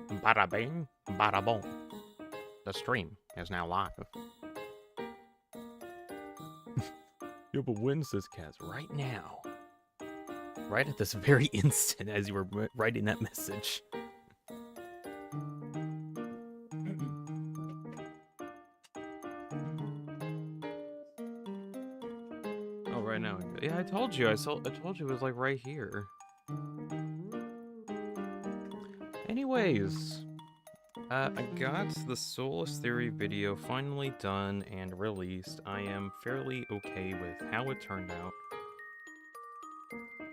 Bada bing, bada boom. The stream is now live. Yeah, but when's this, Kaz? Right now. Right at this very instant as you were writing that message. Oh, right now. Yeah, I told you. I told you it was like right here. Anyways, I got the Solus Theory video finally done and released. I am fairly okay with how it turned out.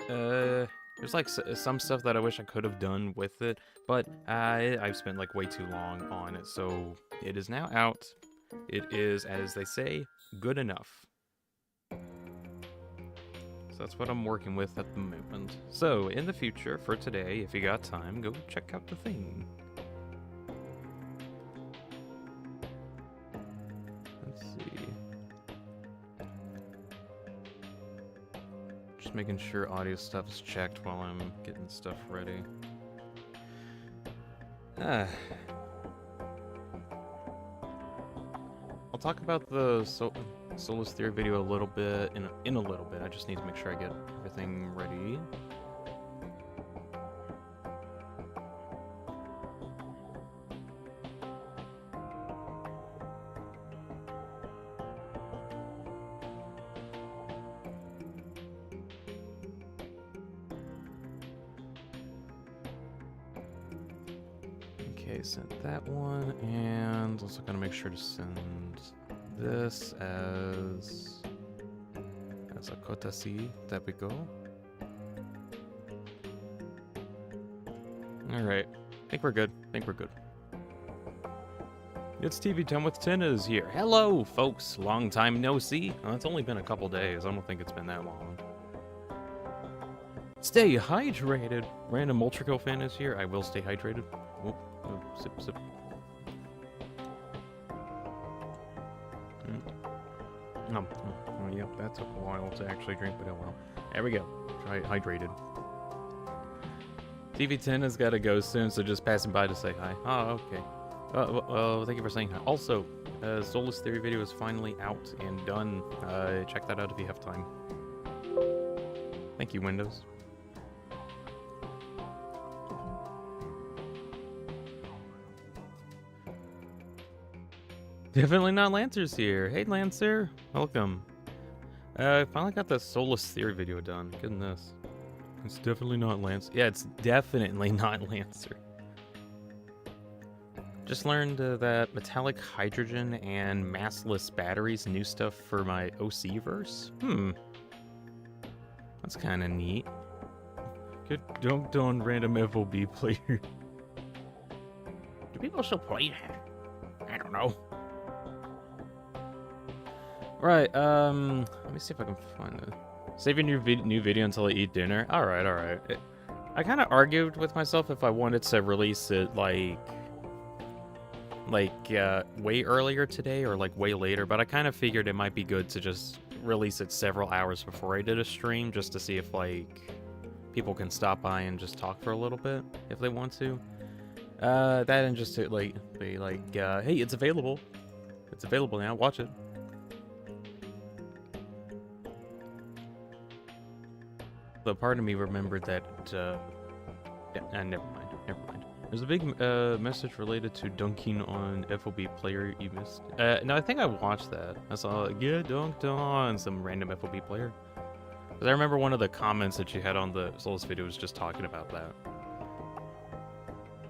There's like some stuff that I wish I could have done with it, but I've spent like way too long on it, so it is now out. It is, as they say, good enough. So that's what I'm working with at the moment. So, in the future, for today, if you got time, go check out the thing. Let's see. Just making sure audio stuff is checked while I'm getting stuff ready. I'll talk about the Solus Theory video a little bit in a little bit. I just need to make sure I get everything ready. Okay, sent that one, and also gotta make sure to send this as a kotasi. There we go. Alright. I think we're good. It's TV Time with Tenna is here. Hello, folks. Long time no see. Well, it's only been a couple days. I don't think it's been that long. Stay hydrated. Random Ultraco fan is here. I will stay hydrated. Oh, sip, sip. Oh, yep, that took a while to actually drink, but oh well. There we go. Try hydrated. TV10 has got to go soon, so just passing by to say hi. Oh, okay. Well, thank you for saying hi. Also, Solus Theory video is finally out and done. Check that out if you have time. Thank you, Windows. Definitely not Lancer's here. Hey, Lancer. Welcome. I finally got the Solus Theory video done. Goodness. It's definitely not Lancer. Yeah, it's definitely not Lancer. Just learned that metallic hydrogen and massless batteries, new stuff for my OC verse. That's kind of neat. Get dunked on random FOB player. Do people still play that? I don't know. Right, let me see if I can find it. Save your new video until I eat dinner. Alright. I kind of argued with myself if I wanted to release it, like way earlier today or, like, way later, but I kind of figured it might be good to just release it several hours before I did a stream, just to see if, like, people can stop by and just talk for a little bit, if they want to. That and just to, like, be like, hey, it's available. It's available now, watch it. The part of me remembered that, never mind. There's a big message related to dunking on FOB player you missed. No, I think I watched that. I saw, like, yeah, dunked on some random FOB player. Because I remember one of the comments that you had on the Solus video was just talking about that.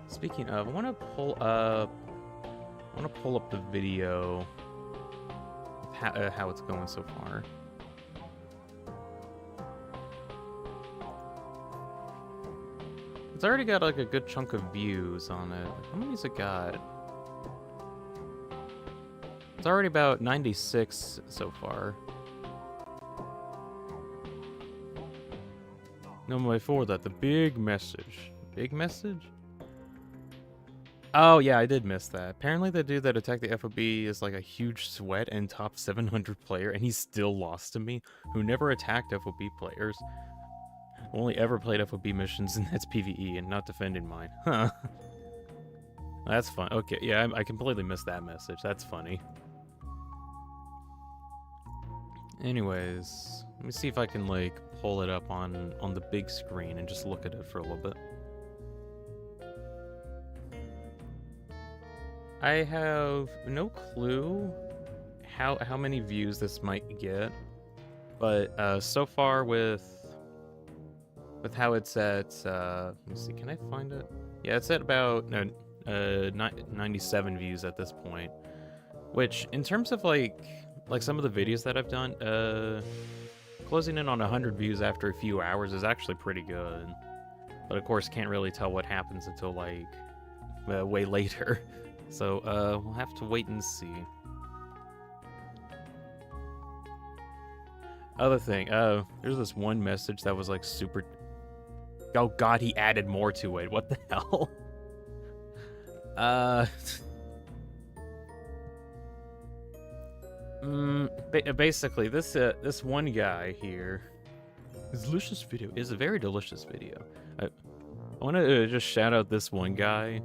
Speaking of, I want to pull up the video of how it's going so far. It's already got like a good chunk of views on it. How many's it got? It's already about 96 so far. No, before that, the big message. Big message? Oh, yeah, I did miss that. Apparently the dude that attacked the FOB is like a huge sweat and top 700 player, and he's still lost to me, who never attacked FOB players. Only ever played FOB missions, and that's PvE, and not defending mine. Huh. That's fun. Okay, yeah, I completely missed that message. That's funny. Anyways, let me see if I can like pull it up on the big screen and just look at it for a little bit. I have no clue how many views this might get, but so far with how it's at, let me see, can I find it? Yeah, it's at about 97 views at this point, which in terms of like some of the videos that I've done, closing in on 100 views after a few hours is actually pretty good. But of course, can't really tell what happens until like way later. So we'll have to wait and see. Other thing, there's this one message that was like super. Oh God, he added more to it. What the hell? Basically, this one guy here, his delicious video is a very delicious video. I want to just shout out this one guy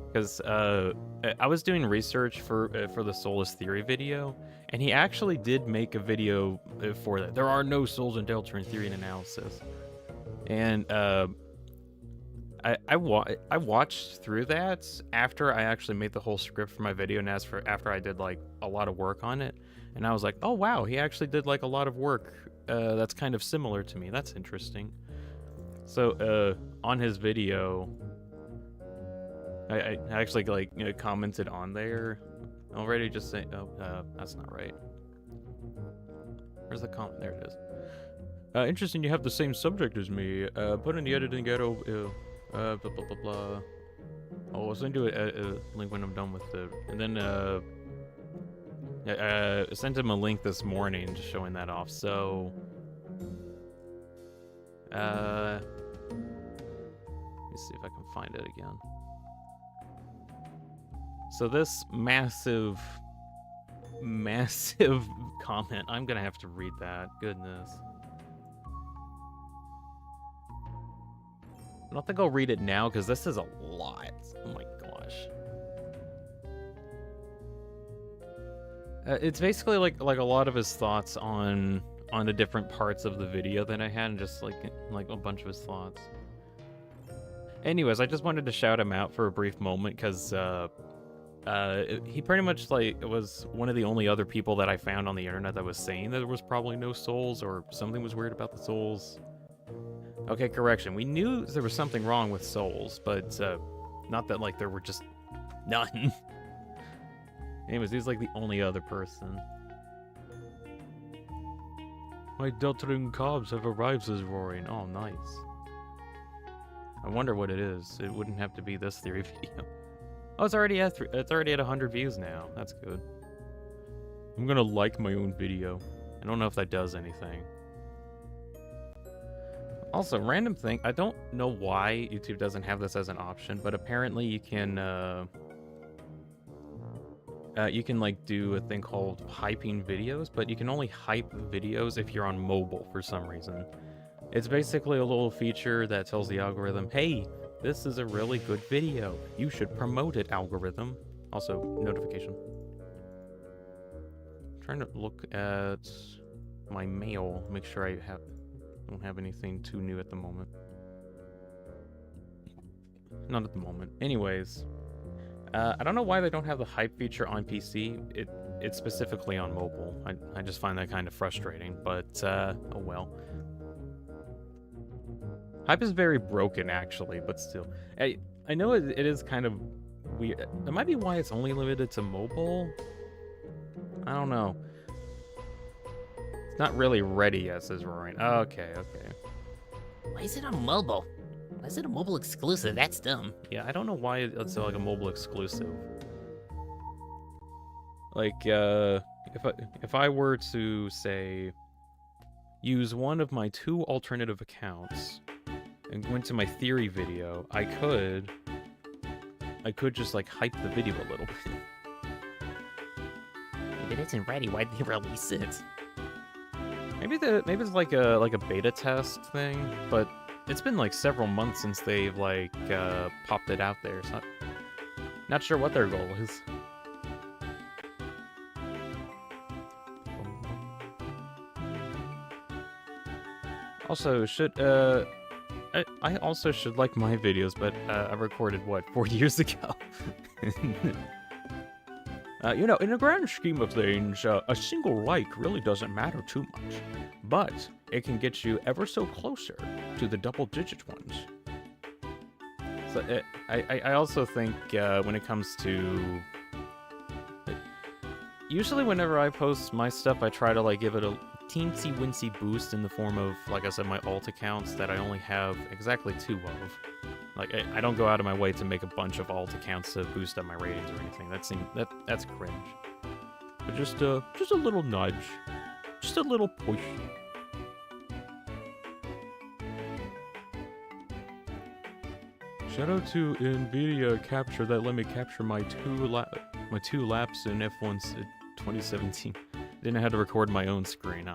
because I was doing research for the Soulless Theory video, and he actually did make a video for that. There are no souls in Deltarune theory and analysis, and I watched through that after I actually made the whole script for my video, and after I did like a lot of work on it, and I was like, oh wow, he actually did like a lot of work that's kind of similar to me. That's interesting. So on his video, I actually like commented on there already, just saying, oh that's not right. Where's the comment? There it is. Interesting, you have the same subject as me. Put in the editing ghetto. Blah blah blah blah. Oh, I'll send you a link when I'm done with it. And then I sent him a link this morning just showing that off. So let me see if I can find it again. So this massive comment, I'm gonna have to read that. Goodness. I don't think I'll read it now because this is a lot. Oh my gosh. It's basically like a lot of his thoughts on the different parts of the video that I had, and just like a bunch of his thoughts. Anyways, I just wanted to shout him out for a brief moment because he pretty much like was one of the only other people that I found on the internet that was saying that there was probably no souls or something was weird about the souls. Okay, correction. We knew there was something wrong with souls, but not that like there were just none. Anyways, he's like the only other person. My Deltarune cobs have arrived, says Roaring. Oh, nice. I wonder what it is. It wouldn't have to be this theory video. Oh, it's already at 100 views now. That's good. I'm gonna like my own video. I don't know if that does anything. Also, random thing, I don't know why YouTube doesn't have this as an option, but apparently you can like do a thing called hyping videos, but you can only hype videos if you're on mobile for some reason. It's basically a little feature that tells the algorithm, hey, this is a really good video. You should promote it, algorithm. Also, notification. I'm trying to look at my mail, make sure I don't have anything too new at the moment. Not at the moment. Anyways, I don't know why they don't have the hype feature on PC. It's specifically on mobile. I just find that kind of frustrating, but oh well. Hype is very broken, actually, but still. I know it is kind of weird. It might be why it's only limited to mobile. I don't know. It's not really ready yet, says Roaring. Okay. Why is it on mobile? Why is it a mobile exclusive? That's dumb. Yeah, I don't know why it's like a mobile exclusive. Like, if I were to say, use one of my 2 alternative accounts and go into my theory video, I could just like hype the video a little bit. If it isn't ready, why'd they release it? Maybe it's like a beta test thing, but it's been like several months since they've like popped it out there. So Not sure what their goal is. Also, I also should like my videos, but I recorded, what, 4 years ago? You know, in the grand scheme of things, a single like really doesn't matter too much. But it can get you ever so closer to the double-digit ones. So I also think when it comes to... Usually whenever I post my stuff, I try to like give it a teensy-wincy boost in the form of, like I said, my alt accounts that I only have exactly 2 of. Like, I don't go out of my way to make a bunch of alt accounts to boost up my ratings or anything. That's cringe. But just a little nudge. Just a little push. Shout out to NVIDIA Capture that let me capture my 2 laps in F1 2017. Didn't have to record my own screen.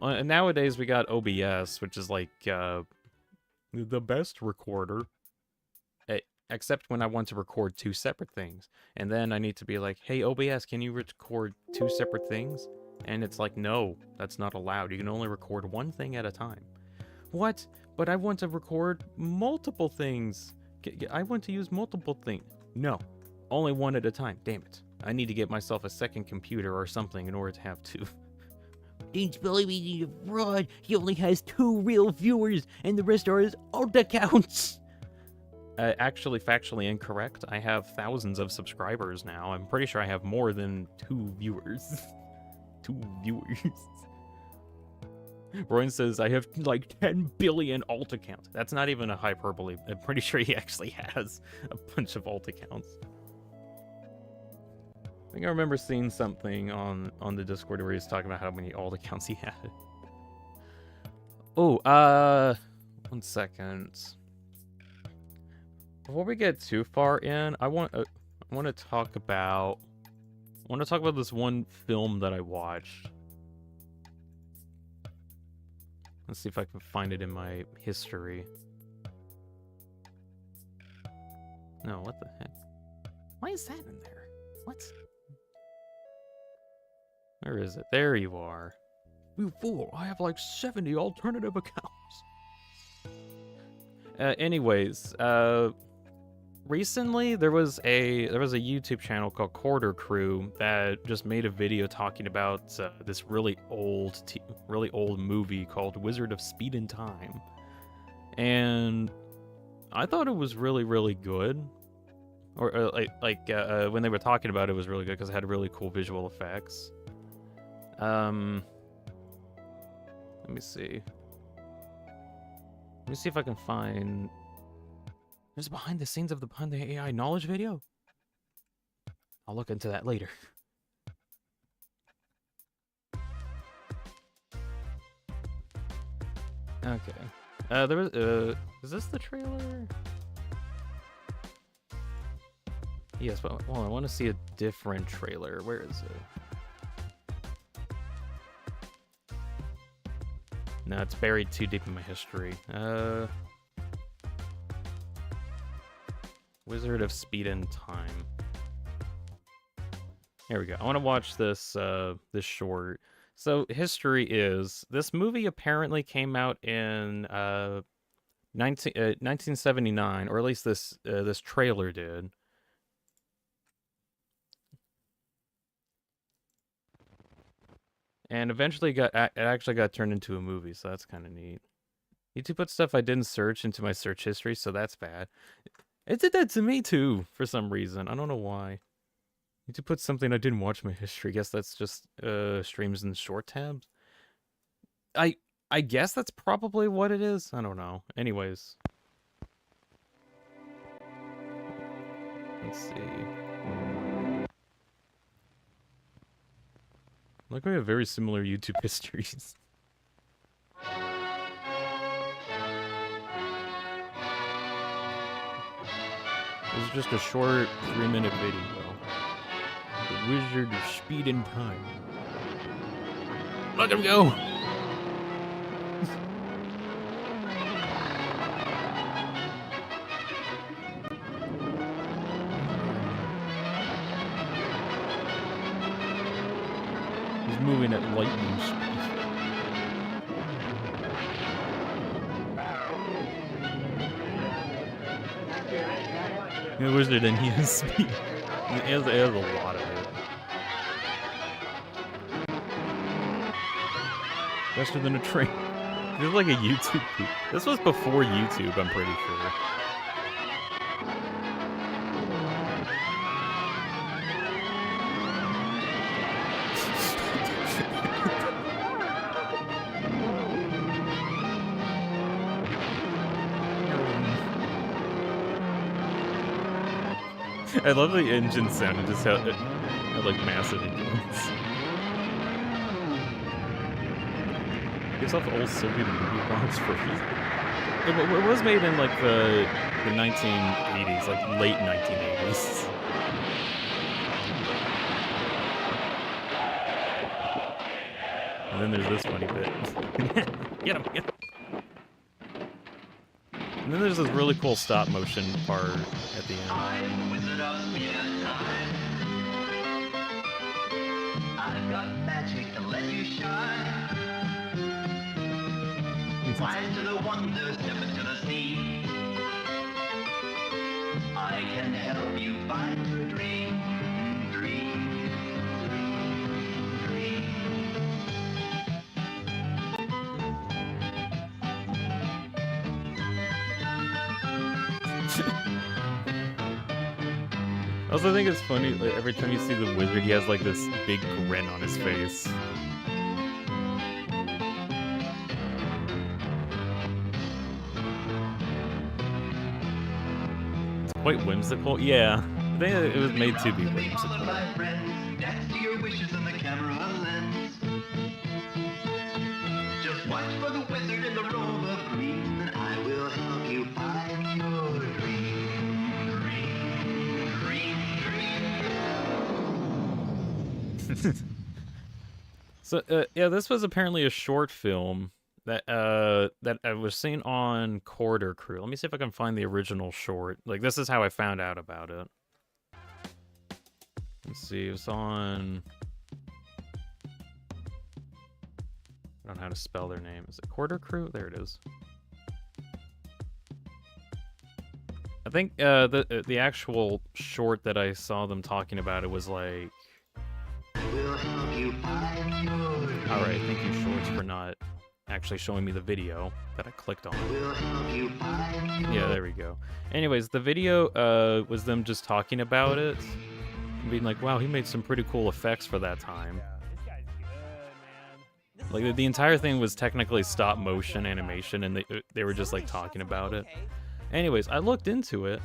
And nowadays we got OBS, which is like the best recorder. Except when I want to record 2 separate things. And then I need to be like, hey, OBS, can you record 2 separate things? And it's like, no, that's not allowed. You can only record 1 thing at a time. What? But I want to record multiple things. I want to use multiple things. No, only 1 at a time. Damn it. I need to get myself a second computer or something in order to have 2. Deanspillabean is a fraud. He only has 2 real viewers, and the rest are his alt accounts. Actually, factually incorrect. I have thousands of subscribers now. I'm pretty sure I have more than 2 viewers. 2 viewers. Royan says, I have like 10 billion alt accounts. That's not even a hyperbole. I'm pretty sure he actually has a bunch of alt accounts. I think I remember seeing something on the Discord where he was talking about how many alt accounts he had. Oh, 1 second. Before we get too far in, I want to talk about this one film that I watched. Let's see if I can find it in my history. No, what the heck? Why is that in there? What? Where is it? There you are. You fool, I have like 70 alternative accounts. Anyways, recently there was a YouTube channel called Quarter Crew that just made a video talking about this really old movie called Wizard of Speed and Time, and I thought it was really, really good. Or when they were talking about it, it was really good because it had really cool visual effects. Let me see. Let me see if I can find. There's behind the scenes of the Behind the AI knowledge video. I'll look into that later. Okay. There was is this the trailer? Yes, but hold on, I want to see a different trailer. Where is it? No, it's buried too deep in my history. Wizard of Speed and Time. Here we go. I want to watch this this short. So history is this movie apparently came out in 1979, or at least this this trailer did. And eventually it actually got turned into a movie, so that's kind of neat. YouTube put stuff I didn't search into my search history, so that's bad. It did that to me too, for some reason. I don't know why. YouTube put something I didn't watch in my history. I guess that's just streams in short tabs. I guess that's probably what it is. I don't know. Anyways. Let's see. Like, we have very similar YouTube histories. This is just a short 3-minute video. The Wizard of Speed and Time. Let him go! moving at lightning speed. The wizard and he has speed. He has a lot of it. Faster than a train. This is like a YouTube peak. This was before YouTube, I'm pretty sure. I love the engine sound and just how like massive it goes. Gives off old Soviet movie bombs for it was made in like the 1980s, like late 1980s. And then there's this funny bit. Get him, get him. And then there's this really cool stop motion part at the end. I'm wizard of speed and time. I've got magic to let you shine. Fly to the wonder, step into the sea. I can help you find your dream. Dream, dream, dream. I also think it's funny, like, every time you see the wizard, he has like this big grin on his face. It's quite whimsical. Yeah, I think it was made to be whimsical. Follow my friends, dance to your wishes in the camera lens. Just watch for the wizard in the robe of green, and I will help you find your dream. Dream, dream, dream. So yeah, this was apparently a short film that that I was seen on Corridor Crew. Let me see if I can find the original short. Like, this is how I found out about it. Let's see, it was on... I don't know how to spell their name. Is it Corridor Crew? There it is. I think the actual short that I saw them talking about, it was like... We'll help you find your dream. Alright, thank you, Shorts, for not actually showing me the video that I clicked on. We'll help you find your Yeah, there we go. Anyways, the video was them just talking about it. Being like, wow, he made some pretty cool effects for that time. This guy's good, man. Like, the entire thing was technically stop motion animation, and they were just like talking about it. Anyways, I looked into it,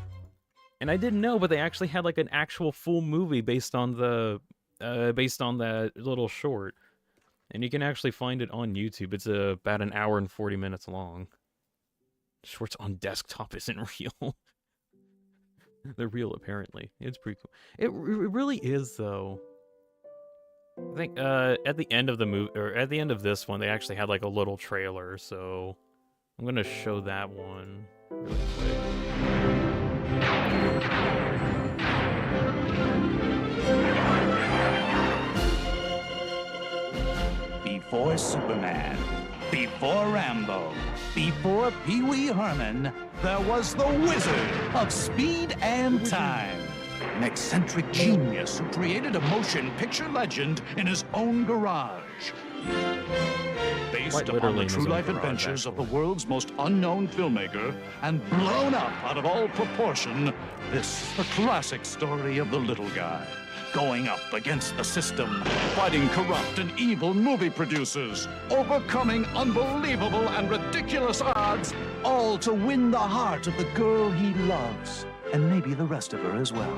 and I didn't know, but they actually had like an actual full movie based on that little short, and you can actually find it on YouTube. It's about an hour and 40 minutes long. Shorts on desktop isn't real. They're real, apparently. It's pretty cool. It really is, though. I think at the end of the movie, or at the end of this one, they actually had like a little trailer. So I'm gonna show that one really quick. Before Superman, before Rambo, before Pee Wee Herman, there was the Wizard of Speed and Time. An eccentric genius who created a motion picture legend in his own garage. Based Quite upon literally the in his true own life garage, adventures of the actually. world's most unknown filmmaker and blown up out of all proportion, this is the classic story of the little guy. Going up against the system, fighting corrupt and evil movie producers, overcoming unbelievable and ridiculous odds, all to win the heart of the girl he loves, and maybe the rest of her as well.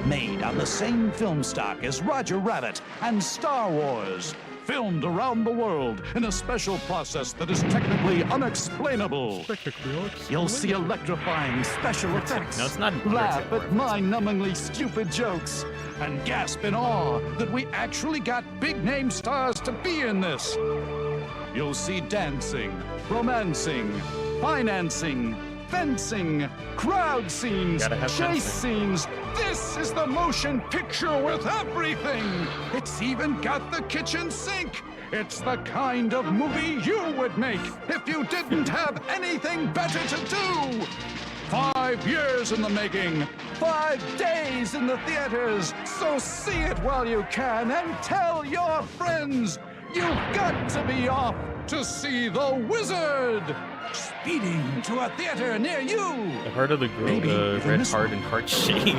Made on the same film stock as Roger Rabbit and Star Wars. Filmed around the world in a special process that is technically unexplainable. You'll see electrifying special effects, No, it's not. laugh at mind-numbingly stupid jokes, and gasp in awe that we actually got big-name stars to be in this. You'll see dancing, romancing, financing, fencing, crowd scenes, Gotta have chase fencing. scenes. This is the motion picture with everything. It's even got the kitchen sink. It's the kind of movie you would make if you didn't have anything better to do. 5 years in the making, 5 days in the theaters. So see it while you can and tell your friends. You've got to be off to see The Wizard. Speeding to a theater near you. I've heard of the girl, Maybe even red this heart and heart shape.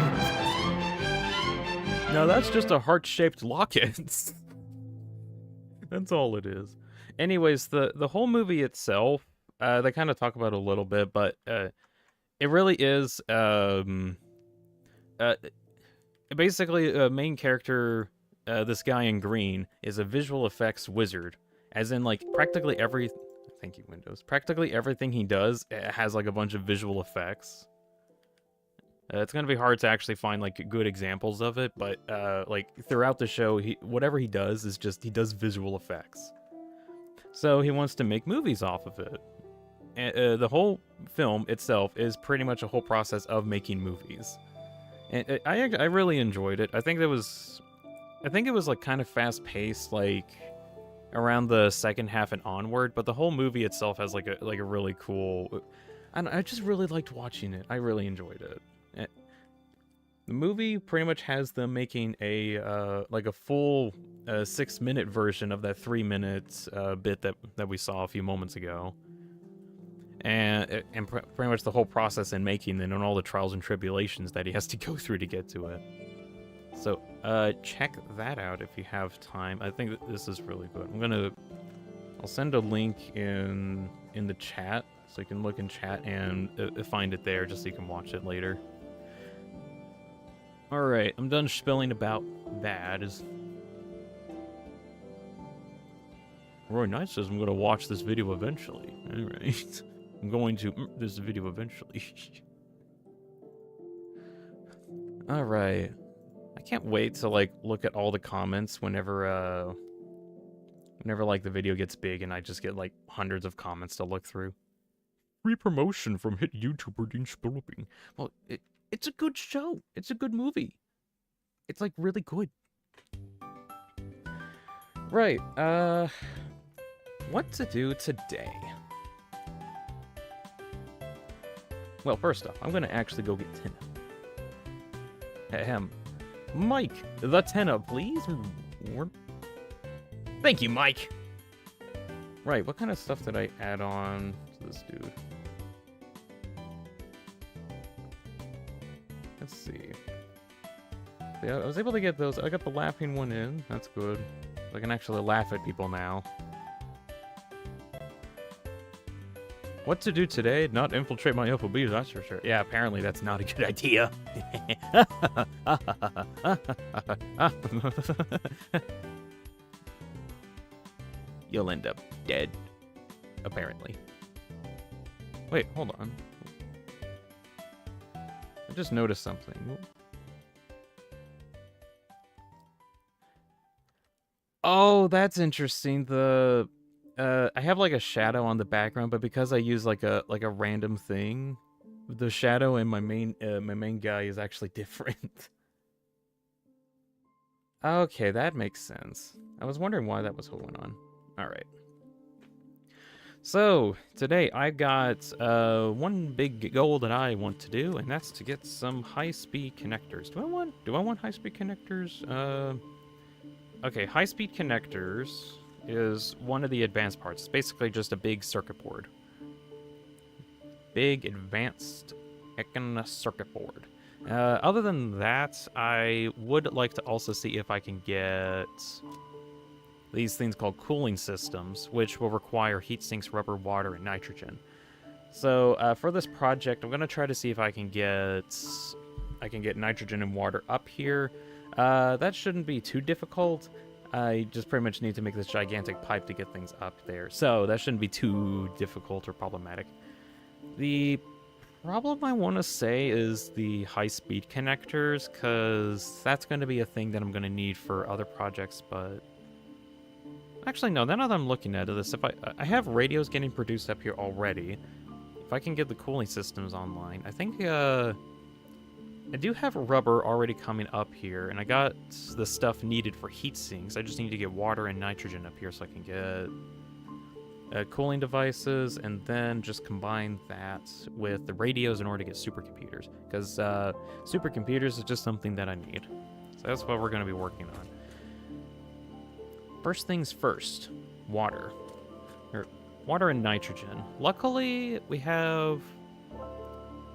No, that's just a heart-shaped locket. That's all it is. Anyways, the whole movie itself, they kind of talk about it a little bit, but it really is basically a main character. This guy in green is a visual effects wizard, as in like practically every. Thank you, Windows. Practically everything he does has like a bunch of visual effects. It's gonna be hard to actually find like good examples of it, but like throughout the show, whatever he does is just he does visual effects. So he wants to make movies off of it. And the whole film itself is pretty much a whole process of making movies. And I really enjoyed it. I think it was like kind of fast paced, like around the second half and onward. But the whole movie itself has like a really cool. I just really liked watching it. I really enjoyed it. The movie pretty much has them making a like a full 6-minute version of that 3-minute bit that we saw a few moments ago, and pretty much the whole process in making it and all the trials and tribulations that he has to go through to get to it. So check that out if you have time. I think this is really good. I'll send a link in the chat so you can look in chat and find it there just so you can watch it later. Alright, I'm done spilling about that. Roy Knight says I'm going to watch this video eventually. Alright. I'm going to this video eventually. Alright. I can't wait to like look at all the comments whenever like the video gets big and I just get like hundreds of comments to look through. Free promotion from hit YouTuber Deanspillabean. Well, it's a good show. It's a good movie. It's like really good. Right, what to do today? Well, first off, I'm gonna actually go get Tenna. Ahem. Mike, the Tenna, please. Thank you, Mike. Right, what kind of stuff did I add on to this dude? Let's see. Yeah, I was able to get those. I got the laughing one in. That's good. I can actually laugh at people now. What to do today? Not infiltrate my FOB, that's for sure. Yeah, apparently that's not a good idea. You'll end up dead. Apparently. Wait, hold on. I just noticed something. Oh, that's interesting. I have like a shadow on the background, but because I use like a random thing, the shadow in my main guy is actually different. Okay, that makes sense. I was wondering why that was going on. All right. So today I got one big goal that I want to do, and that's to get some high-speed connectors. Do I want high-speed connectors? Okay, high-speed connectors is one of the advanced parts. It's basically just a big circuit board. Big advanced circuit board. Other than that, I would like to also see if I can get these things called cooling systems, which will require heat sinks, rubber, water, and nitrogen. So for this project, I'm going to try to see if I can get nitrogen and water up here. That shouldn't be too difficult. I just pretty much need to make this gigantic pipe to get things up there. So that shouldn't be too difficult or problematic. The problem I want to say is the high-speed connectors, because that's going to be a thing that I'm going to need for other projects, but... Actually, no, now that I'm looking at this, if I have radios getting produced up here already, if I can get the cooling systems online. I think, I do have rubber already coming up here, and I got the stuff needed for heat sinks. I just need to get water and nitrogen up here so I can get cooling devices, and then just combine that with the radios in order to get supercomputers. Because supercomputers is just something that I need. So that's what we're going to be working on. First things first, water. Water and nitrogen. Luckily, we have...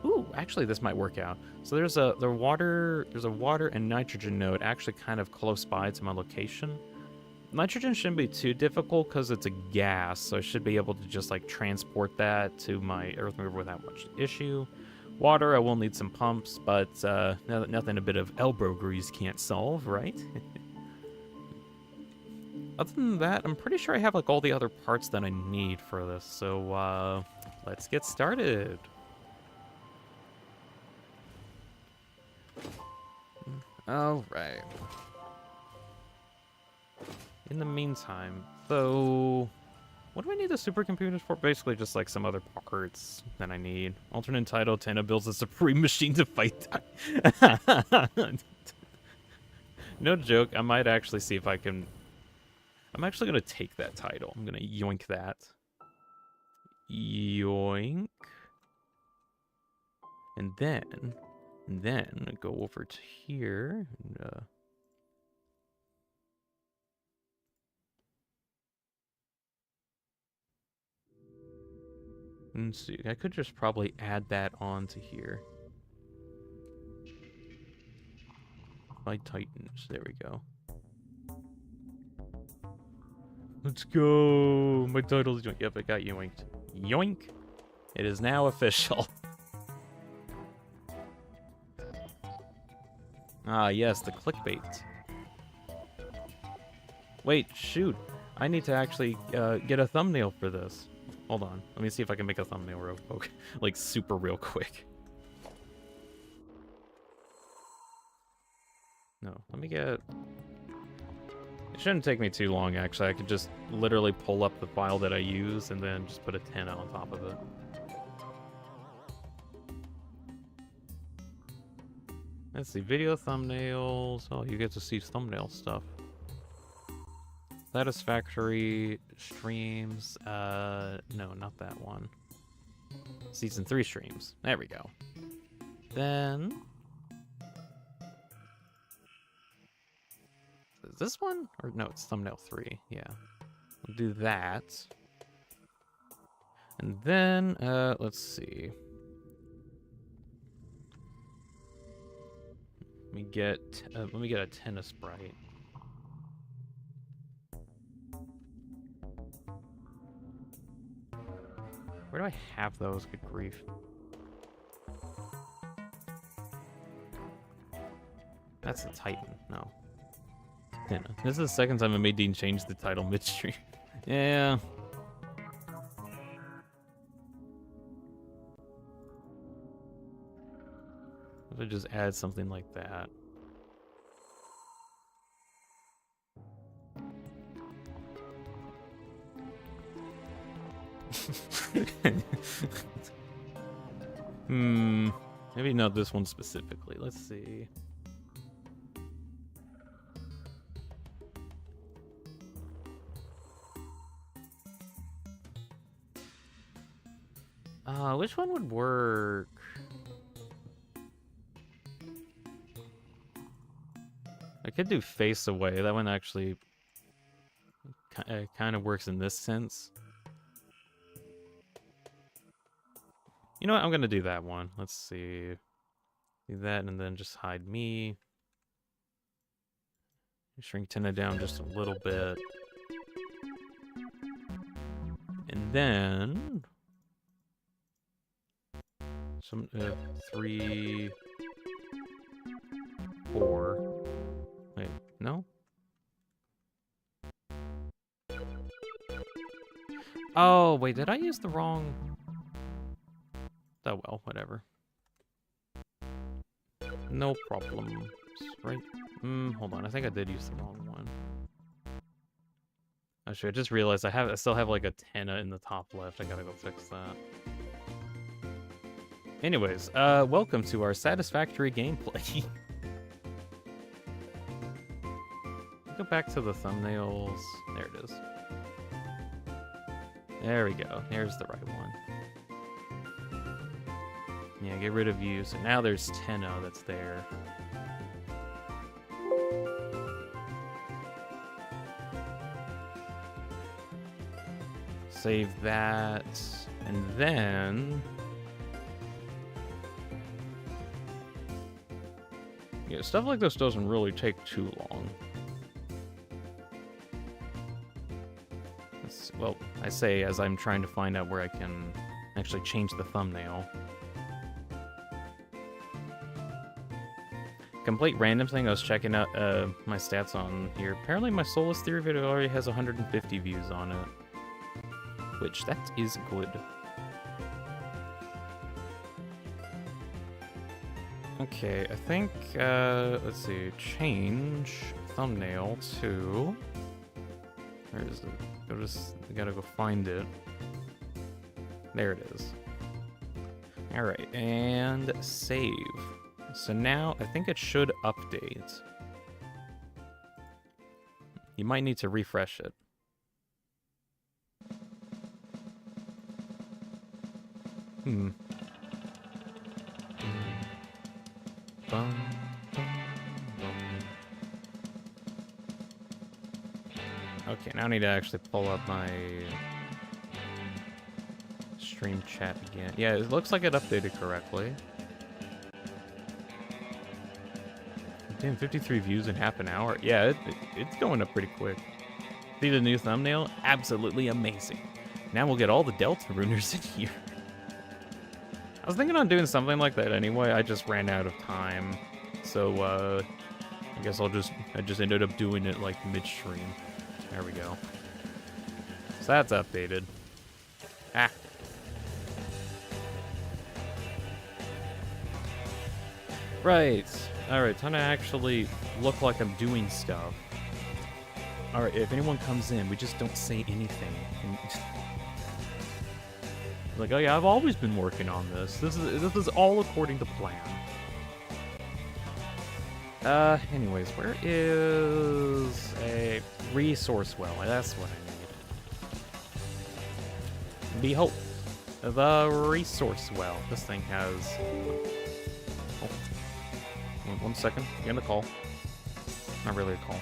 Ooh, actually, this might work out. So there's a water and nitrogen node actually kind of close by to my location. Nitrogen shouldn't be too difficult because it's a gas, so I should be able to just like transport that to my earth mover without much issue. Water, I will need some pumps, but nothing a bit of elbow grease can't solve, right? Other than that, I'm pretty sure I have like all the other parts that I need for this, so let's get started. All right. In the meantime, though, what do I need the supercomputers for? Basically just like some other parts that I need. Alternate title, Tenna builds a supreme machine to fight time. No joke, I might actually see if I can... I'm actually going to take that title. I'm going to yoink that. Yoink. And then go over to here and let's see. I could just probably add that onto here. Fight Titans. There we go. Let's go. My title is yoink. Yep, it got yoinked. Yoink. It is now official. Ah, yes, the clickbait. Wait, shoot. I need to actually get a thumbnail for this. Hold on. Let me see if I can make a thumbnail real quick. Like, super real quick. No, let me get... It shouldn't take me too long, actually. I could just literally pull up the file that I use and then just put a Tenna on top of it. Let's see, video thumbnails. Oh, you get to see thumbnail stuff. Satisfactory streams. No, not that one. Season 3 streams. There we go. Then... Is this one? Or no, it's thumbnail 3. Yeah. We'll do that. And then, let's see. Let me get a Tenna sprite. Where do I have those? Good grief. That's the Titan. No. Tenna. This is the second time I made Dean change the title midstream. Yeah. If I just add something like that. Maybe not this one specifically. Let's see. Which one would work? I could do face away. That one actually kind of works in this sense. You know what? I'm going to do that one. Let's see. Do that and then just hide me. Shrink Tenna down just a little bit. And then... some 3, 4. Wait, no? Oh, wait, did I use the wrong... Oh well, whatever. No problems, right? Hold on, I think I did use the wrong one. Actually, I just realized I still have like a Tenna in the top left. I gotta go fix that. Anyways, welcome to our satisfactory gameplay. Go back to the thumbnails. There it is. There we go. There's the right one. Yeah, get rid of you. So now there's Tenna that's there. Save that. And then... yeah, stuff like this doesn't really take too long. Well, I say as I'm trying to find out where I can actually change the thumbnail. Complete random thing, I was checking out my stats on here. Apparently my Soulless Theory video already has 150 views on it. Which, that is good. Okay, I think, let's see, change thumbnail to... where is it? I gotta go find it. There it is. Alright, and save. So now, I think it should update. You might need to refresh it. Bum, bum, bum. Okay, now I need to actually pull up my stream chat again. Yeah, it looks like it updated correctly. Damn, 53 views in half an hour. Yeah, it's going up pretty quick. See the new thumbnail? Absolutely amazing. Now we'll get all the Delta Runers in here. I was thinking on doing something like that anyway. I just ran out of time. So, I guess I just ended up doing it like midstream. There we go. So that's updated. Ah. Right. Alright, time to actually look like I'm doing stuff. Alright, if anyone comes in, we just don't say anything. Like, oh yeah, I've always been working on this. This is all according to plan. Anyways, where is a resource well? That's what I need. Behold, the resource well. This thing has... oh. One second, I'm getting a call. Not really a call.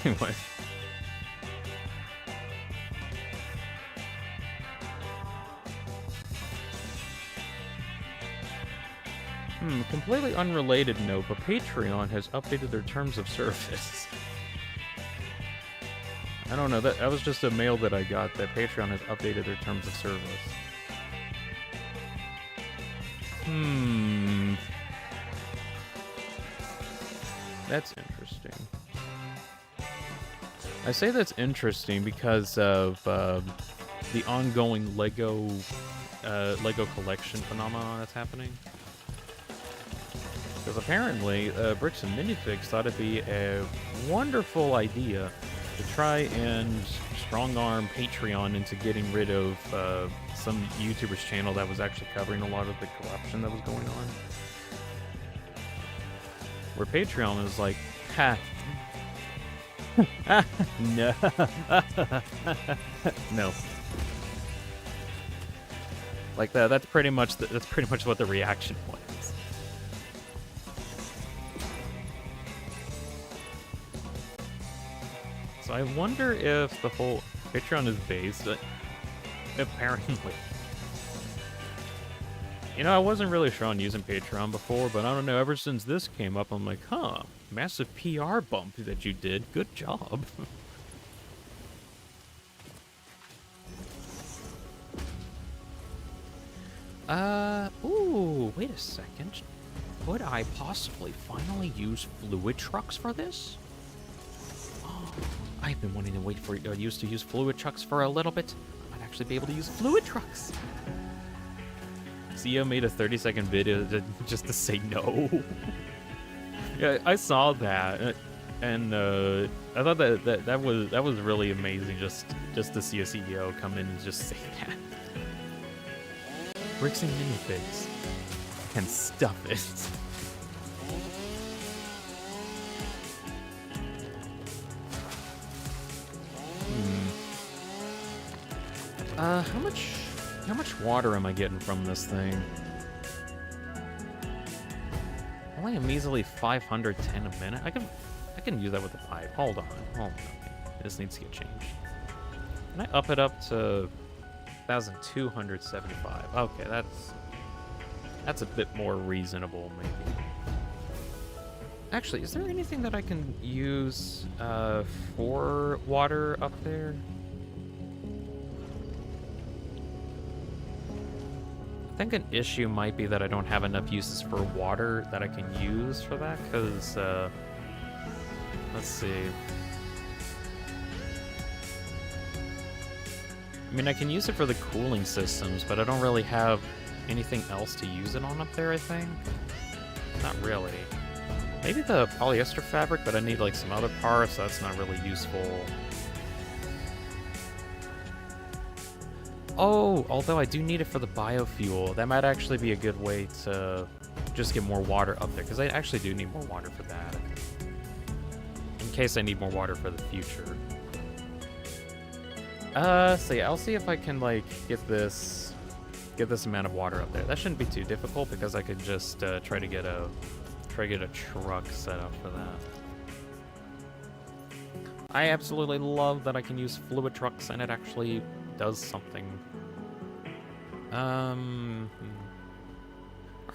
Anyway. Completely unrelated note, but Patreon has updated their terms of service. I don't know, that was just a mail that I got, that Patreon has updated their terms of service. That's interesting. I say that's interesting because of the ongoing Lego collection phenomenon that's happening. Because apparently, Bricks and Minifigs thought it'd be a wonderful idea to try and strong-arm Patreon into getting rid of some YouTuber's channel that was actually covering a lot of the corruption that was going on. Where Patreon is like, ha. No. No. Like that. That's pretty much what the reaction was. So I wonder if the whole Patreon is based. Apparently. You know, I wasn't really sure on using Patreon before, but I don't know, ever since this came up, I'm like, huh, massive PR bump that you did. Good job. Ooh, wait a second. Could I possibly finally use fluid trucks for this? Oh, I've been wanting to wait for use fluid trucks for a little bit. I might actually be able to use fluid trucks. CEO made a 30-second video just to say no. Yeah, I saw that. And I thought that was really amazing just to see a CEO come in and just say that. Bricks and minifigs can stuff it. How much water am I getting from this thing? Only a measly 510 a minute. I can use that with the pipe. Hold on. Okay. This needs to get changed. Can I up it up to 1,275? Okay, that's a bit more reasonable, maybe. Actually, is there anything that I can use for water up there? I think an issue might be that I don't have enough uses for water that I can use for that, because, let's see. I mean, I can use it for the cooling systems, but I don't really have anything else to use it on up there, I think. Not really. Maybe the polyester fabric, but I need, like, some other parts, so that's not really useful. Oh, although I do need it for the biofuel. That might actually be a good way to just get more water up there, because I actually do need more water for that. In case I need more water for the future. So yeah, I'll see if I can, like, get this amount of water up there. That shouldn't be too difficult, because I could just try to get a truck set up for that. I absolutely love that I can use fluid trucks and it actually does something. I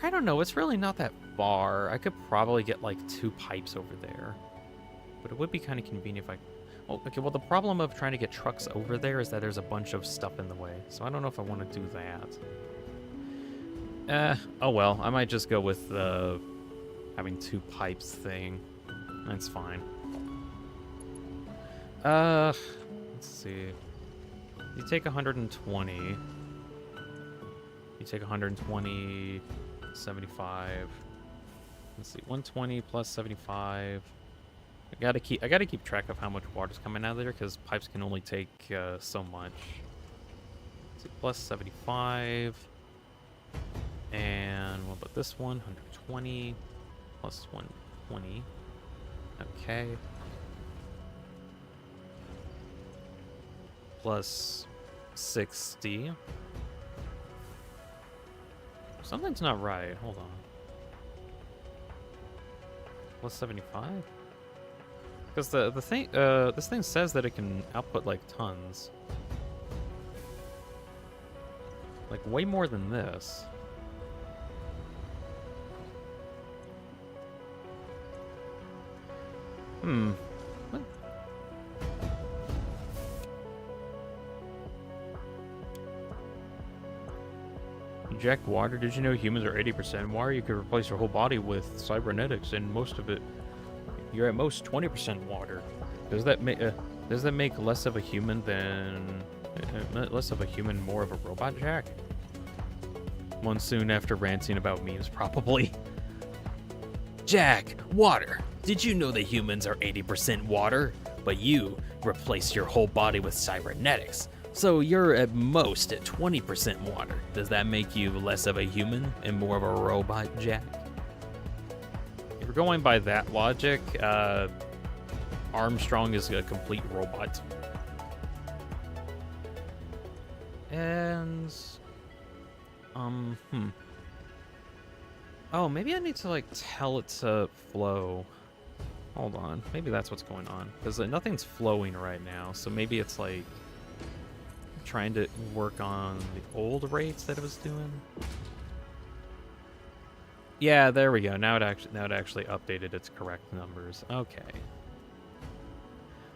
don't know, it's really not that far. I could probably get like 2 pipes over there. But it would be kind of convenient if I... Oh, okay, well the problem of trying to get trucks over there is that there's a bunch of stuff in the way. So I don't know if I want to do that. Oh well, I might just go with the having 2 pipes thing. That's fine. Let's see. You take 120. You take 120, 75. Let's see, 120 plus 75. I gotta keep track of how much water's coming out of there, because pipes can only take so much. Let's see, plus 75. And what about this one? 120 plus 120. Okay. Plus 60. Something's not right. Hold on. Plus 75? Because the thing, this thing says that it can output like tons. Like way more than this. What? Inject water? Did you know humans are 80% water? You could replace your whole body with cybernetics, and most of it, you're at most 20% water. Does that make less of a human than more of a robot, Jack? Monsoon after ranting about memes, probably. Jack, water. Did you know that humans are 80% water? But you replace your whole body with cybernetics. So you're at most at 20% water. Does that make you less of a human and more of a robot, Jack? If we're going by that logic, Armstrong is a complete robot. And... Oh, maybe I need to, like, tell it to flow. Hold on. Maybe that's what's going on. Because nothing's flowing right now, so maybe it's, like, trying to work on the old rates that it was doing. Yeah, there we go. Now it actually updated its correct numbers. Okay.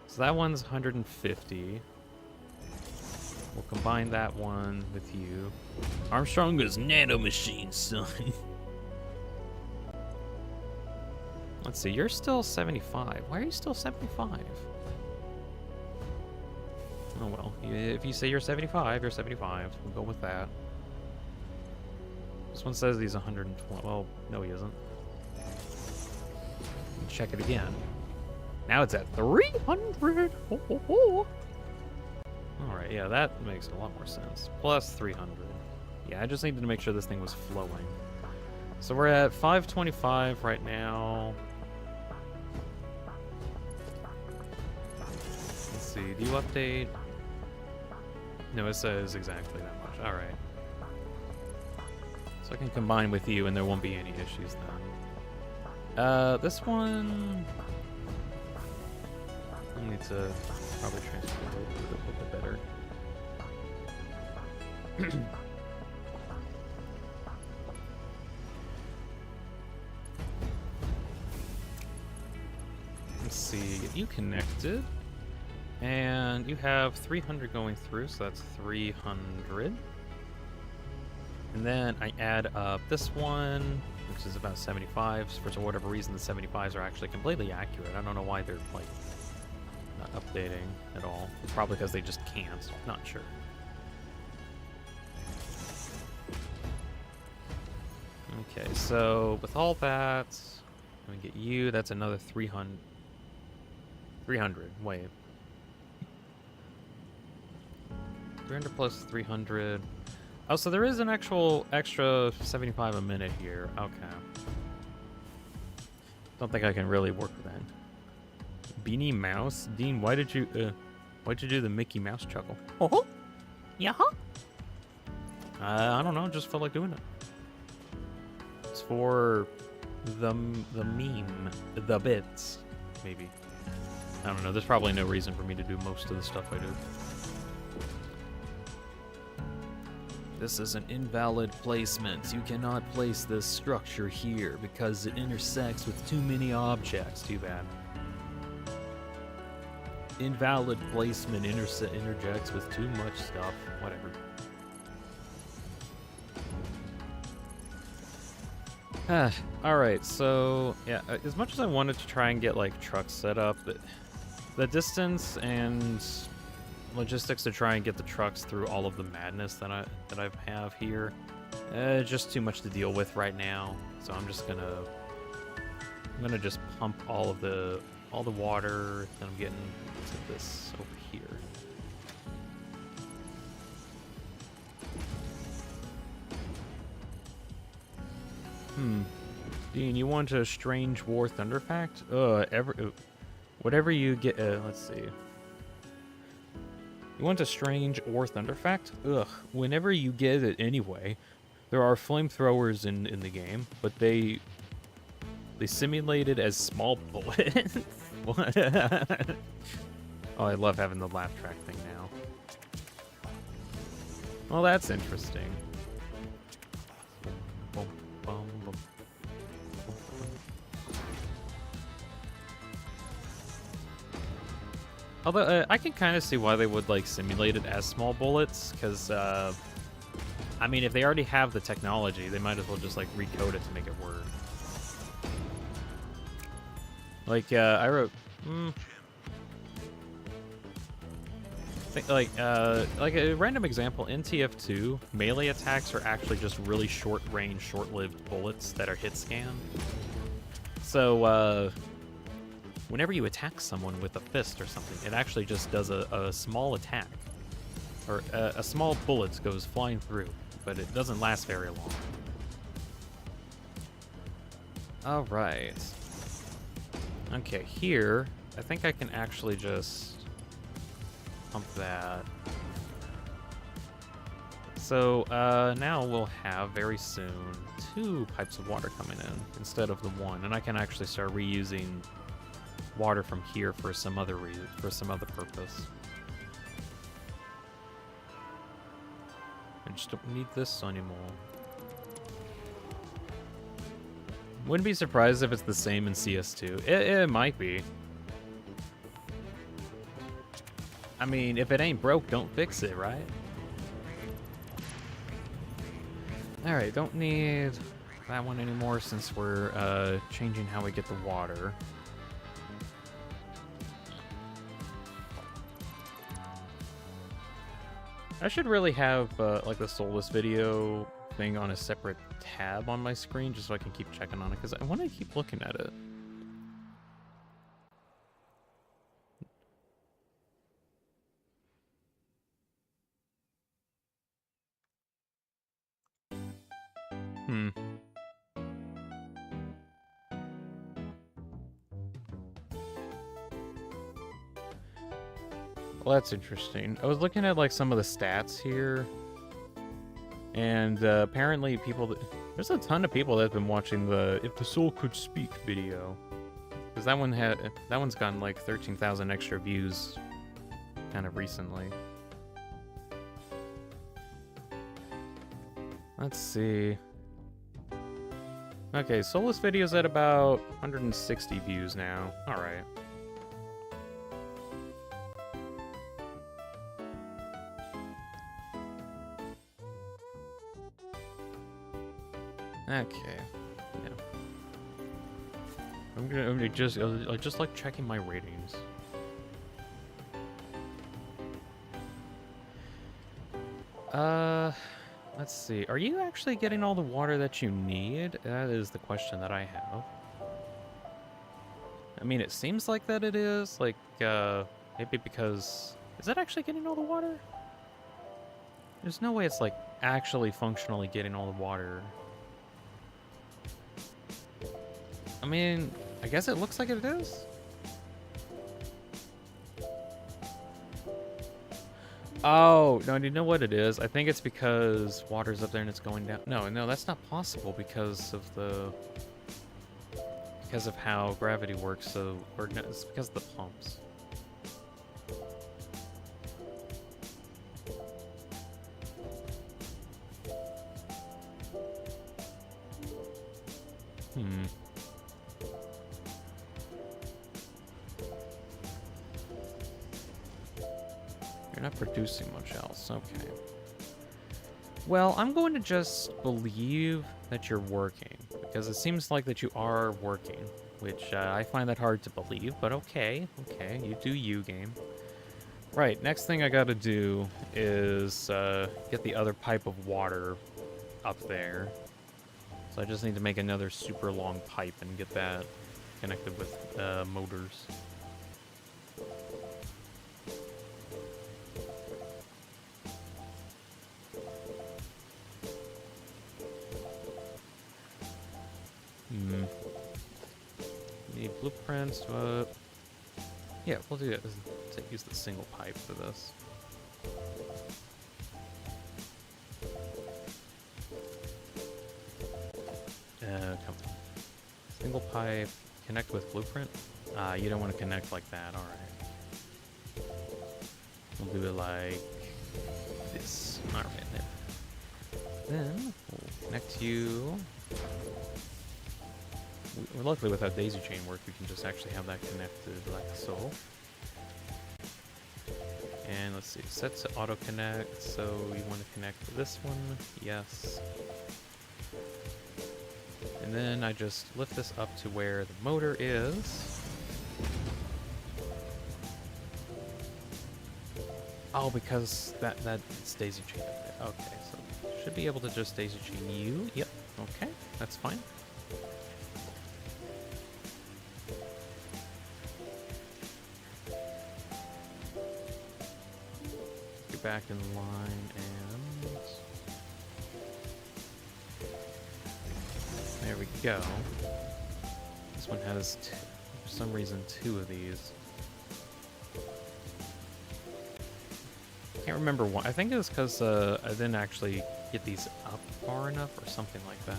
So that one's 150. We'll combine that one with you. Armstrong is nanomachine, son. Let's see, you're still 75. Why are you still 75? Oh well, if you say you're 75, you're 75. We'll go with that. This one says he's 120. Well, no he isn't. Check it again. Now it's at 300. Ho, ho, ho. All right, yeah, that makes a lot more sense. Plus 300. Yeah, I just needed to make sure this thing was flowing. So we're at 525 right now. Let's see, do you update? No, it says exactly that much. All right. So I can combine with you and there won't be any issues then. This one... I need to probably transfer it a little bit better. Let's see, get you connected. And you have 300 going through, so that's 300. And then I add up this one, which is about 75s. For whatever reason, the 75s are actually completely accurate. I don't know why they're, like, not updating at all. It's probably because they just can't. Not sure. Okay, so with all that, let me get you. That's another 300. 300. Wait. 300 plus 300. Oh, so there is an actual extra 75 a minute here. Okay. Don't think I can really work with that. Beanie Mouse? Dean, why'd you do the Mickey Mouse chuckle? Oh, yeah. I don't know, just felt like doing it. It's for the meme, the bits, maybe. I don't know, there's probably no reason for me to do most of the stuff I do. This is an invalid placement. You cannot place this structure here because it intersects with too many objects. Too bad. Invalid placement interjects with too much stuff. Whatever. Alright, so, yeah, as much as I wanted to try and get, like, trucks set up, the distance and logistics to try and get the trucks through all of the madness that I have here, just too much to deal with right now. So I'm gonna just pump all the water that I'm getting to this over here. Dean, you want a strange war thunder fact? Whatever you get, let's see. You want a strange or thunder fact? Ugh, whenever you get it anyway, there are flamethrowers in the game, but they simulated as small bullets. What? Oh, I love having the laugh track thing now. Well, that's interesting. Boom, boom, boom. Although, I can kind of see why they would, like, simulate it as small bullets, because, I mean, if they already have the technology, they might as well just, like, recode it to make it work. Like, I wrote, like a random example, in TF2, melee attacks are actually just really short-range, short-lived bullets that are hit-scanned. So, whenever you attack someone with a fist or something, it actually just does a small attack. Or a small bullet goes flying through, but it doesn't last very long. Alright. Okay, here, I think I can actually just pump that. So, now we'll have, very soon, 2 pipes of water coming in instead of the 1, and I can actually start reusing water from here for some other reason, for some other purpose. I just don't need this anymore. Wouldn't be surprised if it's the same in CS2. It might be. I mean, if it ain't broke, don't fix it, right? Alright, don't need that one anymore since we're changing how we get the water. I should really have like the soulless video thing on a separate tab on my screen just so I can keep checking on it, because I want to keep looking at it. Well, that's interesting. I was looking at like some of the stats here, and apparently there's a ton of people that have been watching the "If the Soul Could Speak" video, because that one's gotten like 13,000 extra views, kind of recently. Let's see. Okay, Soulless video's at about 160 views now. All right. Okay. Yeah. I'm gonna just like checking my ratings. Let's see. Are you actually getting all the water that you need? That is the question that I have. I mean, it seems like that it is. Like, maybe because... Is it actually getting all the water? There's no way it's, like, actually functionally getting all the water. I mean, I guess it looks like it is. Oh, no, you know what it is? I think it's because water's up there and it's going down. No, that's not possible because of how gravity works. So, or no, it's because of the pumps. You're not producing much else. Okay. Well, I'm going to just believe that you're working, because it seems like that you are working, which I find that hard to believe, but okay, you do you, game. Right, next thing I gotta do is get the other pipe of water up there. So I just need to make another super long pipe and get that connected with motors. Need blueprints. Yeah, we'll do it. Use the single pipe for this. Come on. Single pipe. Connect with blueprint. You don't want to connect like that. All right. We'll do it like this. All right. Then we'll connect you. Luckily, with how daisy chain works, we can just actually have that connected like so. And let's see, set to auto connect. So you want to connect to this one? Yes. And then I just lift this up to where the motor is. Oh, because that's daisy chain up there. Okay, so should be able to just daisy chain you. Yep. Okay, that's fine. Back in line, and there we go. This one has, for some reason, 2 of these. Can't remember why. I think it was because I didn't actually get these up far enough or something like that.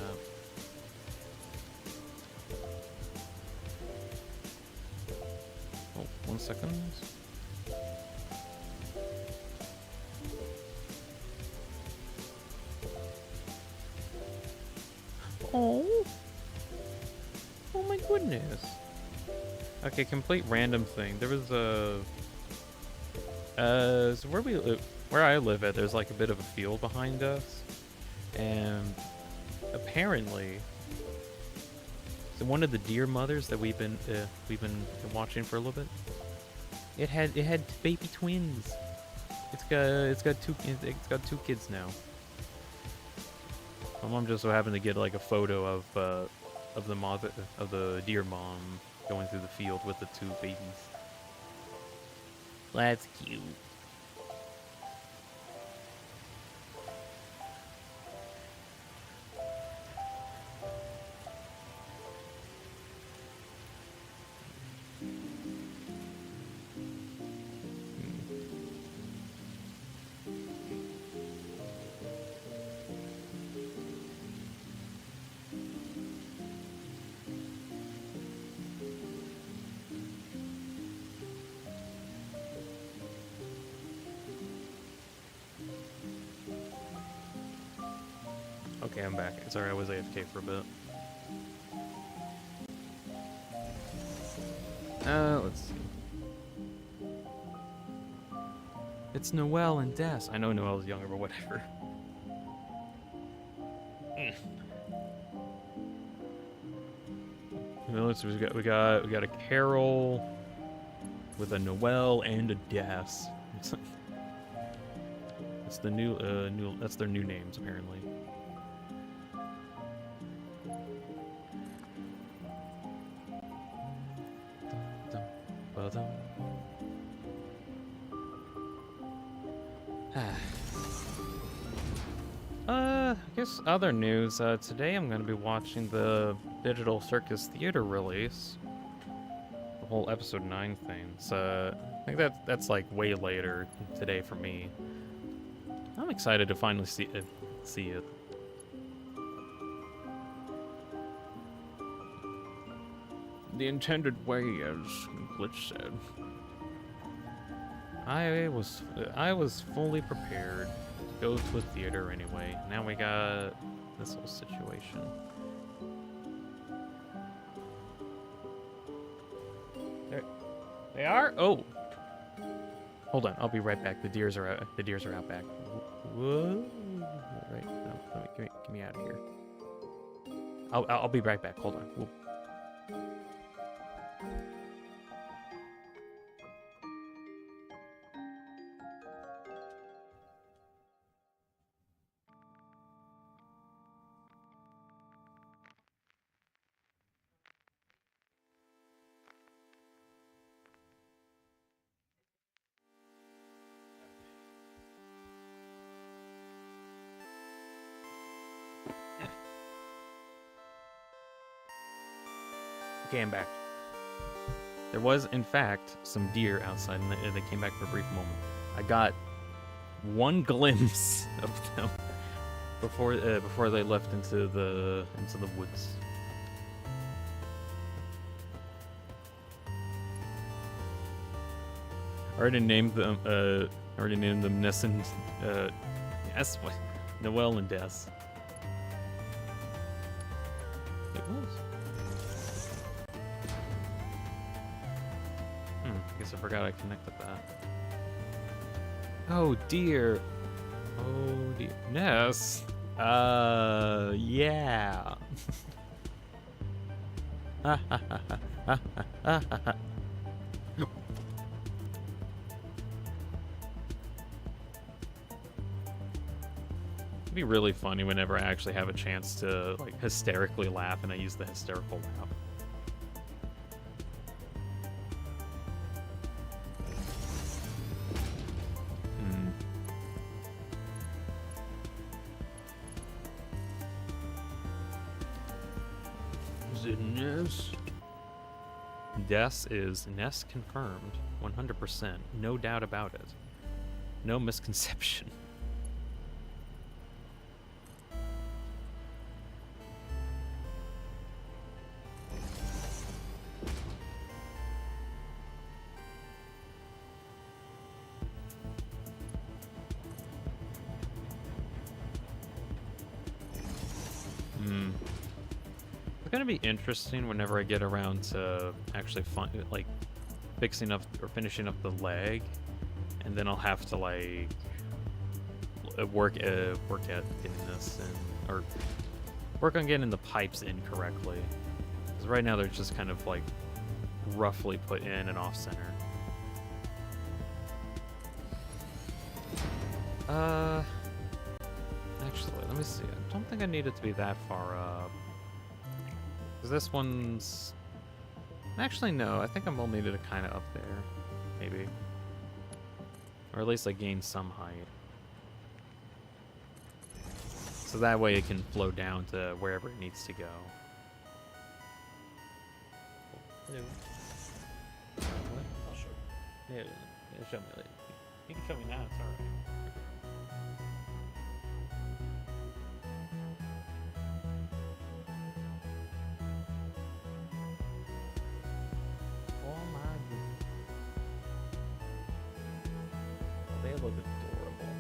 Oh, 1 second. Oh my goodness. Okay, complete random thing. There was a so where I live at, there's like a bit of a field behind us, and apparently, so one of the deer mothers that we've been watching for a little bit, it had baby twins. It's got 2 kids now. My mom just so happened to get like a photo of the deer mom going through the field with the 2 babies. That's cute. Okay, I'm back. Sorry, I was AFK for a bit. Let's see. It's Noelle and Des. I know Noelle's younger, but whatever. Let's see, we got a Carol with a Noelle and a Des. It's the new that's their new names apparently. I guess other news. Today I'm going to be watching the Digital Circus Theater release. The whole episode 9 thing. So I think that's like way later today for me. I'm excited to finally see it. The intended way, as Glitch said. I was fully prepared to go to a theater anyway. Now we got this whole situation. There, they are? Oh! Hold on, I'll be right back. The deers are out. The deers are out back. Whoa! Right, no, get me out of here. I'll be right back. Hold on. Whoa. Okay, I'm back. There was, in fact, some deer outside, and they came back for a brief moment. I got one glimpse of them before they left into the woods. I already named them. Ness and Yes, what? Noelle and Des. It was. I guess I forgot I connected that. Oh dear. Oh dear. Ness. Yeah. It'd be really funny whenever I actually have a chance to like hysterically laugh and I use the hysterical laugh. Des is Ness confirmed, 100%, no doubt about it. No misconception. It's gonna be interesting whenever I get around to actually fixing up or finishing up the leg, and then I'll have to like work at getting this in, or work on getting the pipes in correctly. Because right now they're just kind of like roughly put in and off center. Actually, let me see. I don't think I need it to be that far up. Because this one's... Actually, no. I think I'm only needed it kind of up there. Maybe. Or at least I gain some height. So that way it can flow down to wherever it needs to go. Hello. What? I'll show you. Yeah, show me later. You can show me now, it's alright. Oh my goodness. They look adorable.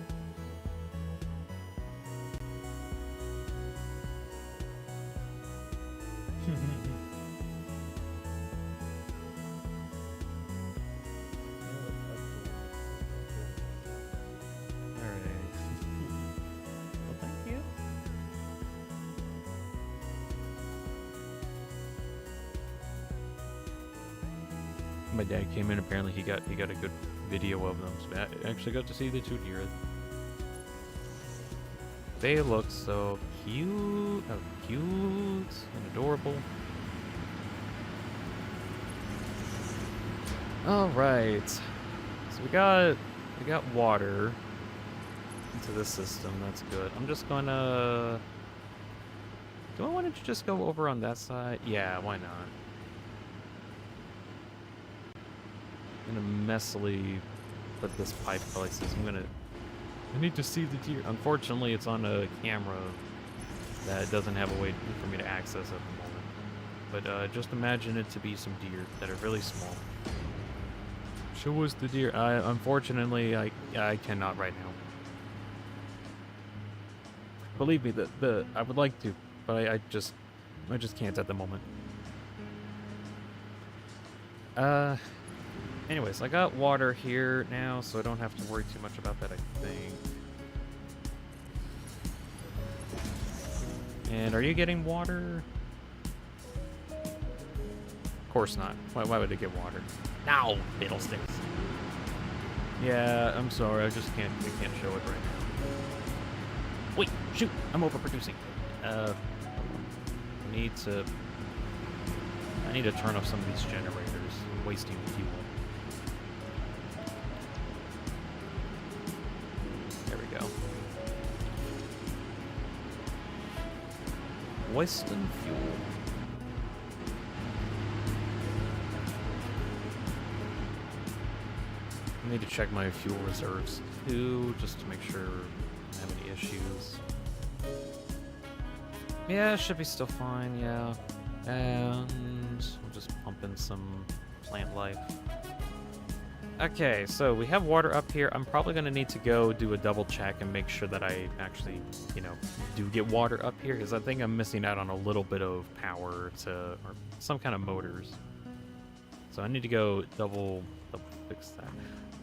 My dad came in. Apparently, he got a good video of them. So I actually got to see the 2 deer. They look so cute, and adorable. All right, so we got water into this system. That's good. I'm just gonna. Do I want to just go over on that side? Yeah, why not? I'm gonna messily put this pipe places. I need to see the deer. Unfortunately, it's on a camera that doesn't have a way for me to access at the moment. But just imagine it to be some deer that are really small. Show us the deer. Unfortunately, I cannot right now. Believe me, I would like to, but I just can't at the moment. Anyways, I got water here now, so I don't have to worry too much about that, I think. And are you getting water? Of course not. Why would it get water? Now, fiddlesticks. Yeah, I'm sorry. I can't show it right now. Wait, shoot, I'm overproducing. I need to turn off some of these generators. I'm wasting fuel. There we go. Wasting fuel. I need to check my fuel reserves too, just to make sure I don't have any issues. Yeah, should be still fine, yeah. And we'll just pump in some plant life. Okay, so we have water up here. I'm probably going to need to go do a double check and make sure that I actually, do get water up here, because I think I'm missing out on a little bit of power or some kind of motors. So I need to go double fix that.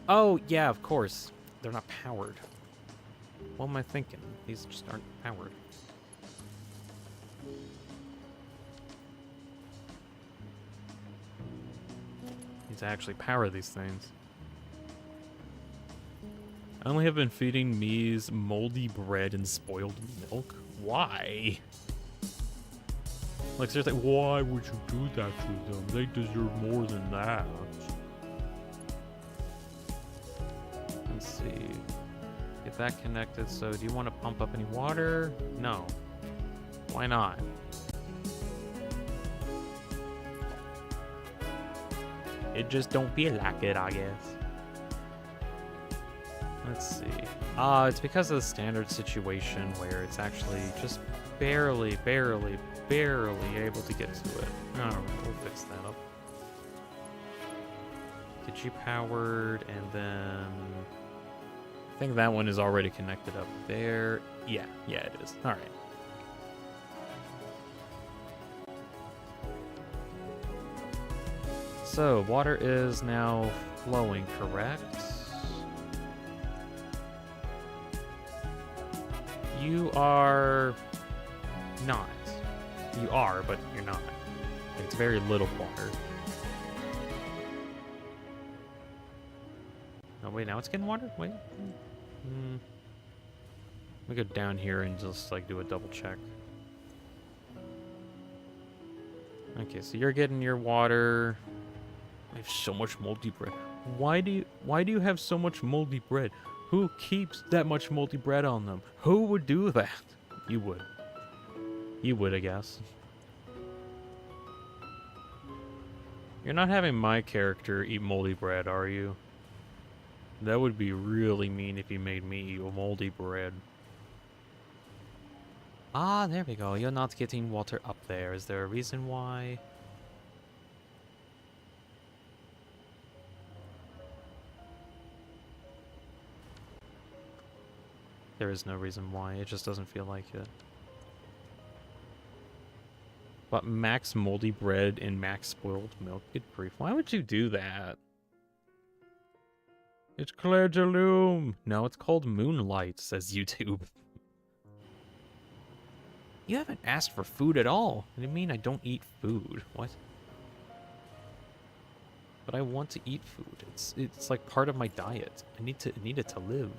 Oh, yeah, of course. They're not powered. What am I thinking? These just aren't powered. Need to actually power these things. I only have been feeding Mies moldy bread and spoiled milk. Why? Like, seriously, why would you do that to them? They deserve more than that. Let's see. Get that connected. So, do you want to pump up any water? No. Why not? It just don't feel like it, I guess. Let's see. It's because of the standard situation where it's actually just barely able to get to it. Alright, we'll fix that up. Get you powered, and then I think that one is already connected up there. Yeah, it is. Alright. So, water is now flowing, correct? You are not. You are, but you're not. It's very little water. Oh, wait, now it's getting water? Wait. Let me go down here and just, do a double check. Okay, so you're getting your water. I have so much moldy bread. Why do you have so much moldy bread? Who keeps that much moldy bread on them? Who would do that? You would. You would, I guess. You're not having my character eat moldy bread, are you? That would be really mean if you made me eat moldy bread. Ah, there we go. You're not getting water up there. Is there a reason why? There is no reason why. It just doesn't feel like it. But max moldy bread and max spoiled milk. Good grief. Why would you do that? It's Claire de Lune. No, it's called Moonlight, says YouTube. You haven't asked for food at all. What do you mean I don't eat food? What? But I want to eat food. It's like part of my diet. I need it to live.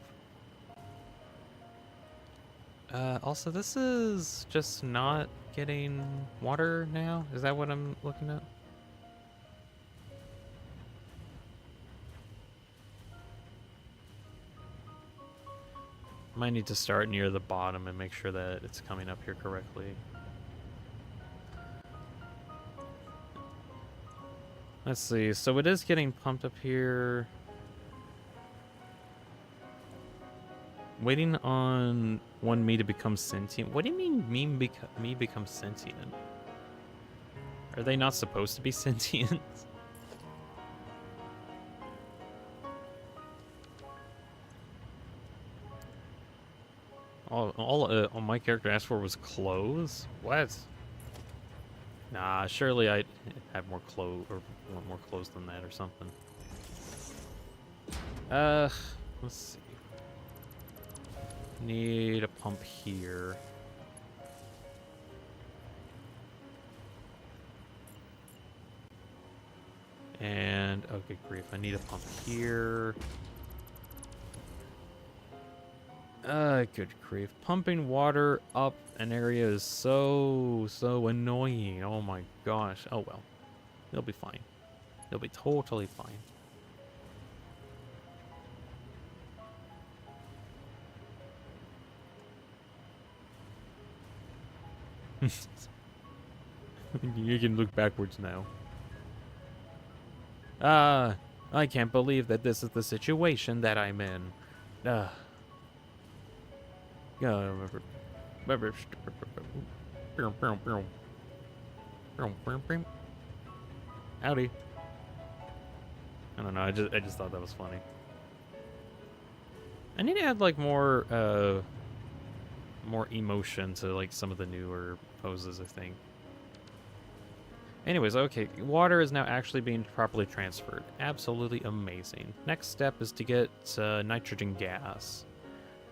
Also, this is just not getting water now. Is that what I'm looking at? Might need to start near the bottom and make sure that it's coming up here correctly. Let's see. So it is getting pumped up here. Waiting on me to become sentient. What do you mean me become sentient? Are they not supposed to be sentient? All my character asked for was clothes? What? Nah, surely I'd have more clothes or want more clothes than that or something. Let's see. Need a pump here. And okay, grief. I need a pump here. Good grief. Pumping water up an area is so annoying. Oh my gosh. Oh well. They'll be fine. They'll be totally fine. You can look backwards now. I can't believe that this is the situation that I'm in. Howdy. I don't know, I just thought that was funny. I need to add like more emotion to like some of the newer poses, I think. Anyways, okay, water is now actually being properly transferred. Absolutely amazing. Next step is to get nitrogen gas,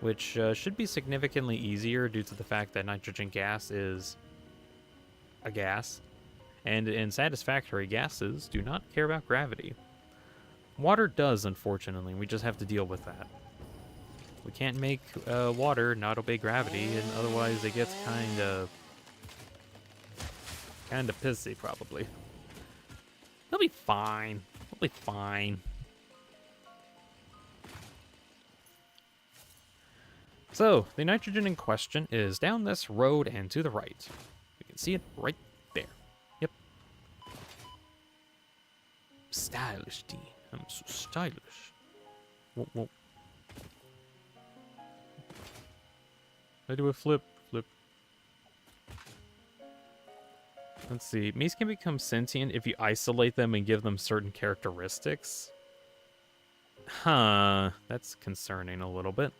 which should be significantly easier due to the fact that nitrogen gas is a gas, and in Satisfactory, gases do not care about gravity. Water does, unfortunately. We just have to deal with that. We can't make water not obey gravity, and otherwise it gets kind of pissy, probably. They'll be fine. They'll be fine. So, the nitrogen in question is down this road and to the right. You can see it right there. Yep. Stylish, Dean. I'm so stylish. Whoa, whoa. I do a flip. Let's see. Me's can become sentient if you isolate them and give them certain characteristics. Huh. That's concerning a little bit.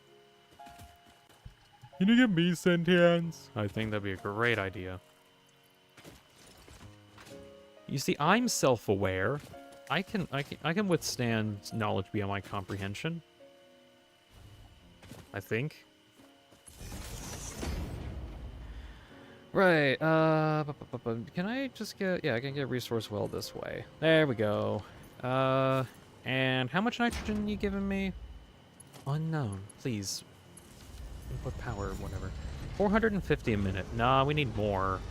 Can you give me sentience? I think that'd be a great idea. You see, I'm self-aware. I can withstand knowledge beyond my comprehension. I think. Right, can I just get, yeah, I can get resource well this way. There we go. And how much nitrogen you giving me? Unknown, please. Input power, whatever. 450 a minute. Nah, we need more.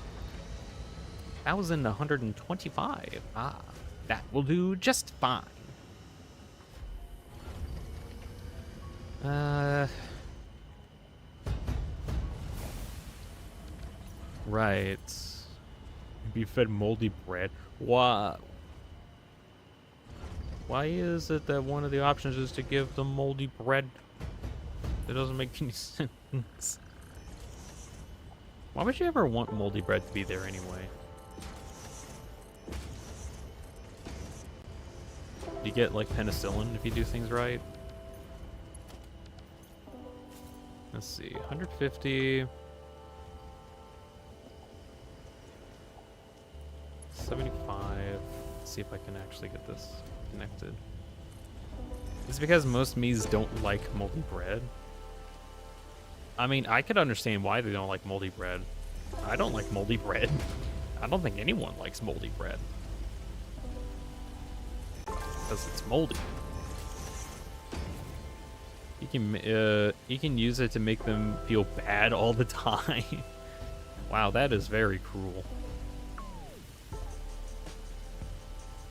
1,125. Ah, that will do just fine. Right. Be fed moldy bread. Why is it that one of the options is to give them moldy bread? That doesn't make any sense. Why would you ever want moldy bread to be there anyway? You get like penicillin if you do things right. Let's see, 150. 75. Let's see if I can actually get this connected. It's because most Mies don't like moldy bread. I mean, I could understand why they don't like moldy bread. I don't like moldy bread. I don't think anyone likes moldy bread. because it's moldy. You can use it to make them feel bad all the time. Wow, that is very cruel.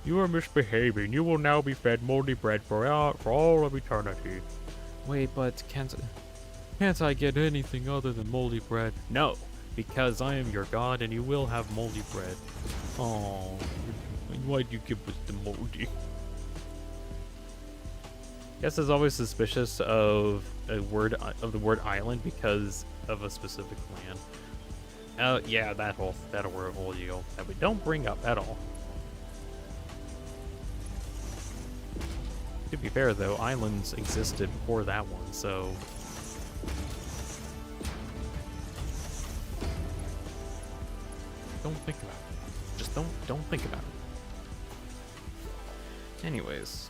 You are misbehaving. You will now be fed moldy bread for all of eternity. Wait, but can't I get anything other than moldy bread? No, because I am your god and you will have moldy bread. Oh, why'd you give us the moldy? Guess is always suspicious of the word island because of a specific land. Yeah, that whole deal that we don't bring up at all. To be fair though, islands existed before that one, so don't think about it. Just don't think about it. Anyways.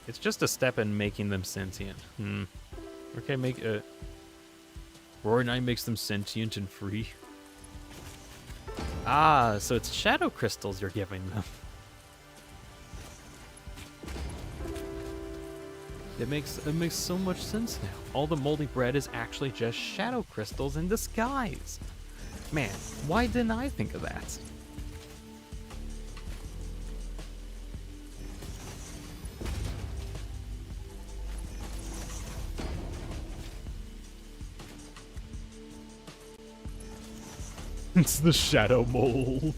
It's just a step in making them sentient. Okay, Roaring Eye makes them sentient and free. Ah, so it's shadow crystals you're giving them. It makes so much sense now. All the moldy bread is actually just shadow crystals in disguise. Man, why didn't I think of that? It's the shadow mold.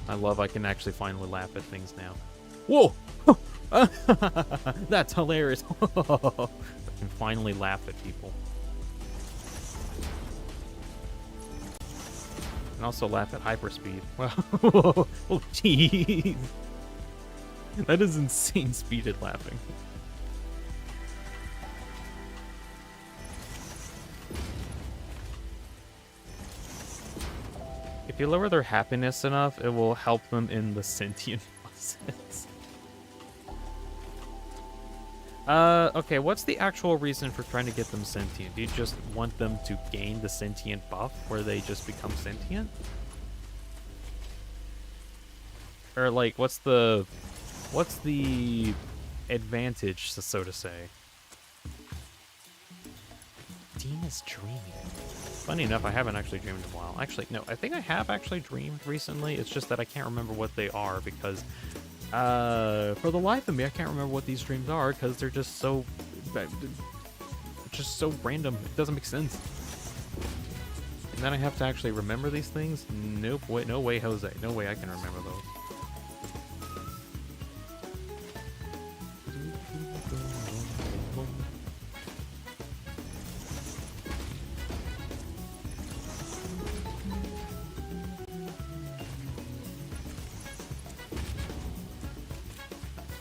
I love I can actually finally laugh at things now. Whoa! That's hilarious. I can finally laugh at people. And also laugh at hyperspeed. Wow. Oh, jeez. That is insane speeded laughing. If you lower their happiness enough, it will help them in the sentient process. Okay, what's the actual reason for trying to get them sentient? Do you just want them to gain the sentient buff where they just become sentient? Or like, what's the advantage, so to say? Dean is dreaming. Funny enough, I haven't actually dreamed in a while. Actually, no, I think I have actually dreamed recently. It's just that I can't remember what they are because, for the life of me, I can't remember what these dreams are because they're just so random. It doesn't make sense. And then I have to actually remember these things? Nope, wait, no way, Jose. No way I can remember those.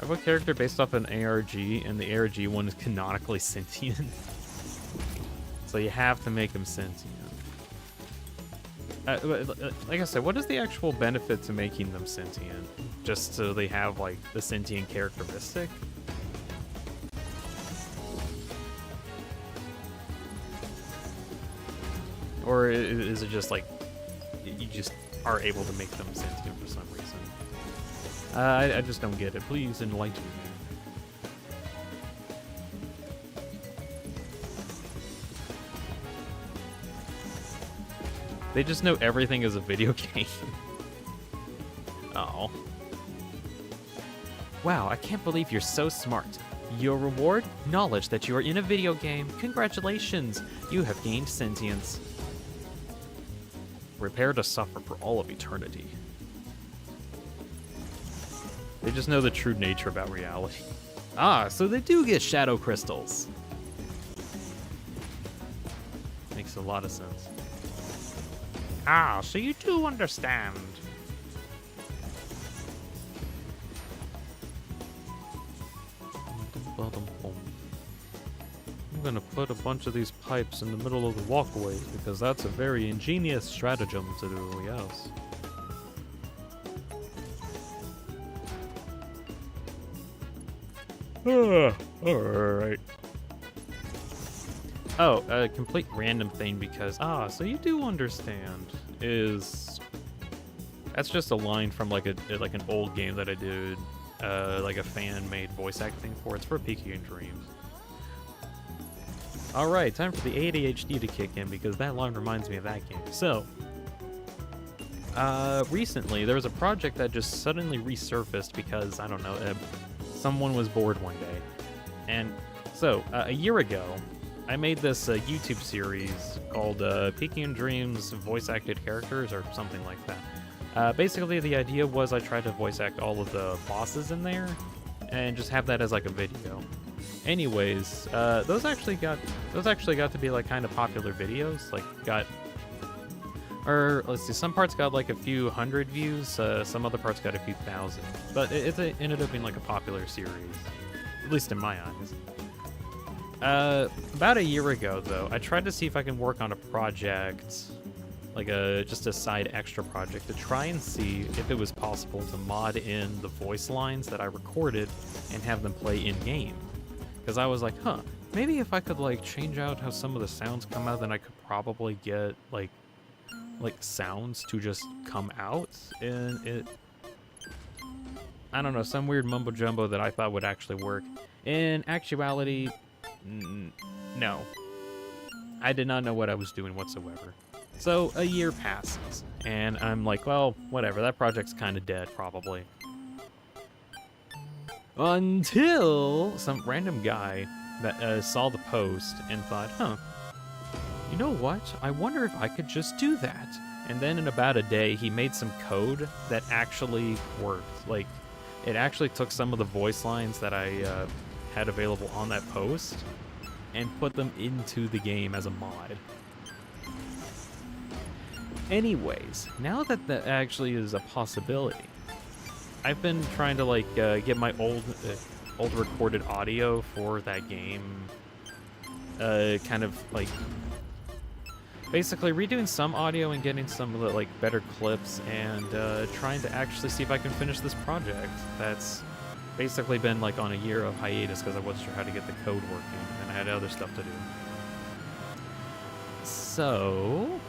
I have a character based off an ARG, and the ARG one is canonically sentient. So you have to make him sentient. Like I said, what is the actual benefit to making them sentient? Just so they have, like, the sentient characteristic? Or is it just, like, you just are able to make them sentient for some reason? I just don't get it. Please enlighten me. They just know everything is a video game. Oh. Wow, I can't believe you're so smart. Your reward? Knowledge that you are in a video game. Congratulations! You have gained sentience. Prepare to suffer for all of eternity. They just know the true nature about reality. Ah, so they do get shadow crystals. Makes a lot of sense. Ah, so you do understand. I'm gonna put a bunch of these pipes in the middle of the walkways because that's a very ingenious stratagem to do, yes. Alright. Oh, a complete random thing because so you do understand is that's just a line from like an old game that I did, like a fan-made voice acting for. It's for Peaky and Dreams. All right, time for the ADHD to kick in because that line reminds me of that game. So, recently there was a project that just suddenly resurfaced because I don't know, someone was bored one day, and so a year ago. I made this YouTube series called Peaky and Dreams Voice Acted Characters or something like that. Basically, the idea was I tried to voice act all of the bosses in there and just have that as like a video. Anyways, those actually got to be like kind of popular videos. Like let's see, some parts got like a few hundred views, some other parts got a few thousand. But it ended up being like a popular series, at least in my eyes. About a year ago, though, I tried to see if I can work on a project, like just a side extra project, to try and see if it was possible to mod in the voice lines that I recorded and have them play in-game. Because I was like, maybe if I could, like, change out how some of the sounds come out, then I could probably get, like sounds to just come out, and it... I don't know, some weird mumbo-jumbo that I thought would actually work. In actuality... no. I did not know what I was doing whatsoever. So a year passes, and I'm like, well, whatever, that project's kind of dead, probably. Until some random guy that saw the post and thought, you know what? I wonder if I could just do that. And then in about a day, he made some code that actually worked. Like, it actually took some of the voice lines that I had available on that post and put them into the game as a mod. Anyways, now that that actually is a possibility, I've been trying to like get my old recorded audio for that game, kind of like basically redoing some audio and getting some of the like better clips and trying to actually see if I can finish this project. That's basically been like on a year of hiatus because I wasn't sure how to get the code working and I had other stuff to do. So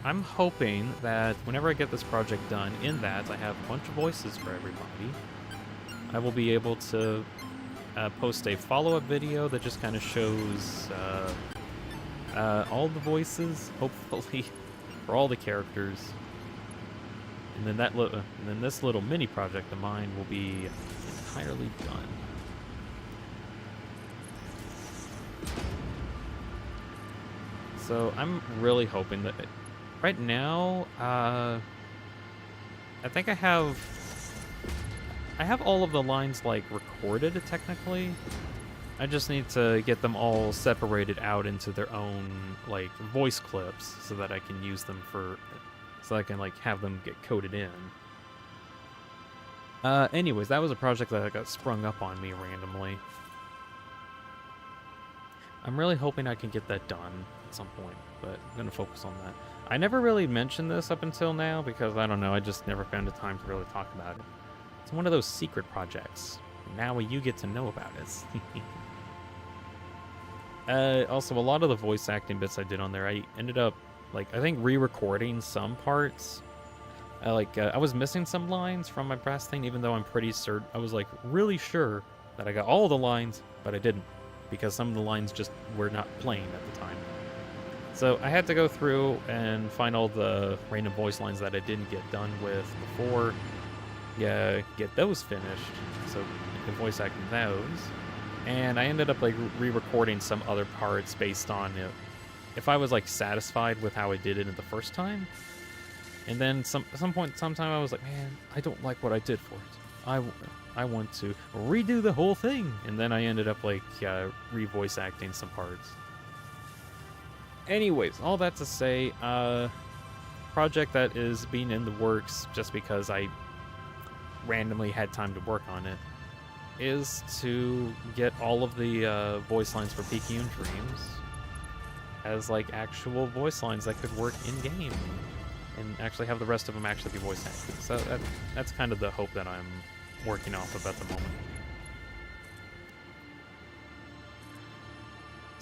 I'm hoping that whenever I get this project done, in that I have a bunch of voices for everybody. I will be able to post a follow-up video that just kind of shows all the voices, hopefully, for all the characters. And then and then this little mini project of mine will be entirely done. So I'm really hoping that right now, I think I have all of the lines like recorded technically. I just need to get them all separated out into their own like voice clips so that I can use them so I can like have them get coded in. Anyways, that was a project that got sprung up on me randomly. I'm really hoping I can get that done at some point, but I'm gonna focus on that. I never really mentioned this up until now because I don't know, I just never found the time to really talk about it. It's one of those secret projects. Now you get to know about it. Also, a lot of the voice acting bits I did on there, I ended up, like, I think re-recording some parts. I was missing some lines from my past thing, even though I'm pretty certain, I was, like, really sure that I got all the lines, but I didn't, because some of the lines just were not playing at the time. So I had to go through and find all the random voice lines that I didn't get done with before, get those finished, so I can voice act those. And I ended up like re-recording some other parts based on if I was like satisfied with how I did it in the first time. And then sometime I was like, man, I don't like what I did for it. I want to redo the whole thing. And then I ended up like re-voice acting some parts. Anyways, all that to say, project that is being in the works just because I randomly had time to work on it is to get all of the voice lines for Peaky and Dreams as like actual voice lines that could work in game and actually have the rest of them actually be voice acted. So that's kind of the hope that I'm working off of at the moment.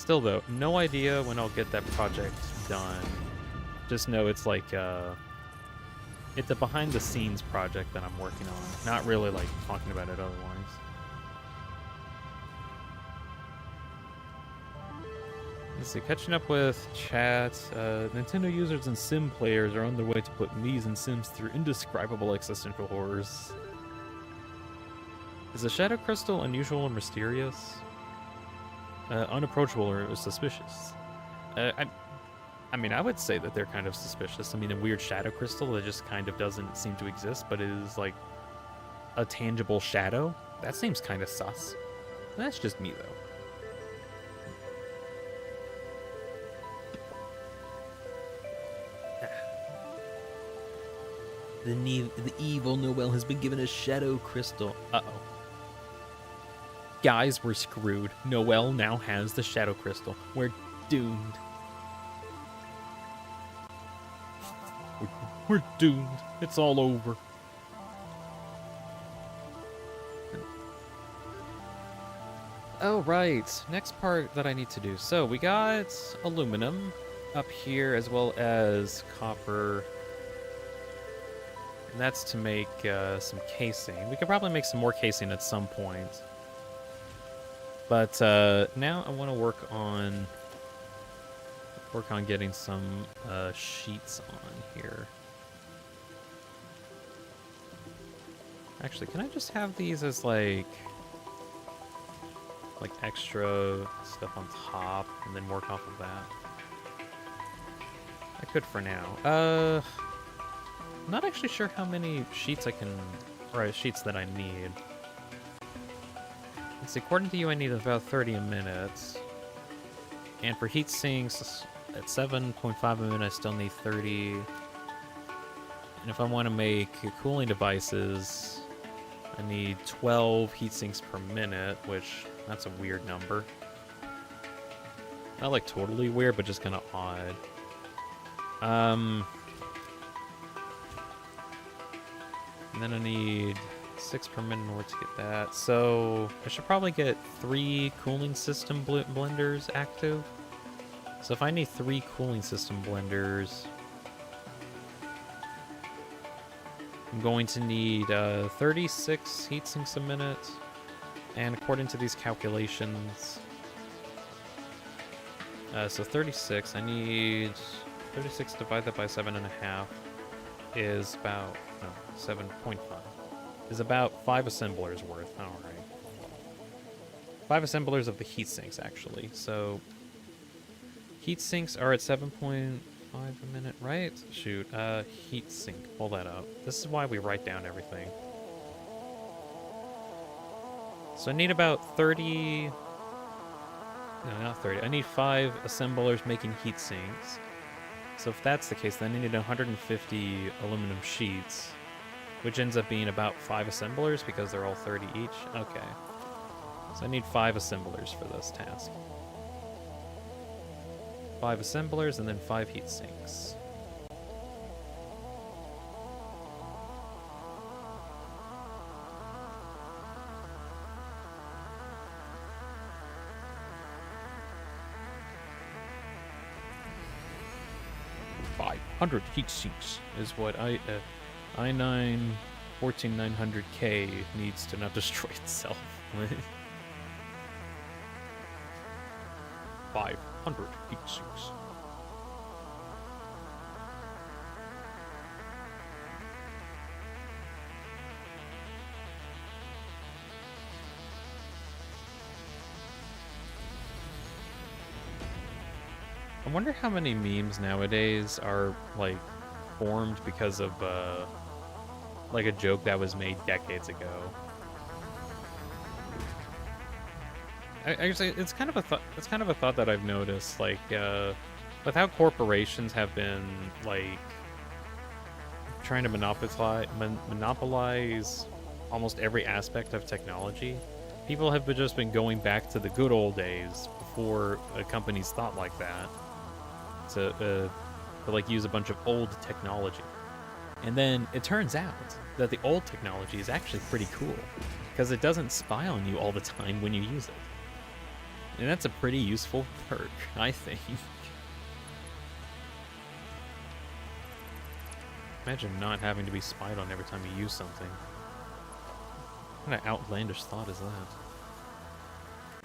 Still though, no idea when I'll get that project done. Just know it's like it's a behind the scenes project that I'm working on. Not really like talking about it otherwise. Let's see, catching up with chat. Nintendo users and sim players are on their way to put Mii's and Sims through indescribable existential horrors. Is the Shadow Crystal unusual or mysterious? Unapproachable or suspicious? I mean, I would say that they're kind of suspicious. I mean, a weird shadow crystal that just kind of doesn't seem to exist, but is like a tangible shadow. That seems kind of sus. That's just me, though. The evil Noel has been given a shadow crystal. Uh-oh. Guys, we're screwed. Noel now has the shadow crystal. We're doomed. We're doomed. It's all over. Oh, right. Next part that I need to do. So, we got aluminum up here as well as copper. And that's to make some casing. We could probably make some more casing at some point. But now I want to work on getting some sheets on here. Actually, can I just have these as like extra stuff on top and then work off of that? I could for now. I'm not actually sure how many sheets sheets that I need. Let's see, according to you, I need about 30 a minute. And for heat sinks, at 7.5 a minute, I still need 30. And if I want to make cooling devices, I need 12 heat sinks per minute, which, that's a weird number. Not like totally weird, but just kind of odd. And then I need 6 per minute in order to get that. So I should probably get 3 cooling system blenders active. So if I need 3 cooling system blenders, I'm going to need 36 heat sinks a minute. And according to these calculations, so 36, I need 36 divided by 7.5 is about, no, 7.5 is about 5 assemblers worth. All right. 5 assemblers of the heat sinks, actually. So heat sinks are at 7.5 a minute, right? Shoot, heat sink, pull that up. This is why we write down everything. So I need about 30, no, not 30, I need 5 assemblers making heat sinks. So if that's the case, then I need 150 aluminum sheets, which ends up being about 5 assemblers because they're all 30 each. Okay. So I need 5 assemblers for this task. 5 assemblers and then 5 heat sinks. $500 heat sinks is what i9 14900K needs to not destroy itself. 500 heat sinks. I wonder how many memes nowadays are like formed because of like a joke that was made decades ago. Actually, it's kind of a thought. It's kind of a thought that I've noticed. Like, with how corporations have been like trying to monopolize almost every aspect of technology, people have just been going back to the good old days before companies thought like that. To like use a bunch of old technology. And then it turns out that the old technology is actually pretty cool because it doesn't spy on you all the time when you use it. And that's a pretty useful perk, I think. Imagine not having to be spied on every time you use something. What kind of outlandish thought is that?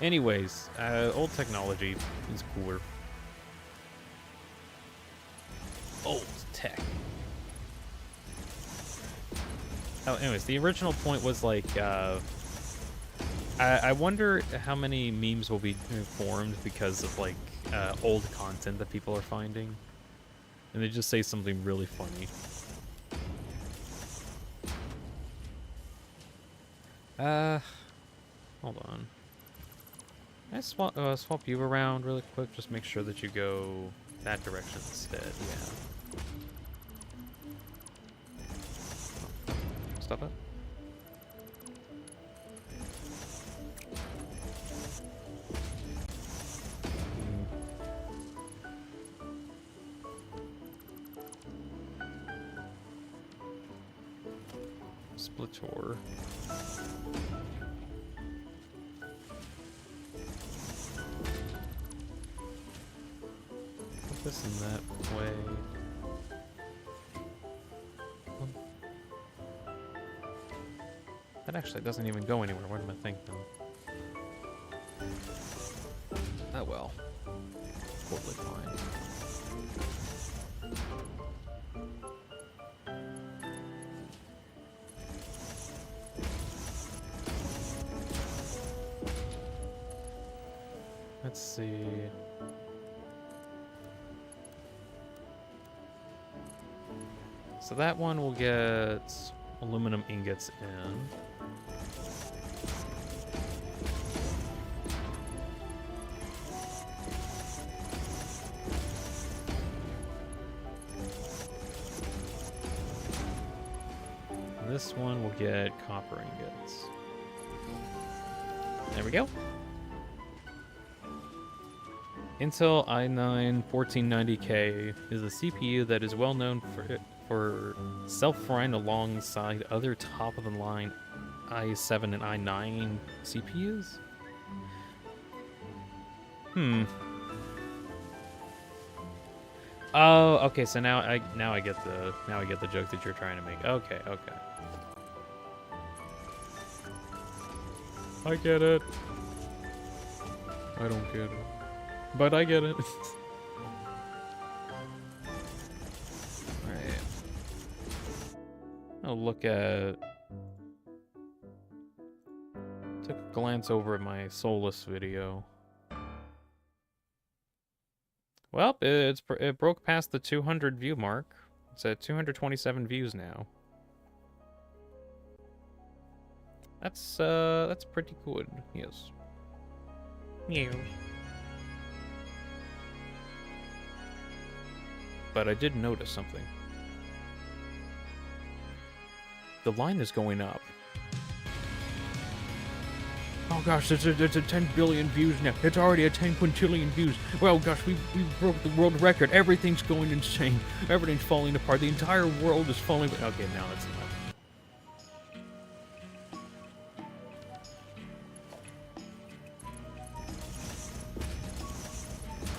Anyways, old technology is cooler. Old tech. Oh, anyways, the original point was like, I wonder how many memes will be formed because of like old content that people are finding, and they just say something really funny. Hold on. Can I swap you around really quick? Just make sure that you go that direction instead. Yeah. Stop it. Splitor. Put this in that way. That actually doesn't even go anywhere. What am I thinking? Oh well. Totally fine. Let's see. So that one will get aluminum ingots in. This one will get copper ingots. There we go. Intel i9 1490K is a CPU that is well known for self-frying alongside other top-of-the-line i7 and i9 CPUs. Oh, okay. So now I get the joke that you're trying to make. Okay, okay. I get it. I don't get it. But I get it. Alright. I'll look at... Took a glance over at my Solus video. Well, it broke past the 200 view mark. It's at 227 views now. That's pretty good. Yes. Yeah. But I did notice something. The line is going up. Oh gosh, it's at 10 billion views now. It's already at 10 quintillion views. Well, gosh, we broke the world record. Everything's going insane. Everything's falling apart. The entire world is falling. Okay, now it's not.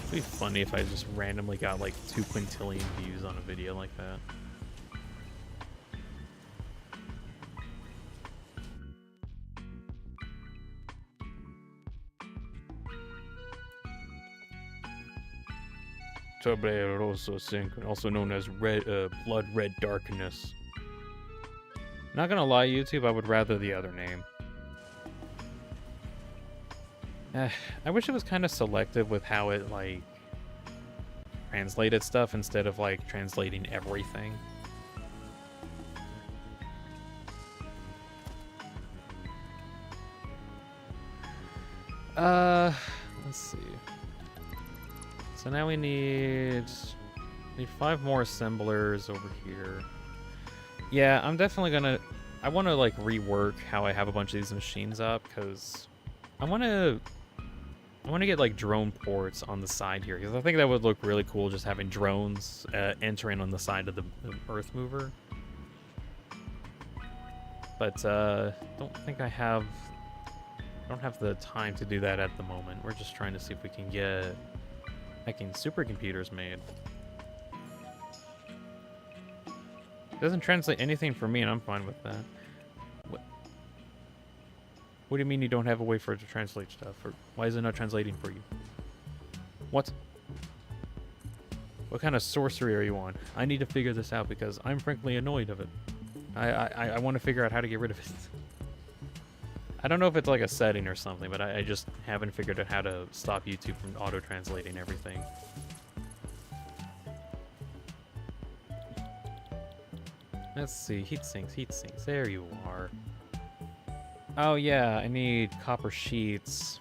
It'd be funny if I just randomly got like 2 quintillion views on a video like that. Tuberoso Sync, also known as Blood Red Darkness. Not gonna lie, YouTube, I would rather the other name. I wish it was kind of selective with how it, like, translated stuff instead of, like, translating everything. Let's see. So now we need 5 more assemblers over here. Yeah, I'm definitely gonna... I want to, like, rework how I have a bunch of these machines up, because I want to get, like, drone ports on the side here, because I think that would look really cool, just having drones entering on the side of the Earth Mover. But, don't think I have don't have the time to do that at the moment. We're just trying to see if we can get hacking supercomputers made. It doesn't translate anything for me, and I'm fine with that. What do you mean you don't have a way for it to translate stuff? Or why is it not translating for you? What? What kind of sorcery are you on? I need to figure this out because I'm frankly annoyed of it. I want to figure out how to get rid of it. I don't know if it's like a setting or something, but I just haven't figured out how to stop YouTube from auto-translating everything. Let's see, heat sinks. There you are. Oh yeah, I need copper sheets.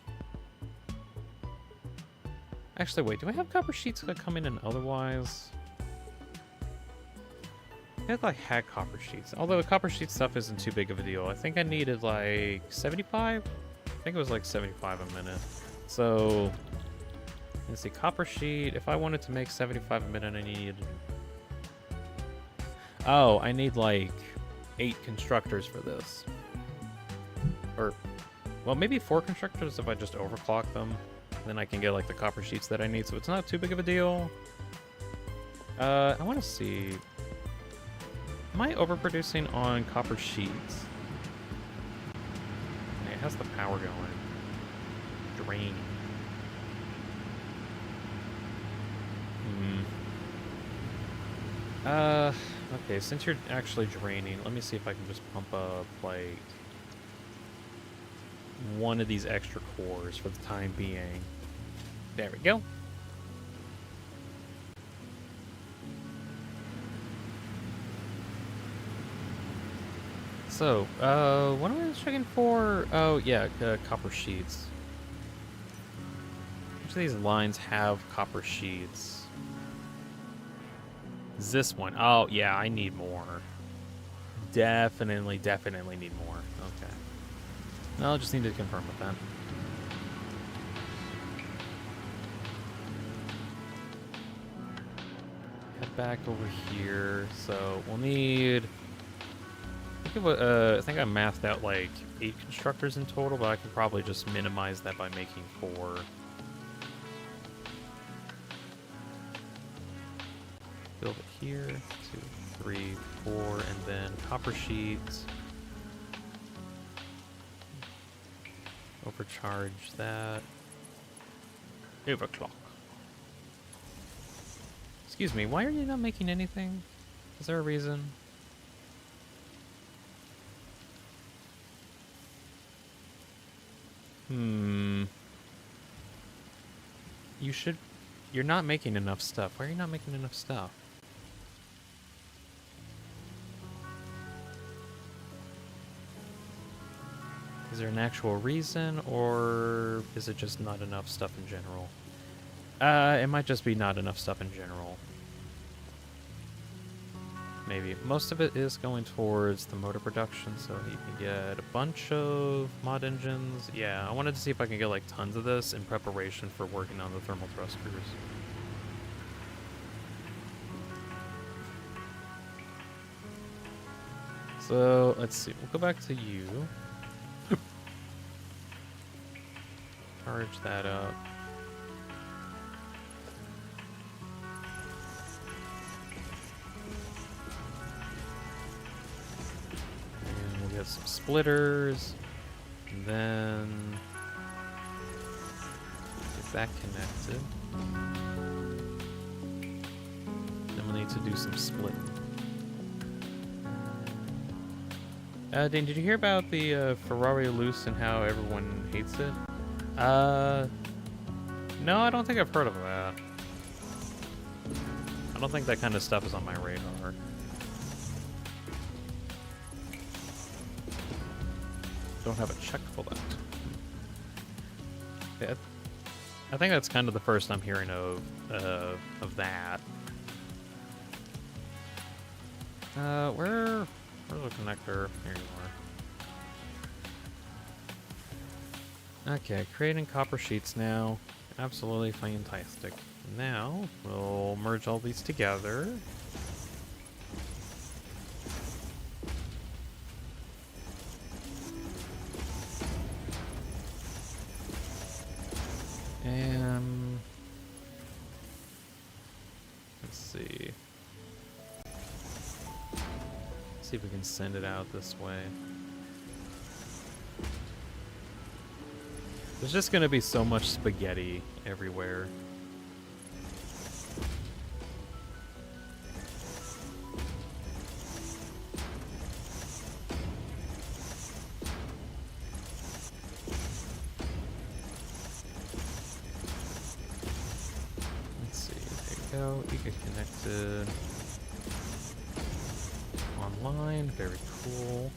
Actually, wait, do I have copper sheets that come in and otherwise? I think I had copper sheets. Although copper sheet stuff isn't too big of a deal. I think I needed like 75? I think it was like 75 a minute. So, let's see, copper sheet. If I wanted to make 75 a minute, I need... Oh, I need like 8 constructors for this. Or, well, maybe 4 constructors if I just overclock them. Then I can get like the copper sheets that I need, so it's not too big of a deal. I want to see. Am I overproducing on copper sheets? Okay, how's the power going? Drain. Okay, since you're actually draining, let me see if I can just pump up like one of these extra cores for the time being. There we go. So, what am I checking for? Oh, yeah, copper sheets. Which of these lines have copper sheets? Is this one? Oh, yeah, I need more. Definitely need more. Okay. No, I'll just need to confirm with that. Head back over here. So we'll need. I think I mathed out like 8 constructors in total, but I can probably just minimize that by making 4. Build it here. 2, 3, 4, and then copper sheets. Overcharge that. Overclock. Excuse me, why are you not making anything? Is there a reason? You're not making enough stuff. Why are you not making enough stuff? Is there an actual reason, or is it just not enough stuff in general? It might just be not enough stuff in general. Maybe. Most of it is going towards the motor production, so you can get a bunch of mod engines. Yeah, I wanted to see if I can get like tons of this in preparation for working on the thermal thrusters. So, let's see. We'll go back to you. Charge that up. And we'll get some splitters. And then get that connected. Then we'll need to do some splitting. Dane, did you hear about the Ferrari loose and how everyone hates it? No, I don't think I've heard of that. I don't think that kind of stuff is on my radar. Don't have a check for that. Yeah, I think that's kind of the first I'm hearing of that. Where's the connector? Here you are. Okay, creating copper sheets now. Absolutely fantastic. Now, we'll merge all these together. Let's see. See if we can send it out this way. There's just gonna be so much spaghetti everywhere. Let's see, there you go. You get connected online, very cool.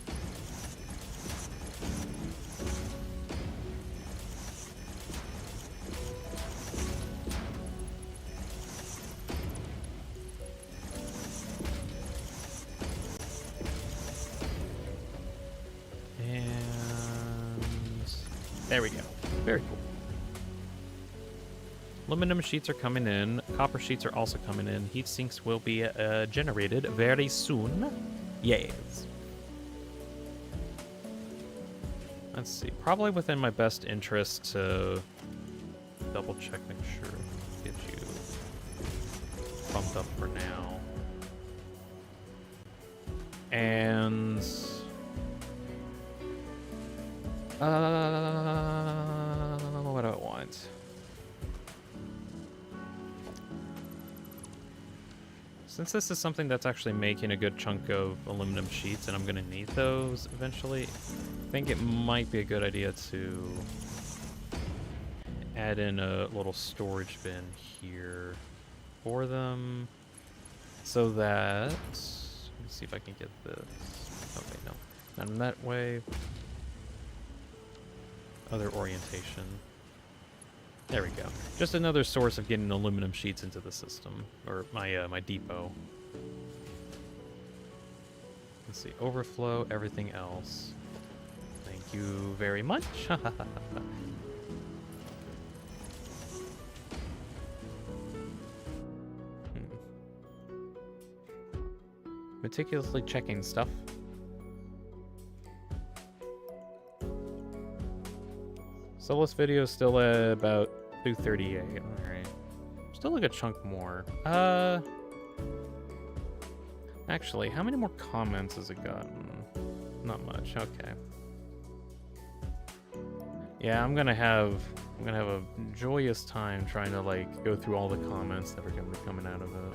There we go. Very cool. Aluminum sheets are coming in. Copper sheets are also coming in. Heat sinks will be generated very soon. Yes. Let's see. Probably within my best interest to double check, make sure. Get you bumped up for now. And... what do I want? Since this is something that's actually making a good chunk of aluminum sheets and I'm going to need those eventually, I think it might be a good idea to add in a little storage bin here for them so that... Let me see if I can get this. Okay, no. Not in that way. Other orientation. There we go. Just another source of getting aluminum sheets into the system, or my my depot. Let's see, overflow, everything else. Thank you very much. Meticulously checking stuff. So this video is still at about 238. Alright. Still like a chunk more. Actually, how many more comments has it gotten? Not much, okay. Yeah, I'm gonna have a joyous time trying to like go through all the comments that are gonna be coming out of it.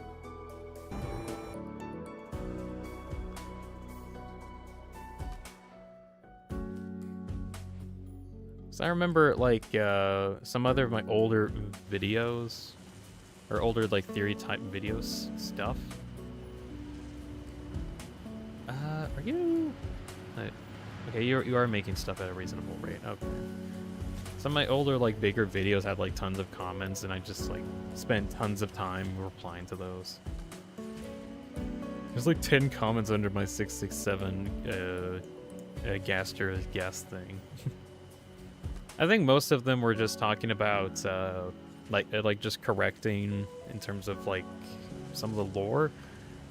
So I remember like some other of my older videos, or older like theory type videos stuff. Are you? Okay, you are making stuff at a reasonable rate. Okay. Some of my older like bigger videos had like tons of comments, and I just like spent tons of time replying to those. There's like 10 comments under my 667 Gaster gas thing. I think most of them were just talking about like just correcting in terms of like some of the lore,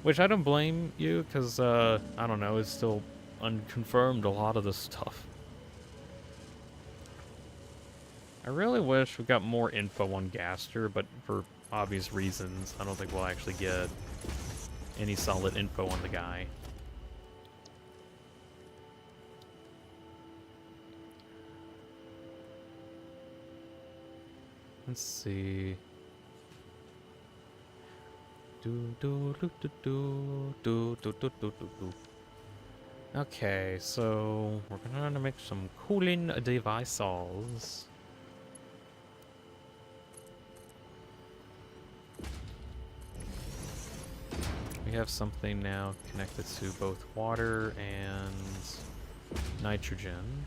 which I don't blame you because I don't know, it's still unconfirmed a lot of this stuff. I really wish we got more info on Gaster, but for obvious reasons, I don't think we'll actually get any solid info on the guy. Let's see. Okay, so we're gonna make some cooling devices. We have something now connected to both water and nitrogen.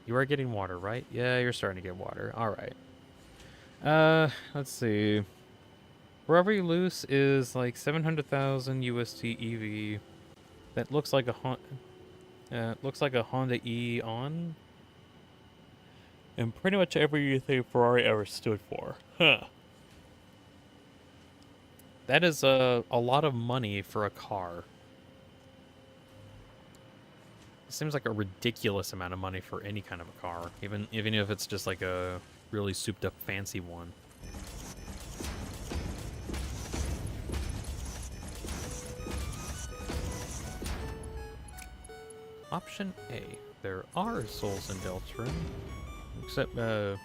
You are getting water, right? Yeah, you're starting to get water. All right. Let's see. Wherever you loose is like 700,000 UST EV. That looks like a Honda E on. And pretty much everything Ferrari ever stood for. Huh. That is a lot of money for a car. It seems like a ridiculous amount of money for any kind of a car, even if it's just like a really souped up fancy one. option A. There are souls in Deltarune, except there's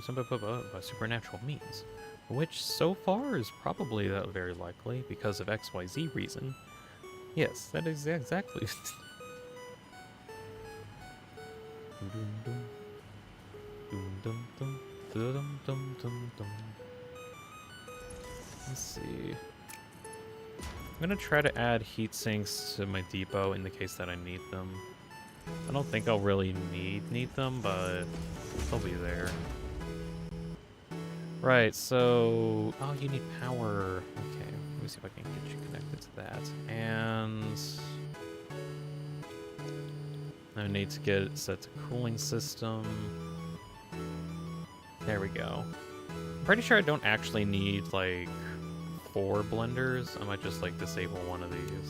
some by supernatural means, which so far is probably very likely because of XYZ reason. Yes, that is exactly. Let's see. I'm gonna try to add heat sinks to my depot in the case that I need them. I don't think I'll really need them, but they'll be there. Right, so... Oh, you need power. Okay, let me see if I can get you connected to that. And... I need to get it set to cooling system. There we go. I'm pretty sure I don't actually need, like, 4 blenders. I might just, like, disable one of these.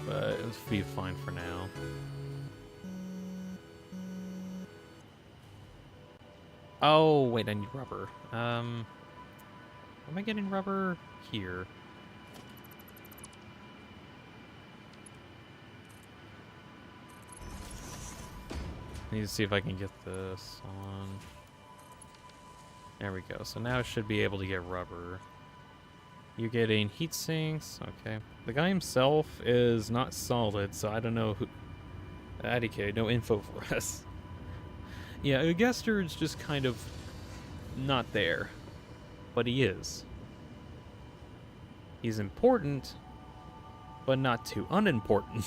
But it'll be fine for now. Oh, wait, I need rubber. Am I getting rubber? Here. I need to see if I can get this on. There we go. So now I should be able to get rubber. You're getting heat sinks. Okay. The guy himself is not solid, so I don't know who... IDK, no info for us. Yeah, Gaster's just kind of not there. But he is. He's important, but not too unimportant.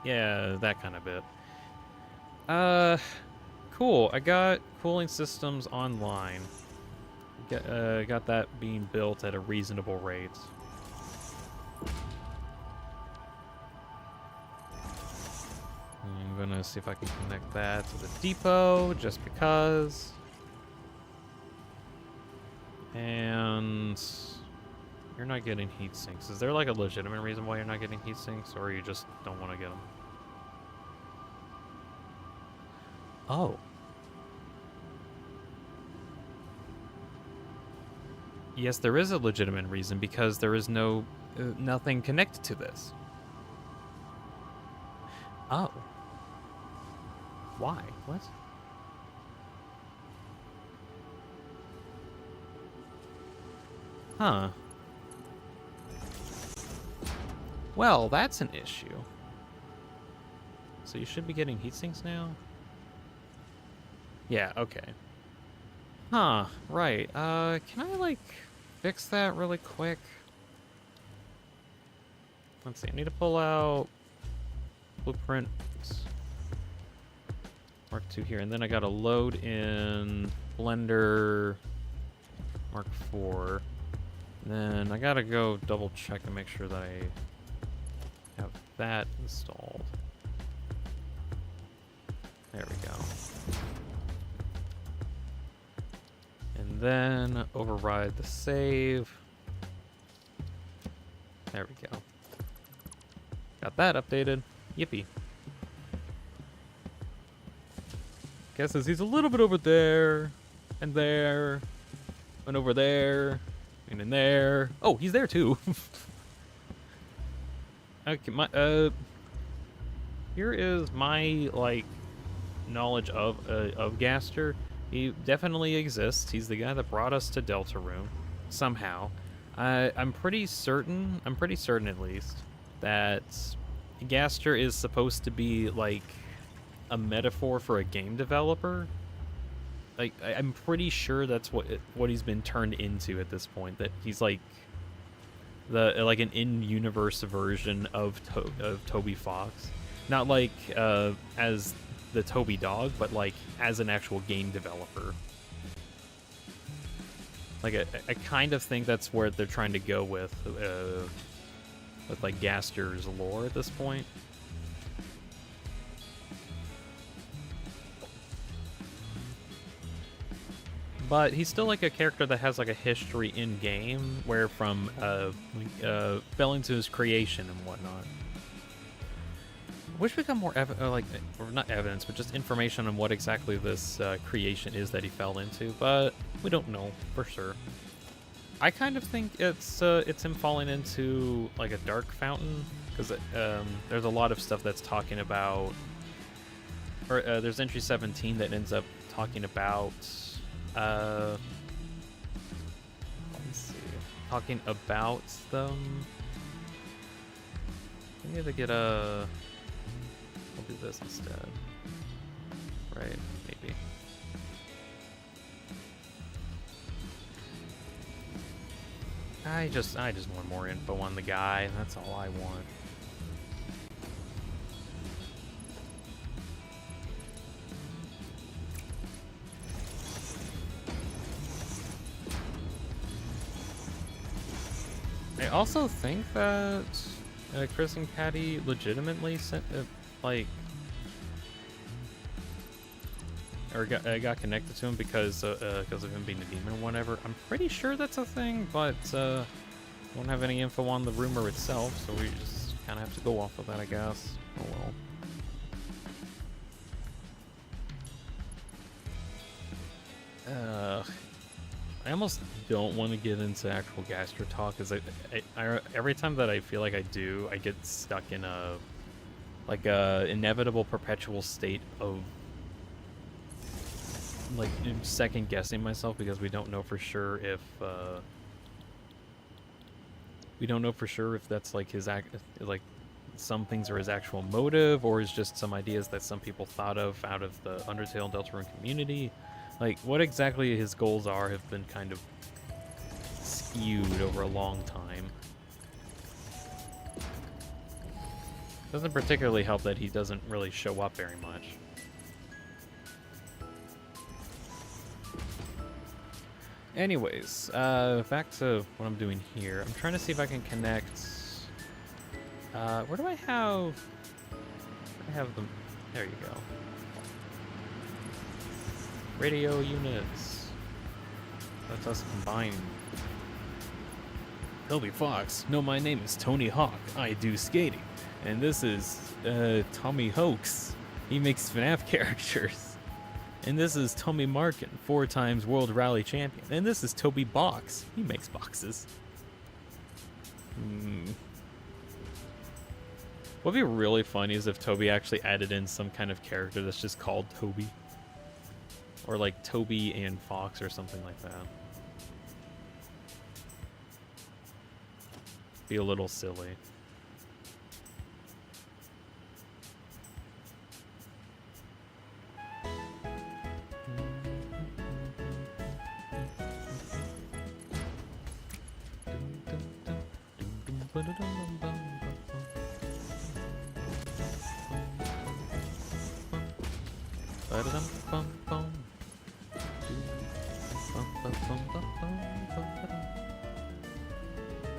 Yeah, that kind of bit. Cool. I got cooling systems online. Got that being built at a reasonable rate. I'm gonna see if I can connect that to the depot, just because. And you're not getting heat sinks. Is there like a legitimate reason why you're not getting heat sinks, or you just don't want to get them? Oh. Yes, there is a legitimate reason, because there is nothing connected to this. Oh. Why? What? Huh. Well, that's an issue. So you should be getting heat sinks now? Yeah, okay. Huh, right. Can I, like, fix that really quick? Let's see, I need to pull out Blueprint Mark II here, and then I gotta load in Blender Mark IV. Then I gotta go double check and make sure that I have that installed. There we go. And then override the save. There we go. Got that updated. Yippee. Guesses he's a little bit over there, and there, and over there, and in there. Oh, he's there too. Okay, here is my, like, knowledge of Gaster. He definitely exists. He's the guy that brought us to Deltarune, somehow. I'm pretty certain at least, that Gaster is supposed to be, like, a metaphor for a game developer. Like, I'm pretty sure that's what he's been turned into at this point. That he's like an in-universe version of Toby Fox, not like as the Toby dog, but like as an actual game developer. Like I kind of think that's where they're trying to go with like Gaster's lore at this point. But he's still like a character that has like a history in game, where from fell into his creation and whatnot. Wish we got more or not evidence, but just information on what exactly this creation is that he fell into. But we don't know for sure. I kind of think it's him falling into like a dark fountain, because there's a lot of stuff that's talking about, or there's entry 17 that ends up talking about, let's see, talking about them. We need to get a. We'll do this instead. Right, maybe. I just want more info on the guy. That's all I want. I also think that Chris and Patty legitimately sent like, or got connected to him because of him being a demon or whatever. I'm pretty sure that's a thing, but don't have any info on the rumor itself, so we just kind of have to go off of that, I guess. Oh well. I almost don't want to get into actual gastro talk, because I every time that I feel like I do, I get stuck in a inevitable perpetual state of like second guessing myself, because we don't know for sure if that's like his like some things are his actual motive, or is just some ideas that some people thought of out of the Undertale and Deltarune community. Like, what exactly his goals are have been kind of skewed over a long time. Doesn't particularly help that he doesn't really show up very much. Anyways, back to what I'm doing here. I'm trying to see if I can connect... where do I have them? There you go. Radio units. That's us combined. Toby Fox. No, my name is Tony Hawk. I do skating. And this is, Tommy Hoax. He makes FNAF characters. And this is Tommy Markin, 4 times World Rally Champion. And this is Toby Box. He makes boxes. What'd be really funny is if Toby actually added in some kind of character that's just called Toby. Or like Toby and Fox or something like that. Be a little silly.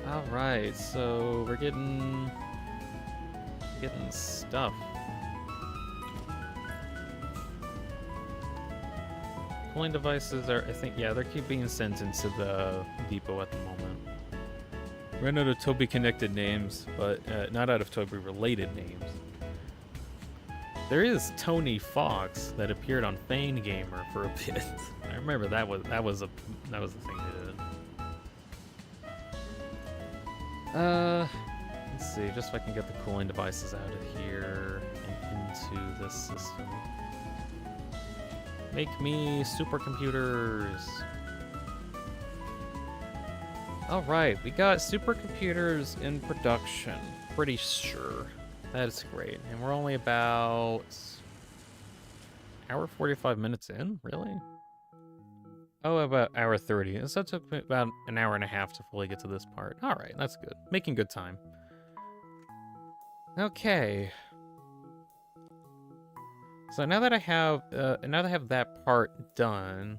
Alright, so we're getting stuff. Cooling devices are, I think, yeah, they're being sent into the depot at the moment. Ran out of Toby connected names, but not out of Toby related names. There is Tony Fox that appeared on Fane Gamer for a bit. I remember that was the thing they did. Let's see, just so I can get the cooling devices out of here and into this system. Make me supercomputers. Alright, we got supercomputers in production. Pretty sure. That's great. And we're only about hour 45 minutes in? Really? Oh, about hour 30. So it took me about an hour and a half to fully get to this part. Alright, that's good. Making good time. Okay. So now that I have that part done,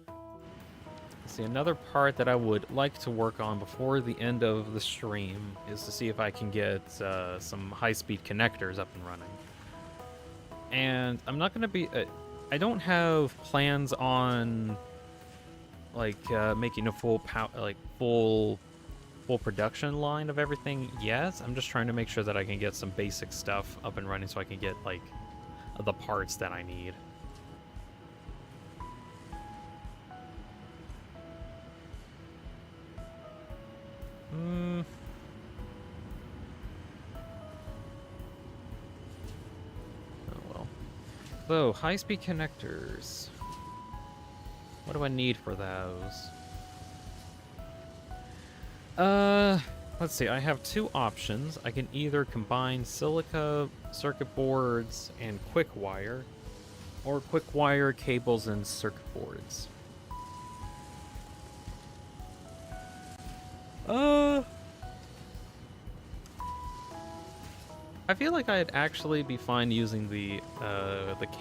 let's see, another part that I would like to work on before the end of the stream is to see if I can get some high-speed connectors up and running. And I'm not going to be... I don't have plans on like making a full production line of everything yet. I'm just trying to make sure that I can get some basic stuff up and running so I can get like the parts that I need. So, high-speed connectors. What do I need for those? Let's see. I have two options. I can either combine silica circuit boards and quick wire, or quick wire cables and circuit boards. I feel like I'd actually be fine using the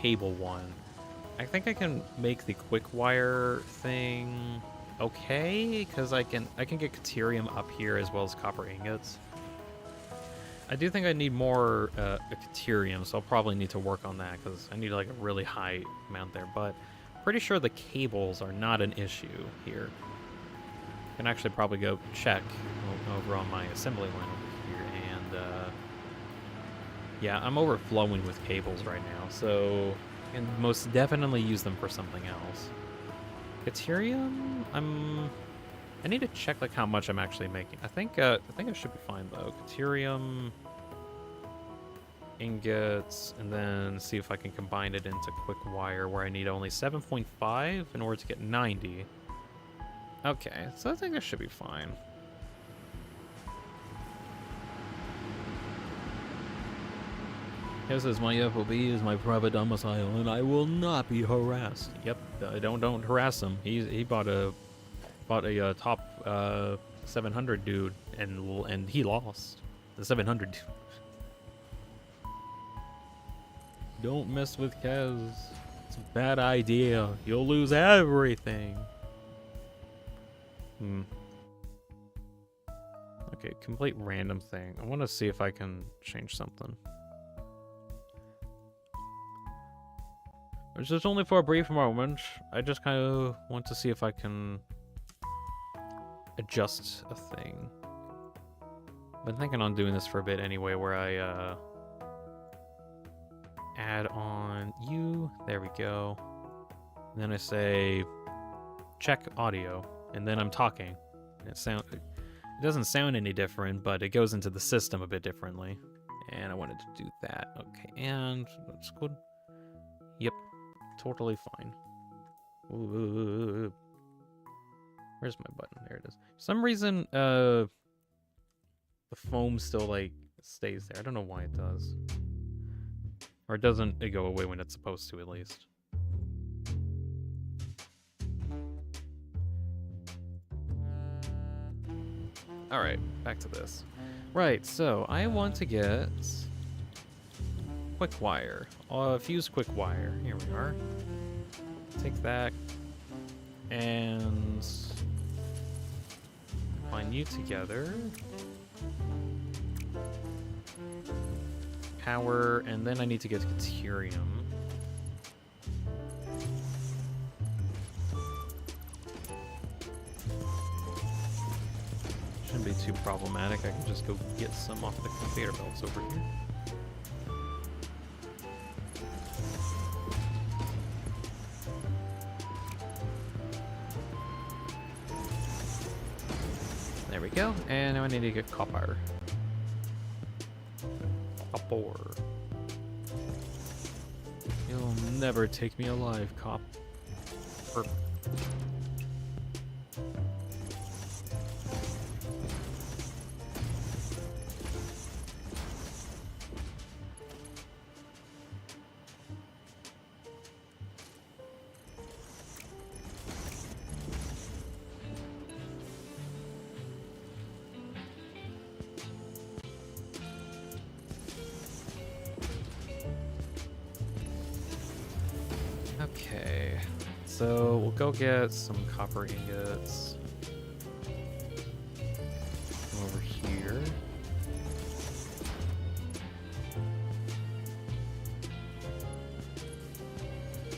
cable one. I think I can make the quick wire thing okay, because I can get Caterium up here as well as copper ingots. I do think I need more Caterium, so I'll probably need to work on that because I need like a really high amount there. But pretty sure the cables are not an issue here. I can actually probably go check over on my assembly line over here, and yeah, I'm overflowing with cables right now, so I can most definitely use them for something else. Caterium, I need to check like how much I'm actually making. I think I should be fine though. Caterium, ingots, and then see if I can combine it into quick wire where I need only 7.5 in order to get 90. Okay, so I think I should be fine. This is my FOB, is my private domicile, and I will not be harassed. Yep, don't harass him. He bought a top 700 dude, and he lost the 700 dude. Don't mess with Kez. It's a bad idea. You'll lose everything. Okay, complete random thing. I want to see if I can change something. It's just only for a brief moment. I just kind of want to see if I can adjust a thing. I've been thinking on doing this for a bit anyway, where I add on you. There we go. And then I say check audio, and then I'm talking. And it doesn't sound any different, but it goes into the system a bit differently. And I wanted to do that. Okay, and that's good. Yep. Totally fine. Ooh. Where's my button? There it is. For some reason, the foam still, like, stays there. I don't know why it does. Or it doesn't go away when it's supposed to, at least. Alright, back to this. Right, so I want to get quick wire. Fuse quick wire. Here we are. Take that and combine you together. Power, and then I need to get Caterium. Shouldn't be too problematic. I can just go get some off the conveyor belts over here. There we go, and now I need to get copper. Copper. You'll never take me alive, cop. Okay, so we'll go get some copper ingots. Come over here.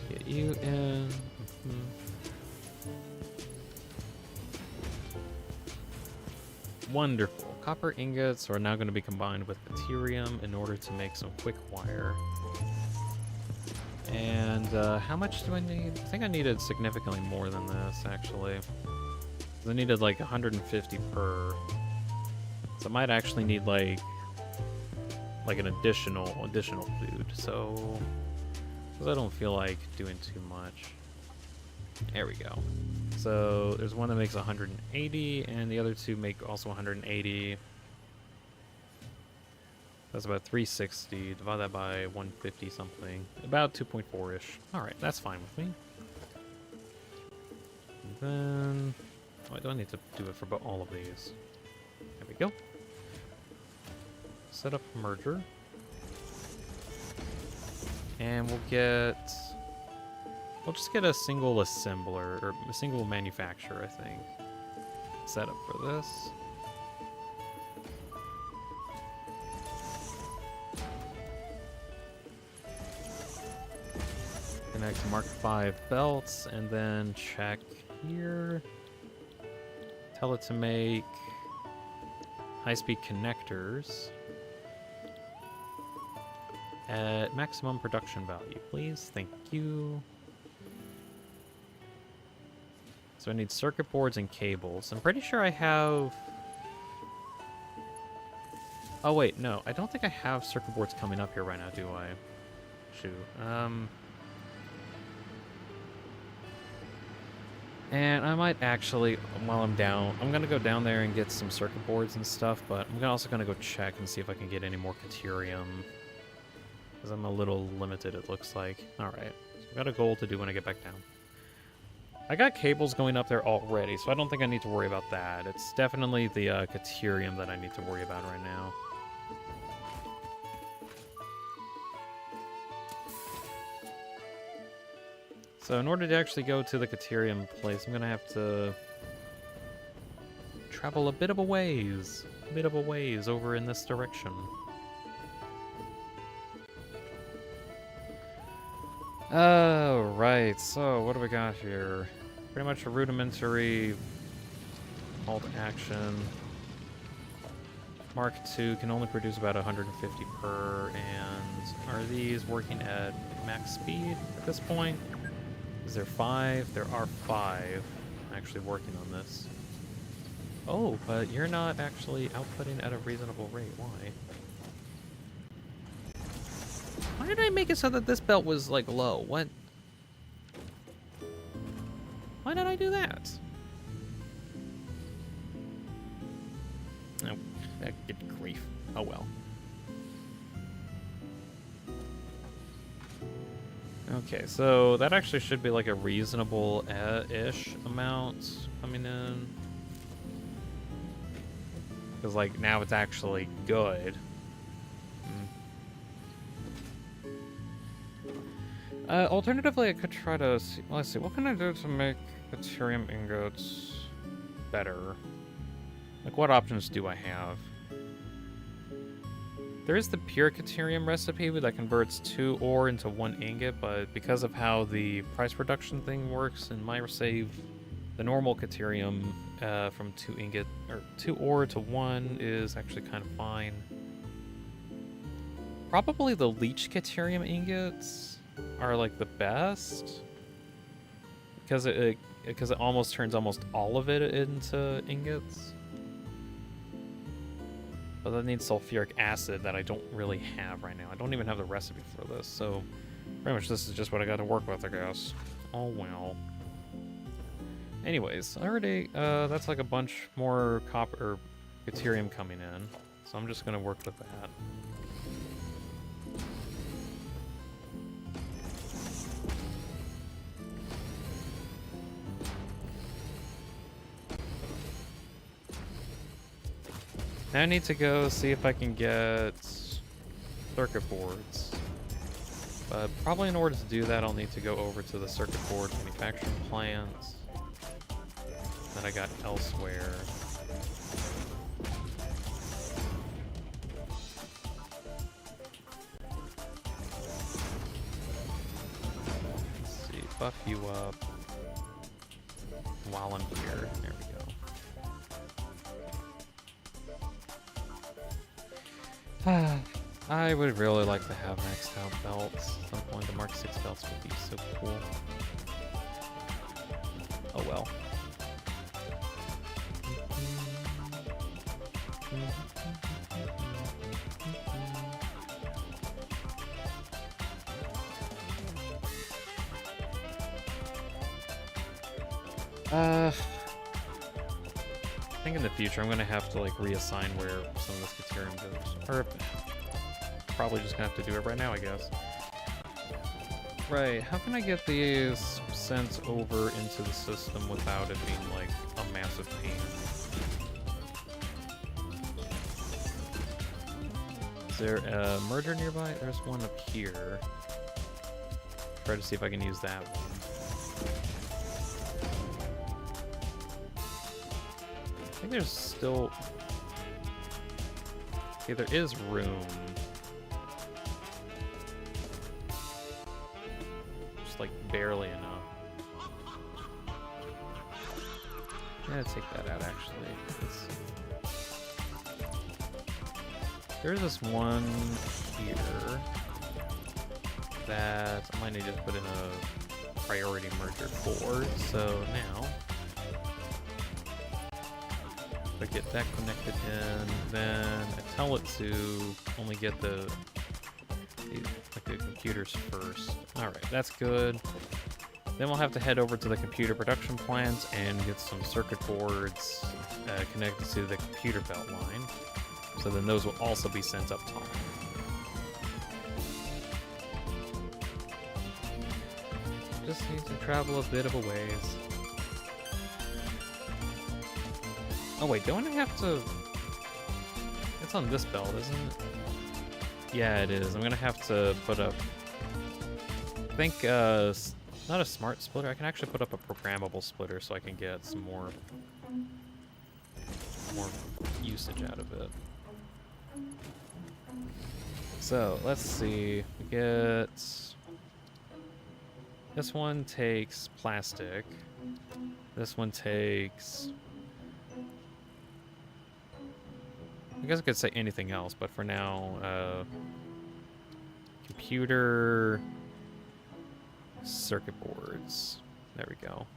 Get you in. Wonderful. Copper ingots are now going to be combined with Caterium in order to make some quick wire. And how much do I need? I think I needed significantly more than this, actually. 'Cause I needed like 150 per. So I might actually need like an additional food. So Because I don't feel like doing too much. There we go. So there's one that makes 180, and the other two make also 180. That's about 360. Divide that by 150 something. About 2.4-ish. Alright, that's fine with me. And then... Oh, I don't need to do it for all of these. There we go. Set up merger. And we'll get... We'll just get a single assembler, or a single manufacturer, I think. Set up for this. Connect to Mark 5 belts, and then check here. Tell it to make high-speed connectors at maximum production value, please. Thank you. So I need circuit boards and cables. I'm pretty sure I have... Oh wait, no. I don't think I have circuit boards coming up here right now, do I? Shoot. And I might actually, while I'm down, I'm gonna go down there and get some circuit boards and stuff, but I'm also gonna go check and see if I can get any more Caterium. Because I'm a little limited, it looks like. Alright, so I've got a goal to do when I get back down. I got cables going up there already, so I don't think I need to worry about that. It's definitely the Caterium that I need to worry about right now. So in order to actually go to the Caterium place, I'm going to have to travel a bit of a ways over in this direction. Oh, right. So what do we got here? Pretty much a rudimentary call to action. Mark II can only produce about 150 per, and are these working at max speed at this point? Is there 5? There are 5 actually working on this. Oh, but you're not actually outputting at a reasonable rate. Why? Why did I make it so that this belt was, like, low? What? Why did I do that? Oh, good grief. Oh well. Okay, so that actually should be like a reasonable-ish amount coming in. Because, like, now it's actually good. Alternatively, I could try to see... Let's see, what can I do to make Caterium ingots better? Like, what options do I have? There is the pure Caterium recipe that converts 2 ore into 1 ingot, but because of how the price reduction thing works in my save, the normal Caterium from 2 ore to 1 is actually kind of fine. Probably the leech Caterium ingots are like the best because it almost turns almost all of it into ingots. But that needs sulfuric acid that I don't really have right now. I don't even have the recipe for this, so pretty much this is just what I got to work with, I guess. Oh well. Anyways, I already that's like a bunch more copper or Caterium coming in, so I'm just gonna work with that. Now I need to go see if I can get circuit boards. But probably in order to do that, I'll need to go over to the circuit board manufacturing plant that I got elsewhere. Let's see, buff you up while I'm here. There we go. I would really like to have maxed out belts. At some point, the Mark 6 belts would be so cool. Oh well. I think in the future I'm gonna have to like reassign where some of this material goes. Or probably just gonna have to do it right now, I guess. Right, how can I get these sent over into the system without it being like a massive pain? Is there a merger nearby? There's one up here. Try to see if I can use that one. I think there's still... Okay, there is room. Just like barely enough. Yeah, take that out actually. There's this one here that I might need to put in a priority merger for. So now, if I get that connected in, then I tell it to only get the computers first. All right, that's good. Then we'll have to head over to the computer production plant and get some circuit boards connected to the computer belt line. So then those will also be sent up top. Just need to travel a bit of a ways. Oh wait, don't I have to... It's on this belt, isn't it? Yeah, it is. I'm gonna have to put up... I think, not a smart splitter. I can actually put up a programmable splitter so I can get some more usage out of it. So, let's see. We get... This one takes plastic. This one takes... I guess I could say anything else, but for now, computer... circuit boards. There we go.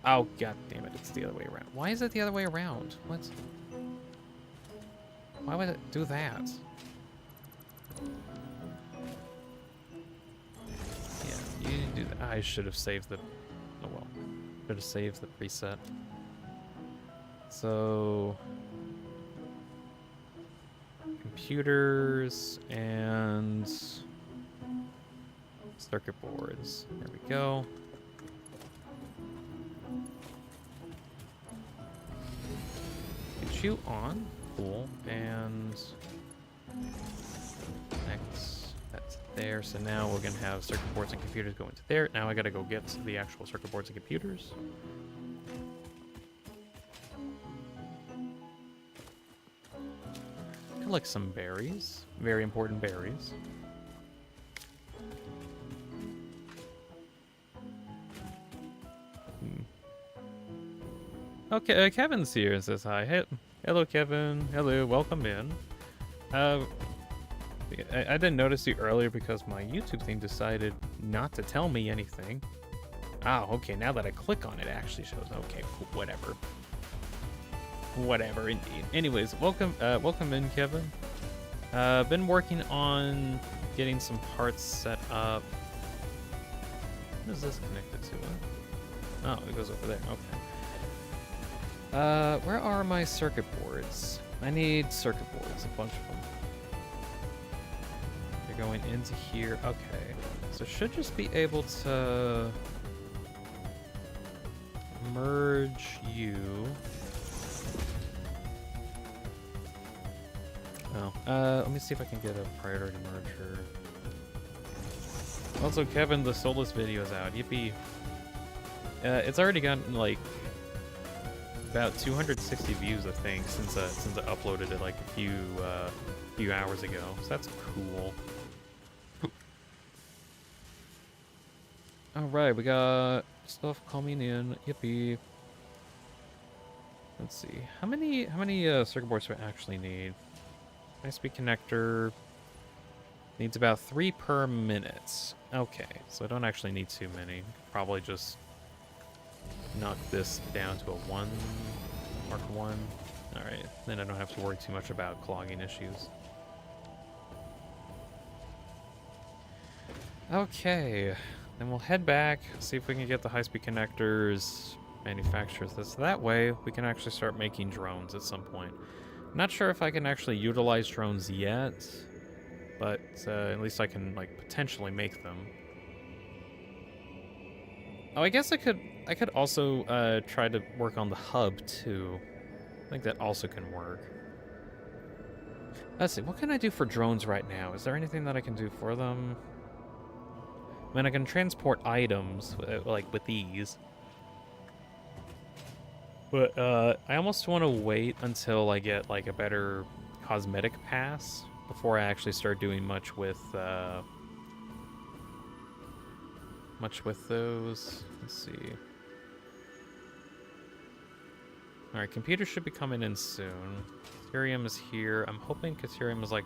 Oh, god damn it, it's the other way around. Why is it the other way around? What? Why would it do that? Yeah, you didn't do that. I should have saved the... Oh well. Should have saved the preset. So... computers and... circuit boards. There we go. Get you on. Cool. And next, that's there. So now we're gonna have circuit boards and computers go into there. Now I gotta go get the actual circuit boards and computers. Collect some berries. Very important berries. Okay, Kevin's here and says hi. Hey, hello, Kevin. Hello, welcome in. I didn't notice you earlier because my YouTube thing decided not to tell me anything. Oh, okay, now that I click on it, it actually shows. Okay, whatever. Whatever, indeed. Anyways, welcome in, Kevin. Been working on getting some parts set up. What is this connected to? Oh, it goes over there. Okay. Where are my circuit boards? I need circuit boards, a bunch of them. They're going into here. Okay. So should just be able to merge you. Oh, let me see if I can get a priority merger. Also, Kevin, the Solus video is out. Yippee. It's already gotten, like, about 260 views, I think, since I uploaded it like a few hours ago. So that's cool. All right, we got stuff coming in. Yippee! Let's see. How many circuit boards do I actually need? High-speed connector needs about 3 per minute. Okay, so I don't actually need too many. Probably just knock this down to a 1, mark 1. Alright, then I don't have to worry too much about clogging issues. Okay, Then we'll head back, see if we can get the high-speed connectors, manufacture this. That way, we can actually start making drones at some point. Not sure if I can actually utilize drones yet, but at least I can, like, potentially make them. Oh, I guess I could also try to work on the hub too. I think that also can work. Let's see, what can I do for drones right now? Is there anything that I can do for them? I mean, I can transport items, like, with these. But, I almost want to wait until I get, like, a better cosmetic pass before I actually start doing much with those. Let's see. Alright, computer should be coming in soon. Caterium is here. I'm hoping Caterium is like...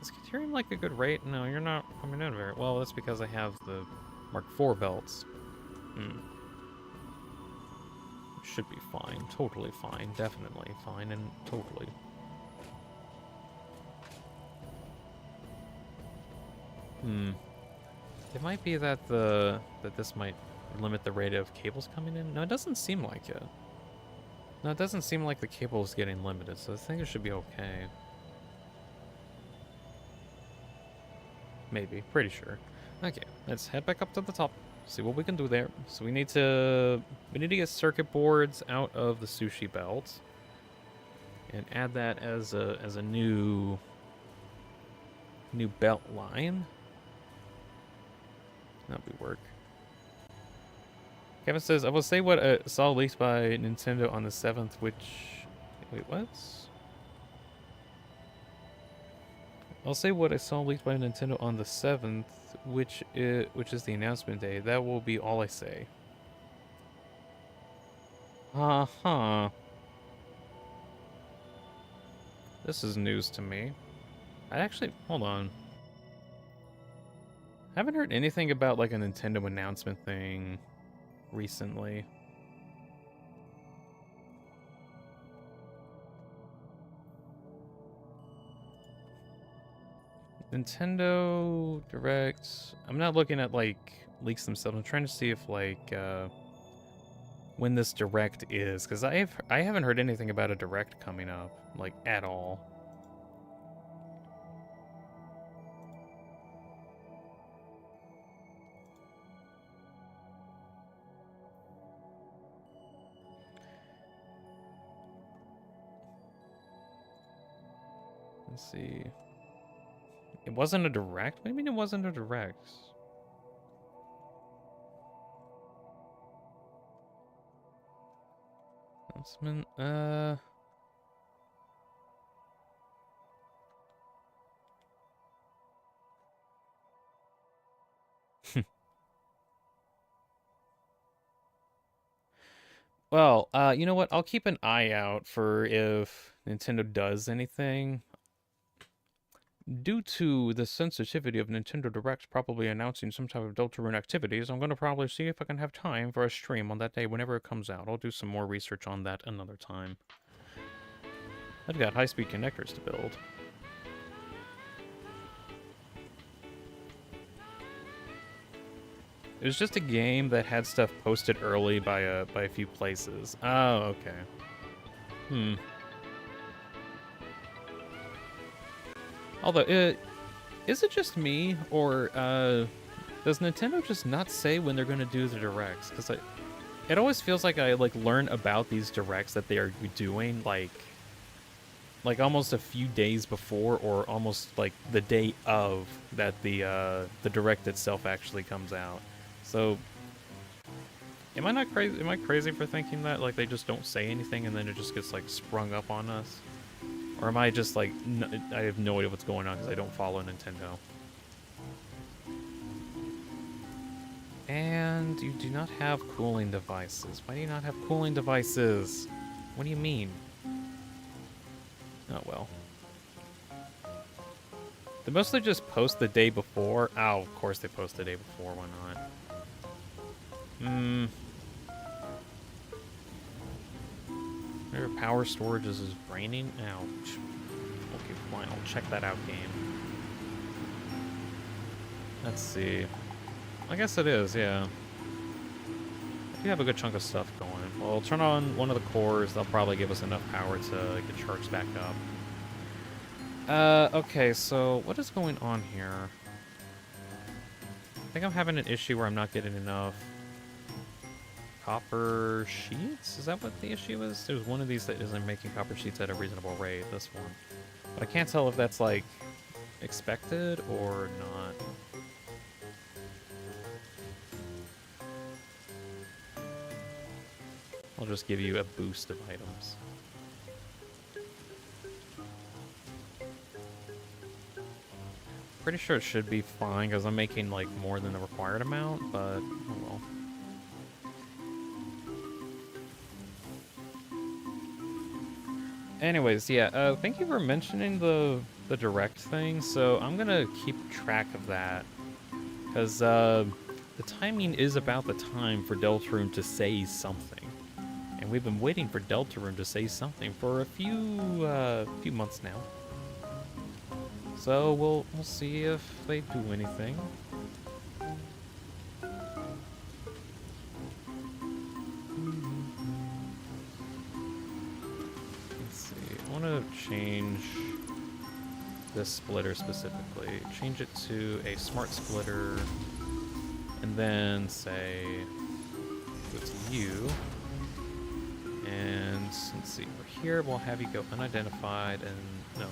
Is Caterium like a good rate? No, you're not coming in very well. That's because I have the Mark IV belts. Should be fine. Totally fine. Definitely fine and totally. It might be that this might limit the rate of cables coming in. No, it doesn't seem like it. No, it doesn't seem like the cable is getting limited, so I think it should be okay. Maybe. Pretty sure. Okay, let's head back up to the top. See what we can do there. So we need to get circuit boards out of the sushi belt and add that as a new belt line. That'll be work. Kevin says, I will say what I saw leaked by Nintendo on the 7th, which... Wait, what? I'll say what I saw leaked by Nintendo on the 7th, which is the announcement day. That will be all I say. Uh-huh. This is news to me. I actually... Hold on. I haven't heard anything about, like, a Nintendo announcement thing recently. Nintendo Direct. I'm not looking at, like, leaks themselves. I'm trying to see if, like, when this Direct is, because I haven't heard anything about a Direct coming up, like, at all. Let's see. It wasn't a Direct? What do you mean it wasn't a Direct? Announcement, Well, you know what? I'll keep an eye out for if Nintendo does anything. Due to the sensitivity of Nintendo Direct probably announcing some type of Deltarune activities, I'm going to probably see if I can have time for a stream on that day whenever it comes out. I'll do some more research on that another time. I've got high-speed connectors to build. It was just a game that had stuff posted early by a few places. Oh, okay. Although, is it just me, or does Nintendo just not say when they're going to do the Directs? Because it always feels like I learn about these Directs that they are doing like almost a few days before, or almost like the day of that the Direct itself actually comes out. So, am I not crazy? Am I crazy for thinking that like they just don't say anything and then it just gets like sprung up on us? Or am I just like, I have no idea what's going on because I don't follow Nintendo. And you do not have cooling devices. Why do you not have cooling devices? What do you mean? Oh well. They mostly just post the day before. Oh, of course they post the day before, why not? Maybe power storage is raining? Ouch. Okay, fine, I'll check that out, game. Let's see. I guess it is, yeah. I do have a good chunk of stuff going. Well, I'll turn on one of the cores. They'll probably give us enough power to get charged back up. Okay, so what is going on here? I think I'm having an issue where I'm not getting enough copper sheets? Is that what the issue is? There's one of these that isn't making copper sheets at a reasonable rate, this one. But I can't tell if that's, like, expected or not. I'll just give you a boost of items. Pretty sure it should be fine because I'm making like more than the required amount, but oh well. Anyways, yeah, thank you for mentioning the direct thing. So I'm gonna keep track of that because the timing is about the time for Deltarune to say something, and we've been waiting for Deltarune to say something for a few months now. So we'll see if they do anything. Let's see. I want to change this splitter specifically. Change it to a smart splitter, and then say go to you. And let's see. Over here, we'll have you go unidentified and. No,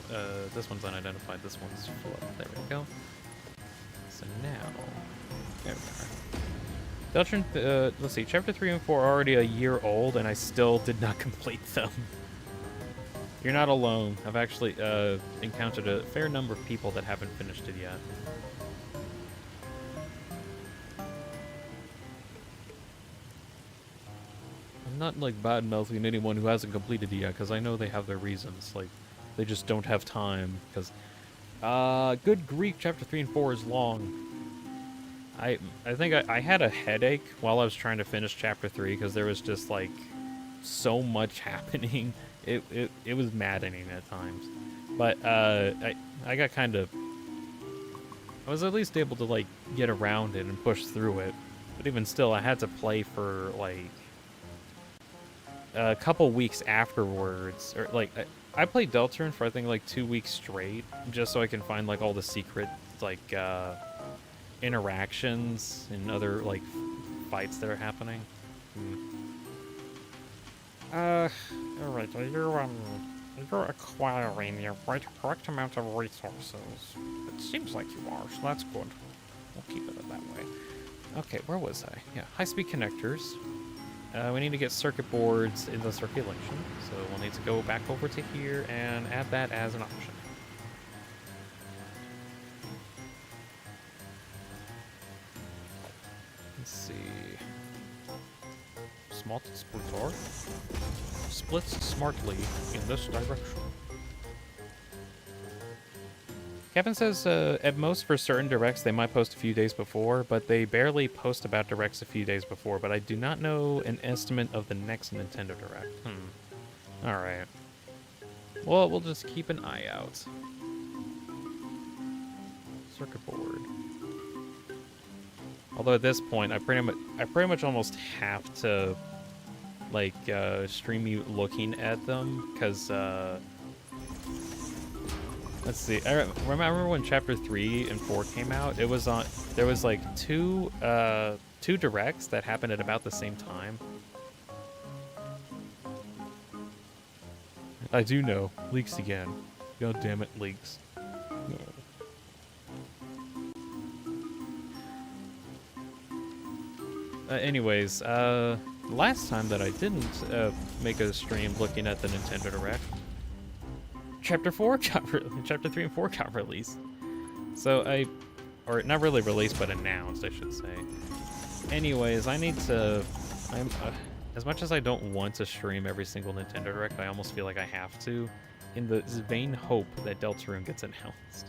this one's unidentified, this one's full up. There we go. So now, there we are. Deltarune, let's see, Chapter 3 and 4 are already a year old, and I still did not complete them. You're not alone. I've actually encountered a fair number of people that haven't finished it yet. I'm not, like, bad-mouthing anyone who hasn't completed it yet, because I know they have their reasons, like, they just don't have time, because, good grief, Chapter 3 and 4 is long. I think I had a headache while I was trying to finish Chapter 3, because there was just, like, so much happening. It was maddening at times. But, I got kind of... I was at least able to, like, get around it and push through it. But even still, I had to play for, like, a couple weeks afterwards, or, like... I played Deltarune for I think like 2 weeks straight, just so I can find like all the secret like interactions and other like fights that are happening. All right, you're acquiring the correct amount of resources. It seems like you are, so that's good. We'll keep it that way. Okay, where was I? Yeah, high-speed connectors. We need to get circuit boards in the circulation, so we'll need to go back over to here and add that as an option. Let's see. Smart splitter splits smartly in this direction. Kevin says, at most for certain directs, they might post a few days before, but they barely post about directs a few days before, but I do not know an estimate of the next Nintendo Direct. Alright. Well, we'll just keep an eye out. Circuit board. Although at this point, I pretty much almost have to, like, stream you looking at them, because, let's see. I remember when Chapter 3 and 4 came out. It was on. There was like two directs that happened at about the same time. I do know. Leaks again. God damn it, leaks. Anyways, last time that I didn't make a stream looking at the Nintendo Direct, Chapter 3 and 4 got released. So or not really released, but announced, I should say. Anyways, I need to, as much as I don't want to stream every single Nintendo Direct, I almost feel like I have to, in the vain hope that Deltarune gets announced.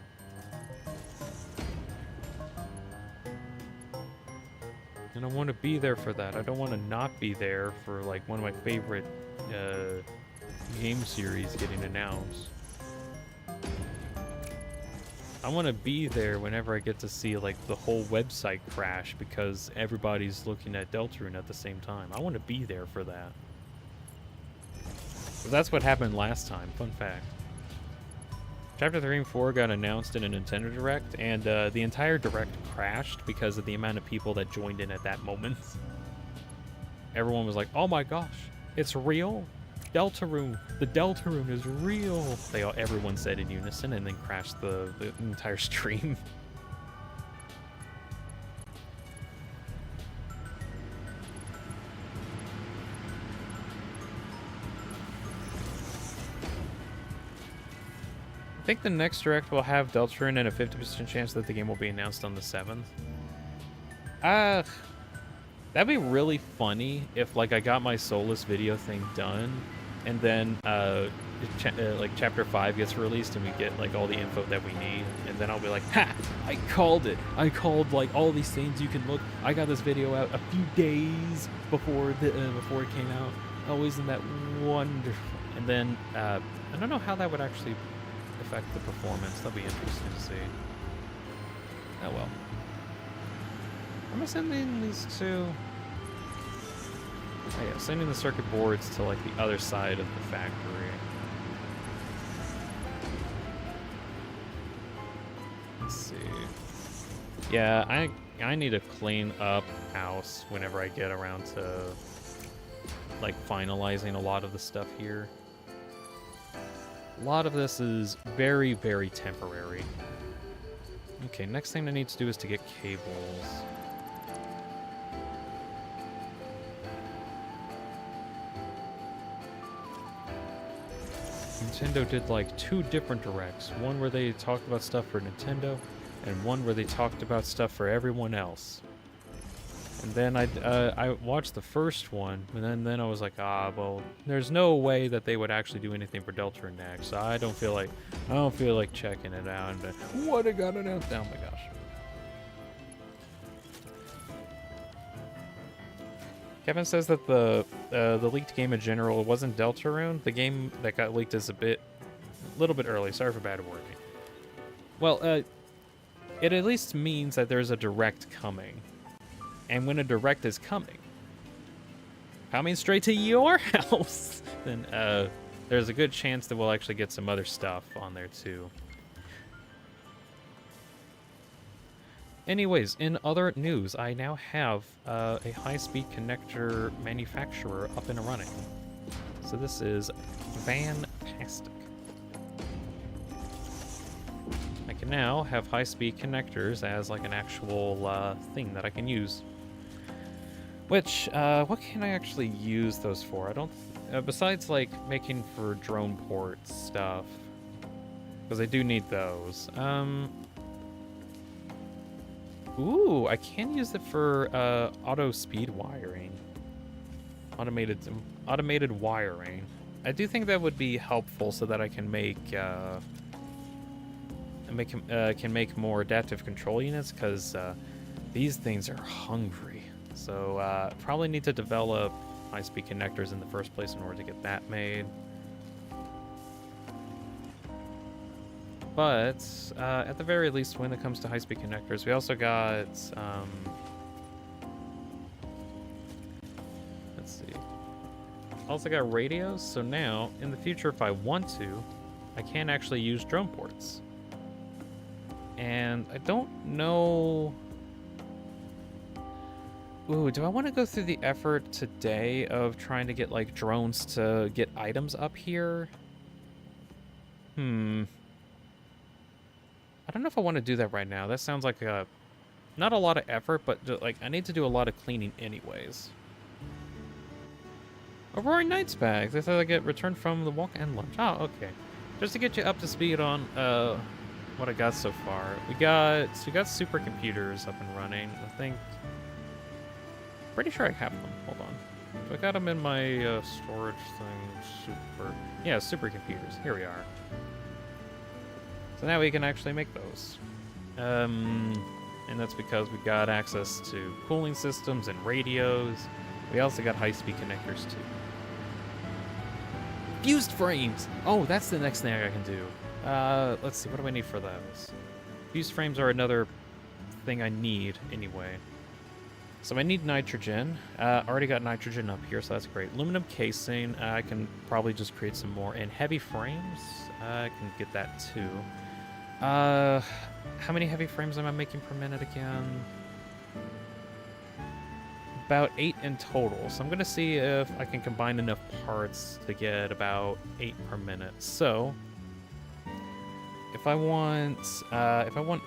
And I want to be there for that. I don't want to not be there for, like, one of my favorite game series getting announced. I want to be there whenever I get to see like the whole website crash because everybody's looking at Deltarune at the same time. I want to be there for that. 'Cause that's what happened last time. Fun fact. Chapter 3 and 4 got announced in a Nintendo Direct, and the entire Direct crashed because of the amount of people that joined in at that moment. Everyone was like, "Oh my gosh, it's real! Deltarune! The Deltarune is real!" Everyone said in unison, and then crashed the entire stream. I think the next Direct will have Deltarune and a 50% chance that the game will be announced on the 7th. That'd be really funny if, like, I got my Solus video thing done, and then, like, Chapter 5 gets released, and we get, like, all the info that we need, and then I'll be like, "Ha! I called it! I called, like, all these things you can look. I got this video out a few days before it came out. Oh, isn't that wonderful?" And then, I don't know how that would actually affect the performance. That'll be interesting to see. Oh well. Am I sending these to? Oh yeah, sending the circuit boards to like the other side of the factory. Let's see. Yeah, I need to clean up house whenever I get around to like finalizing a lot of the stuff here. A lot of this is very, very temporary. Okay, next thing I need to do is to get cables. Nintendo did like 2 different directs. One where they talked about stuff for Nintendo, and one where they talked about stuff for everyone else. And then I watched the first one, and then I was like, well, there's no way that they would actually do anything for Deltarune next. So I don't feel like checking it out. And what I got announced? Oh my gosh. Kevin says that the leaked game in general wasn't Deltarune. The game that got leaked is a little bit early. Sorry for bad wording. Well, it at least means that there's a direct coming. And when a direct is coming straight to your house, then there's a good chance that we'll actually get some other stuff on there too. Anyways, in other news, I now have a high-speed connector manufacturer up and running. So this is fantastic. I can now have high-speed connectors as like an actual thing that I can use. Which, what can I actually use those for? I don't, besides like making for drone port stuff, because I do need those. Ooh, I can use it for auto speed wiring, automated wiring. I do think that would be helpful so that I can make more adaptive control units, because these things are hungry. So probably need to develop high-speed connectors in the first place in order to get that made. But at the very least, when it comes to high-speed connectors, we also got let's see. Also got radios. So now, in the future, if I want to, I can actually use drone ports. And I don't know. Ooh, do I want to go through the effort today of trying to get like drones to get items up here? I don't know if I want to do that right now. That sounds like not a lot of effort, but like I need to do a lot of cleaning anyways. A Roaring Knights bag. They said I get returned from the walk and lunch. Oh, okay. Just to get you up to speed on what I got so far. We got supercomputers up and running. I think. Pretty sure I have them. Hold on. So I got them in my storage thing. Yeah, supercomputers. Here we are. So now we can actually make those. And that's because we got access to cooling systems and radios. We also got high-speed connectors too. Fused frames! Oh, that's the next thing I can do. Let's see, what do I need for those? Fuse frames are another thing I need anyway. So I need nitrogen. Already got nitrogen up here, so that's great. Aluminum casing, I can probably just create some more. And heavy frames, I can get that too. How many heavy frames am I making per minute again? About 8 in total. So I'm gonna see if I can combine enough parts to get about 8 per minute. So if I want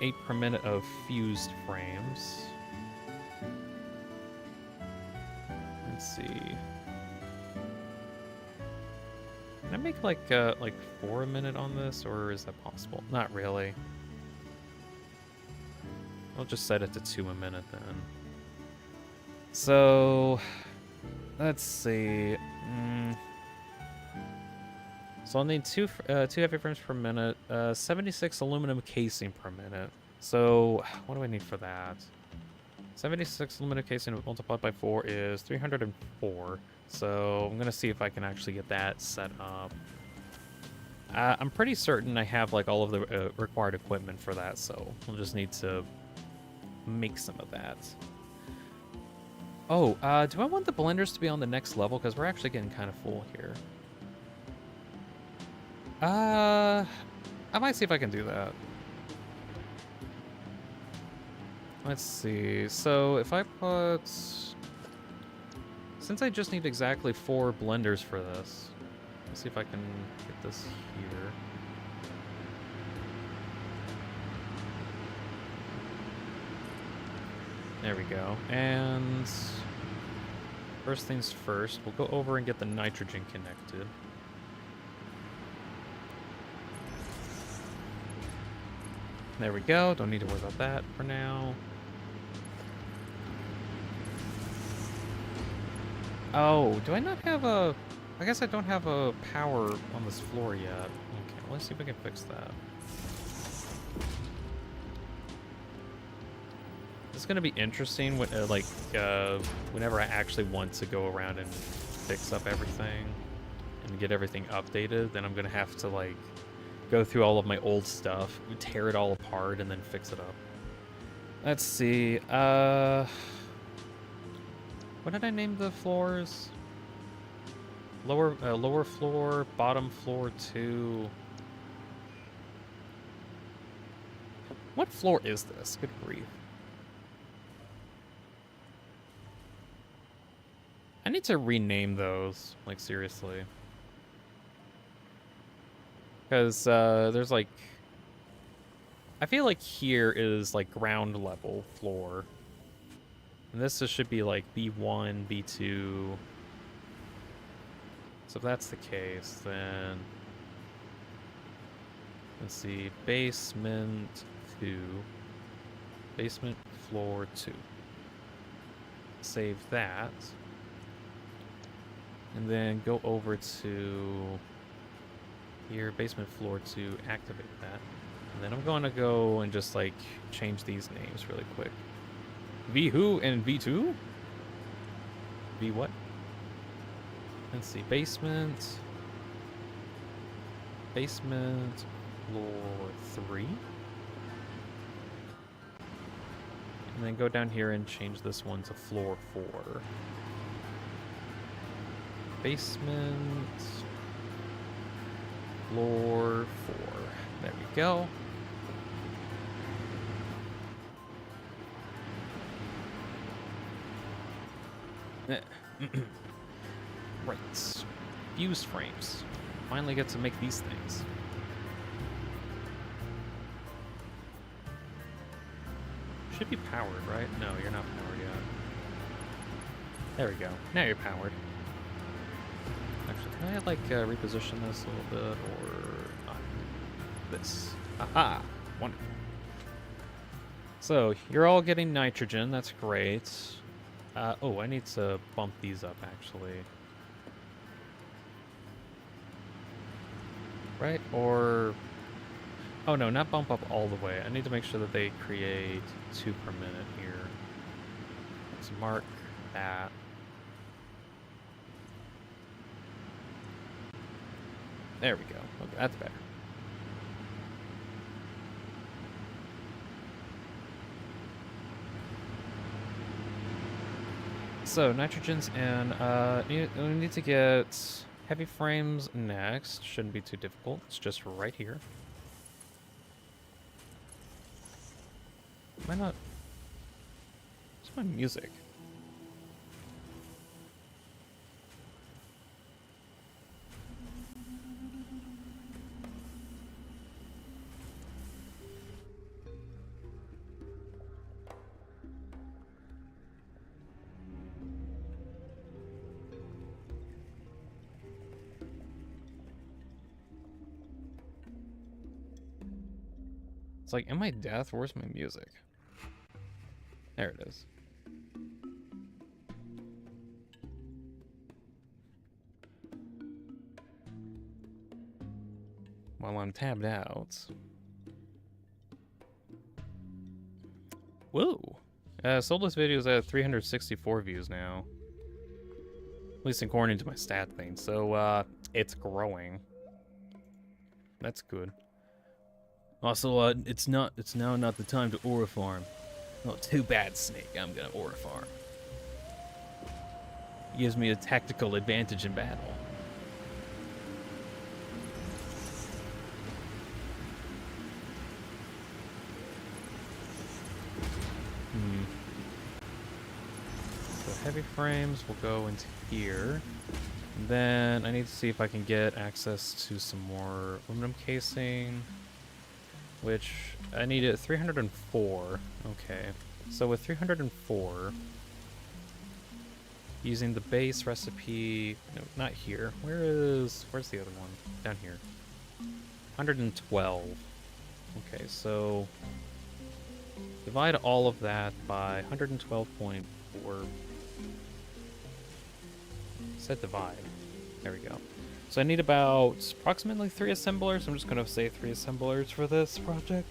8 per minute of fused frames. Let's see. Can I make like 4 a minute on this, or is that possible? Not really. I'll just set it to 2 a minute then. So let's see. So I'll need two heavy frames per minute, 76 aluminum casing per minute. So what do I need for that? 76 aluminum casing multiplied by 4 is 304. So I'm gonna see if I can actually get that set up. I'm pretty certain I have like all of the required equipment for that, so we'll just need to make some of that. Oh, do I want the blenders to be on the next level? Because we're actually getting kind of full here. I might see if I can do that. Let's see. So if I put... Since I just need exactly 4 blenders for this, let's see if I can get this here. There we go. And first things first, we'll go over and get the nitrogen connected. There we go. Don't need to worry about that for now. Oh, do I not have a... I guess I don't have a power on this floor yet. Okay, well, let's see if I can fix that. It's going to be interesting when, whenever I actually want to go around and fix up everything and get everything updated, then I'm going to have to, like, go through all of my old stuff, tear it all apart, and then fix it up. Let's see. What did I name the floors? Lower floor, bottom floor 2. What floor is this? Good grief. I need to rename those, like, seriously. Because there's like... I feel like here is like ground level floor. And this should be like B1, B2. So if that's the case, then... Let's see, basement 2. Basement floor 2. Save that. And then go over to here, basement floor 2, activate that. And then I'm going to go and just like change these names really quick. V who and V2? V what? Let's see, basement floor 3. And then go down here and change this one to floor 4. Basement floor 4. There we go. Right. Fused frames. Finally get to make these things. Should be powered, right? No, you're not powered yet. There we go. Now you're powered. Actually, can I like reposition this a little bit or not? This. Aha! Wonderful. So you're all getting nitrogen. That's great. Oh, I need to bump these up actually. Right? Or... Oh no, not bump up all the way. I need to make sure that they create 2 per minute here. Let's mark that. There we go. Okay, that's better. So nitrogens and we need to get heavy frames next. Shouldn't be too difficult. It's just right here. Am I not? Where's my music? It's like, am I deaf? Where's my music? There it is. While I'm tabbed out. Whoa! Sold this video's at 364 views now. At least according to my stat thing. So, it's growing. That's good. Also, it's now not the time to aura farm. Oh, too bad, Snake. I'm gonna aura farm. Gives me a tactical advantage in battle. So heavy frames will go into here. And then I need to see if I can get access to some more aluminum casing. Which, I need it 304. Okay. So with 304, using the base recipe, no, not here. Where's the other one? Down here. 112. Okay, so divide all of that by 112.4. Set divide. There we go. So I need about approximately 3 assemblers. I'm just going to say 3 assemblers for this project.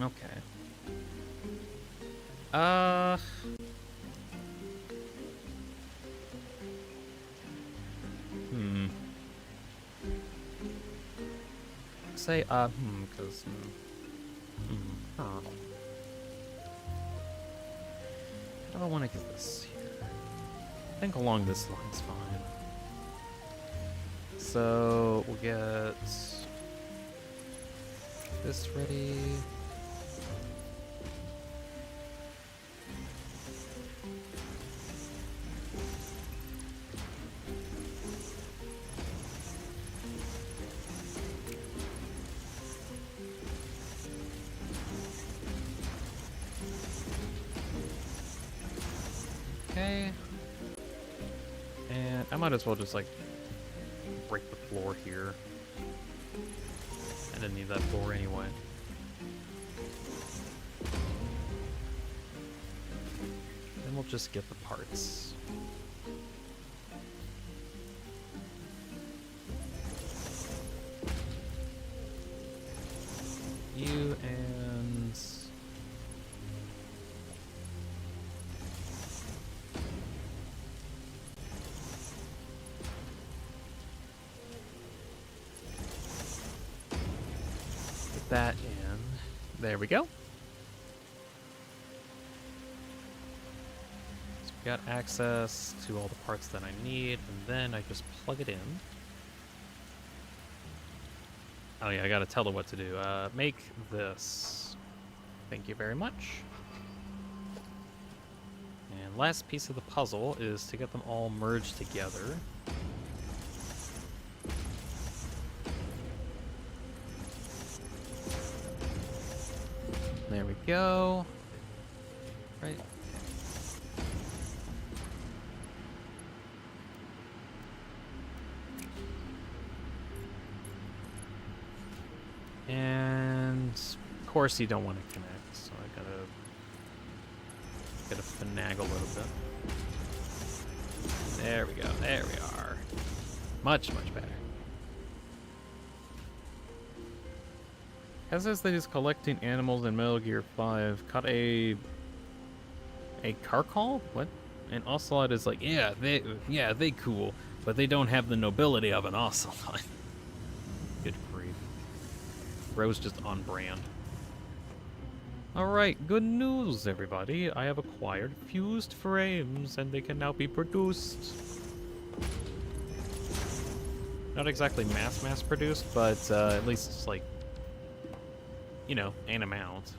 Okay. Say, because, How do I want to get this here? I think along this line's fine. So we'll get this ready. Okay. And I might as well just like break the floor here. I didn't need that floor anyway. Then we'll just get the parts. You and get that in. There we go. So we got access to all the parts that I need, and then I just plug it in. Oh yeah, I gotta tell it what to do. Make this. Thank you very much. And last piece of the puzzle is to get them all merged together. There we go. Right. And of course you don't want to connect, so I gotta finagle a little bit. There we go. There we are. Much, much better. As says that he's collecting animals in Metal Gear 5. Caught a car call? What? And Ocelot is like, yeah, they cool, but they don't have the nobility of an Ocelot. Good grief. Bro's just on brand. Alright, good news, everybody. I have acquired fused frames, and they can now be produced. Not exactly mass produced, but at least it's like, you know, an amount.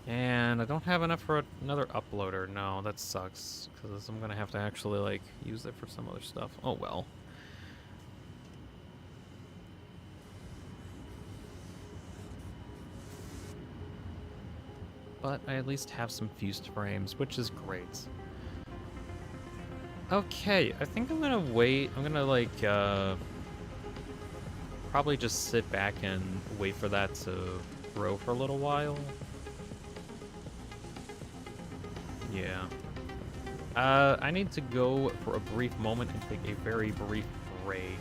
And I don't have enough for another uploader. No, that sucks, because I'm gonna have to actually, like, use it for some other stuff. Oh well. But I at least have some fused frames, which is great. Okay, I think I'm gonna wait. I'm gonna, like, probably just sit back and wait for that to grow for a little while. Yeah. I need to go for a brief moment and take a very brief break.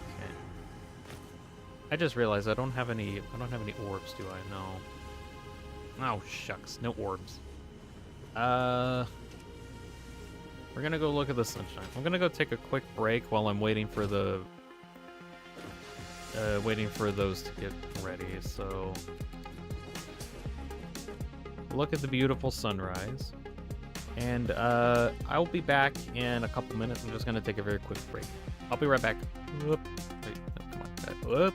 I just realized I don't have any orbs, do I? No. Oh, shucks. No orbs. We're gonna go look at the sunshine. I'm gonna go take a quick break while I'm waiting for the... waiting for those to get ready, so... Look at the beautiful sunrise. And, I'll be back in a couple minutes. I'm just gonna take a very quick break. I'll be right back. Whoop. Wait, no, come on. Whoop.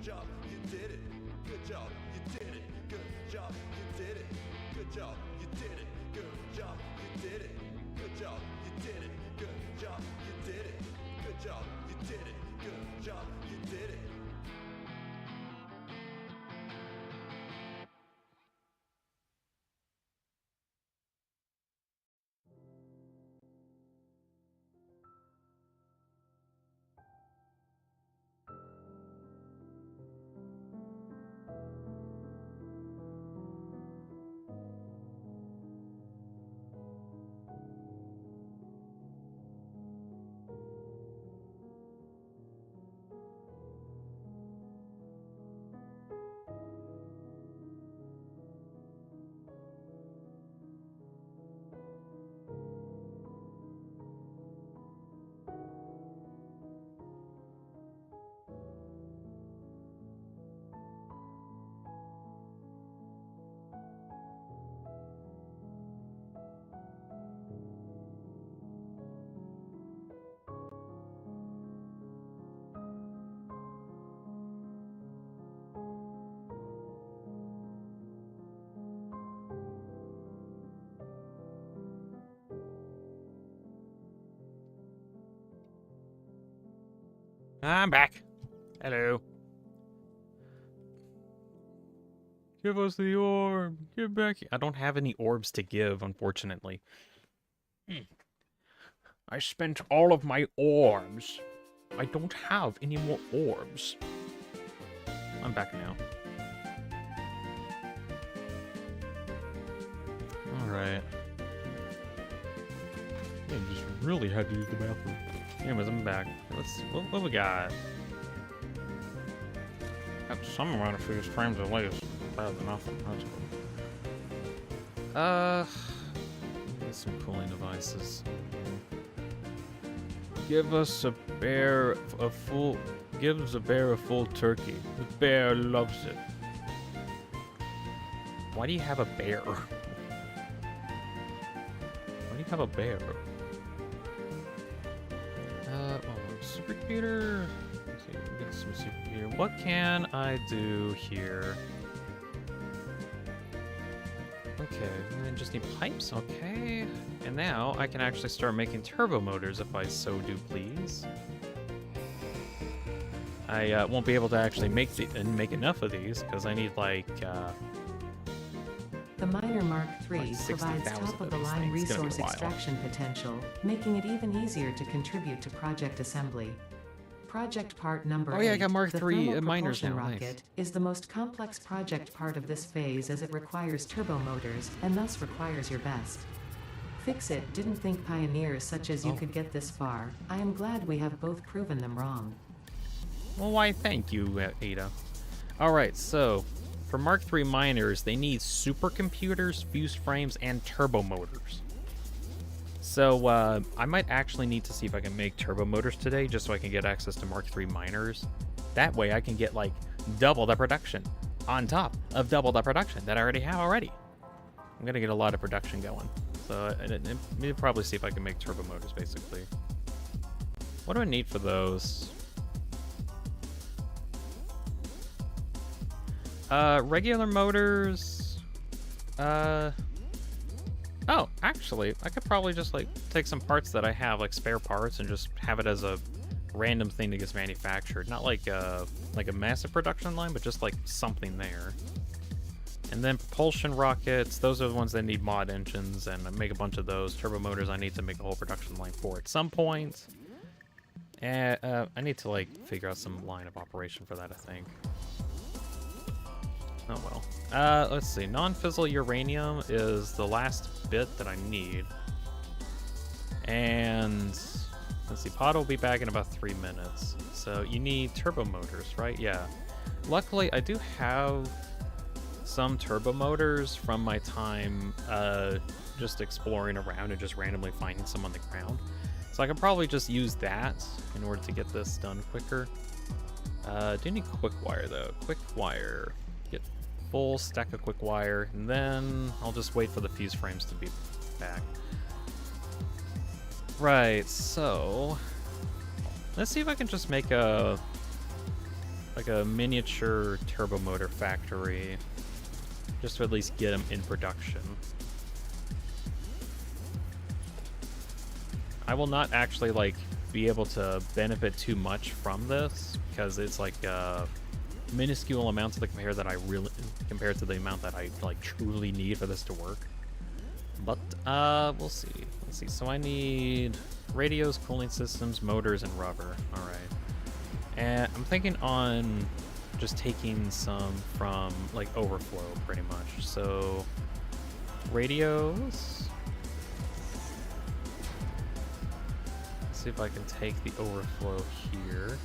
job, you did it. Good job, you did it. Good job, you did it. Good job, you did it. Good job, you did it. Good job, you did it. Good job, you did it. Good job, you did it. Good job, you did it. I'm back. Hello. Give us the orb. Get back here. I don't have any orbs to give, unfortunately. I spent all of my orbs. I don't have any more orbs. I'm back now. Alright. Yeah, you just really had to use the bathroom. Anyways, I'm back. Let's see. What we got? Got some amount of fuse frames at least. Better than nothing. That's cool. Get some cooling devices. Give us a bear a full. Gives a bear a full turkey. The bear loves it. Why do you have a bear? Why do you have a bear? Supercomputer. Let's see, get some supercomputer. What can I do here? Okay, I just need pipes. Okay, and now I can actually start making turbo motors if I so do please. I won't be able to actually make enough of these because I need like. The Miner Mark III like provides 60,000 top-of-the-line of these things. It's gonna be resource a while. extraction potential, making it even easier to contribute to project assembly. Project part number Oh yeah, I 8, got Mark the III thermal miners propulsion now. Nice. rocket, is the most complex project part of this phase as it requires turbo motors, and thus requires your best. Fix it, didn't think pioneers such as you could get this far. I am glad we have both proven them wrong. Well, why thank you, Ada. Alright, so for Mark III miners, they need supercomputers, fuse frames, and turbo motors. So I might actually need to see if I can make turbo motors today just so I can get access to Mark III miners. That way I can get like double the production on top of double the production that I already have already. I'm going to get a lot of production going. So maybe probably see if I can make turbo motors basically. What do I need for those? Regular motors. Oh, actually, I could probably just like take some parts that I have, like spare parts, and just have it as a random thing that gets manufactured. Not like a massive production line, but just like something there. And then propulsion rockets, those are the ones that need mod engines, and I make a bunch of those. Turbo motors, I need to make a whole production line for at some point. And I need to like figure out some line of operation for that, I think. Oh well. Let's see. Non-fissile uranium is the last bit that I need. And let's see. Pod will be back in about 3 minutes. So you need turbo motors, right? Yeah. Luckily, I do have some turbo motors from my time just exploring around and just randomly finding some on the ground. So I can probably just use that in order to get this done quicker. Do need quick wire though. Quick wire. Get full stack of quick wire, and then I'll just wait for the fuse frames to be back. Right, so let's see if I can just make a like a miniature turbo motor factory, just to at least get them in production. I will not actually like be able to benefit too much from this because it's like minuscule amounts of the compared to the amount that I like truly need for this to work. But we'll see. Let's see. So I need radios, cooling systems, motors, and rubber. All right. And I'm thinking on just taking some from like overflow, pretty much. So radios. Let's see if I can take the overflow here.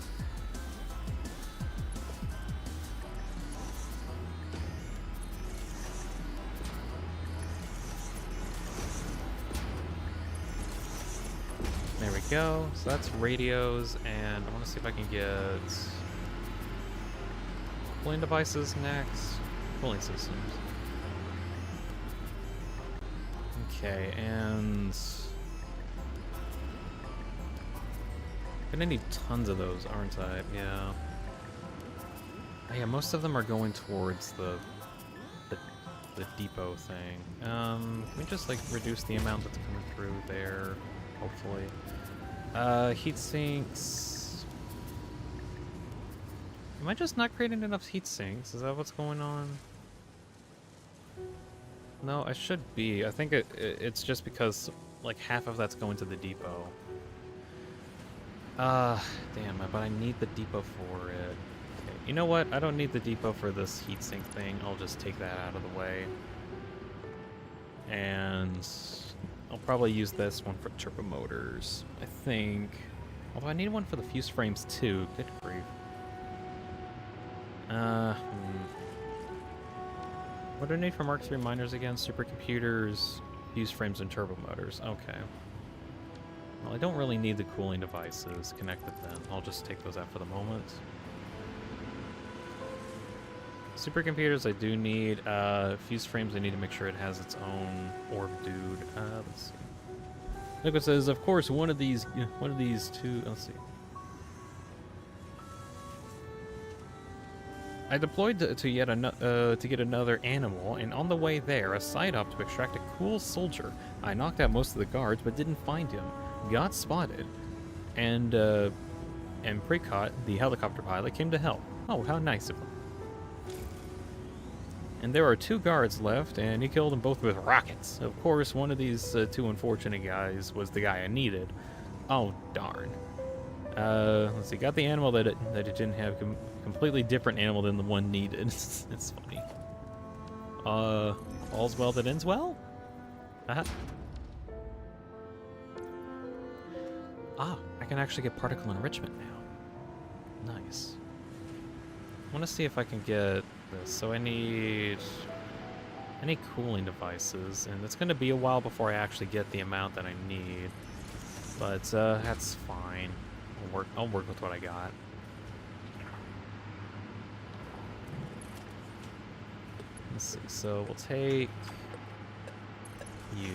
There we go. So that's radios, and I want to see if I can get cooling devices next. Cooling systems. Okay, and gonna need tons of those, aren't I? Yeah. Oh, yeah, most of them are going towards the depot thing. Can we just like reduce the amount that's coming through there? Hopefully. Heat sinks. Am I just not creating enough heat sinks? Is that what's going on? No, I should be. I think it's just because like half of that's going to the depot. Damn, but I need the depot for it. Okay, you know what? I don't need the depot for this heatsink thing. I'll just take that out of the way. And I'll probably use this one for turbo motors, I think. Although I need one for the fuse frames too. Good grief. What do I need for Mark III miners again? Supercomputers, fuse frames, and turbo motors. Okay. Well, I don't really need the cooling devices connected then. I'll just take those out for the moment. Supercomputers I do need. Fuse frames I need to make sure it has its own orb dude. Let's see. Liquid says, of course, one of these two. Let's see. I deployed to get another animal, and on the way there, a side up to extract a cool soldier. I knocked out most of the guards, but didn't find him. Got spotted, and Precott, the helicopter pilot, came to help. Oh, how nice of him. And there are 2 guards left, and he killed them both with rockets. Of course, one of these 2 unfortunate guys was the guy I needed. Oh, darn. Let's see, got the animal that it didn't have, completely different animal than the one needed. It's funny. All's well that ends well? Uh-huh. Ah, I can actually get particle enrichment now. Nice. I want to see if I can get this. So I need any cooling devices, and it's going to be a while before I actually get the amount that I need. But that's fine. I'll work with what I got. Let's see. So we'll take you.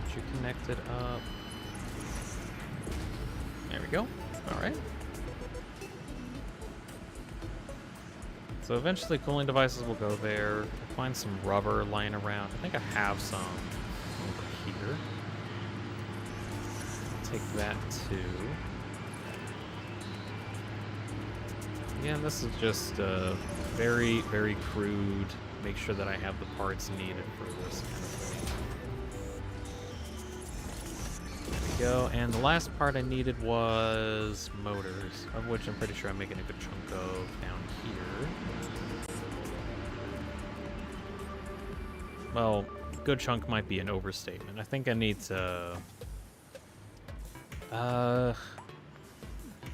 Get you connected up. There we go. All right. So eventually cooling devices will go there. I'll find some rubber lying around. I think I have some over here. Take that too. Yeah, and this is just very, very crude. Make sure that I have the parts needed for this kind of thing. There we go. And the last part I needed was motors, of which I'm pretty sure I'm making a good chunk of down here. Well, good chunk might be an overstatement. I think I need to...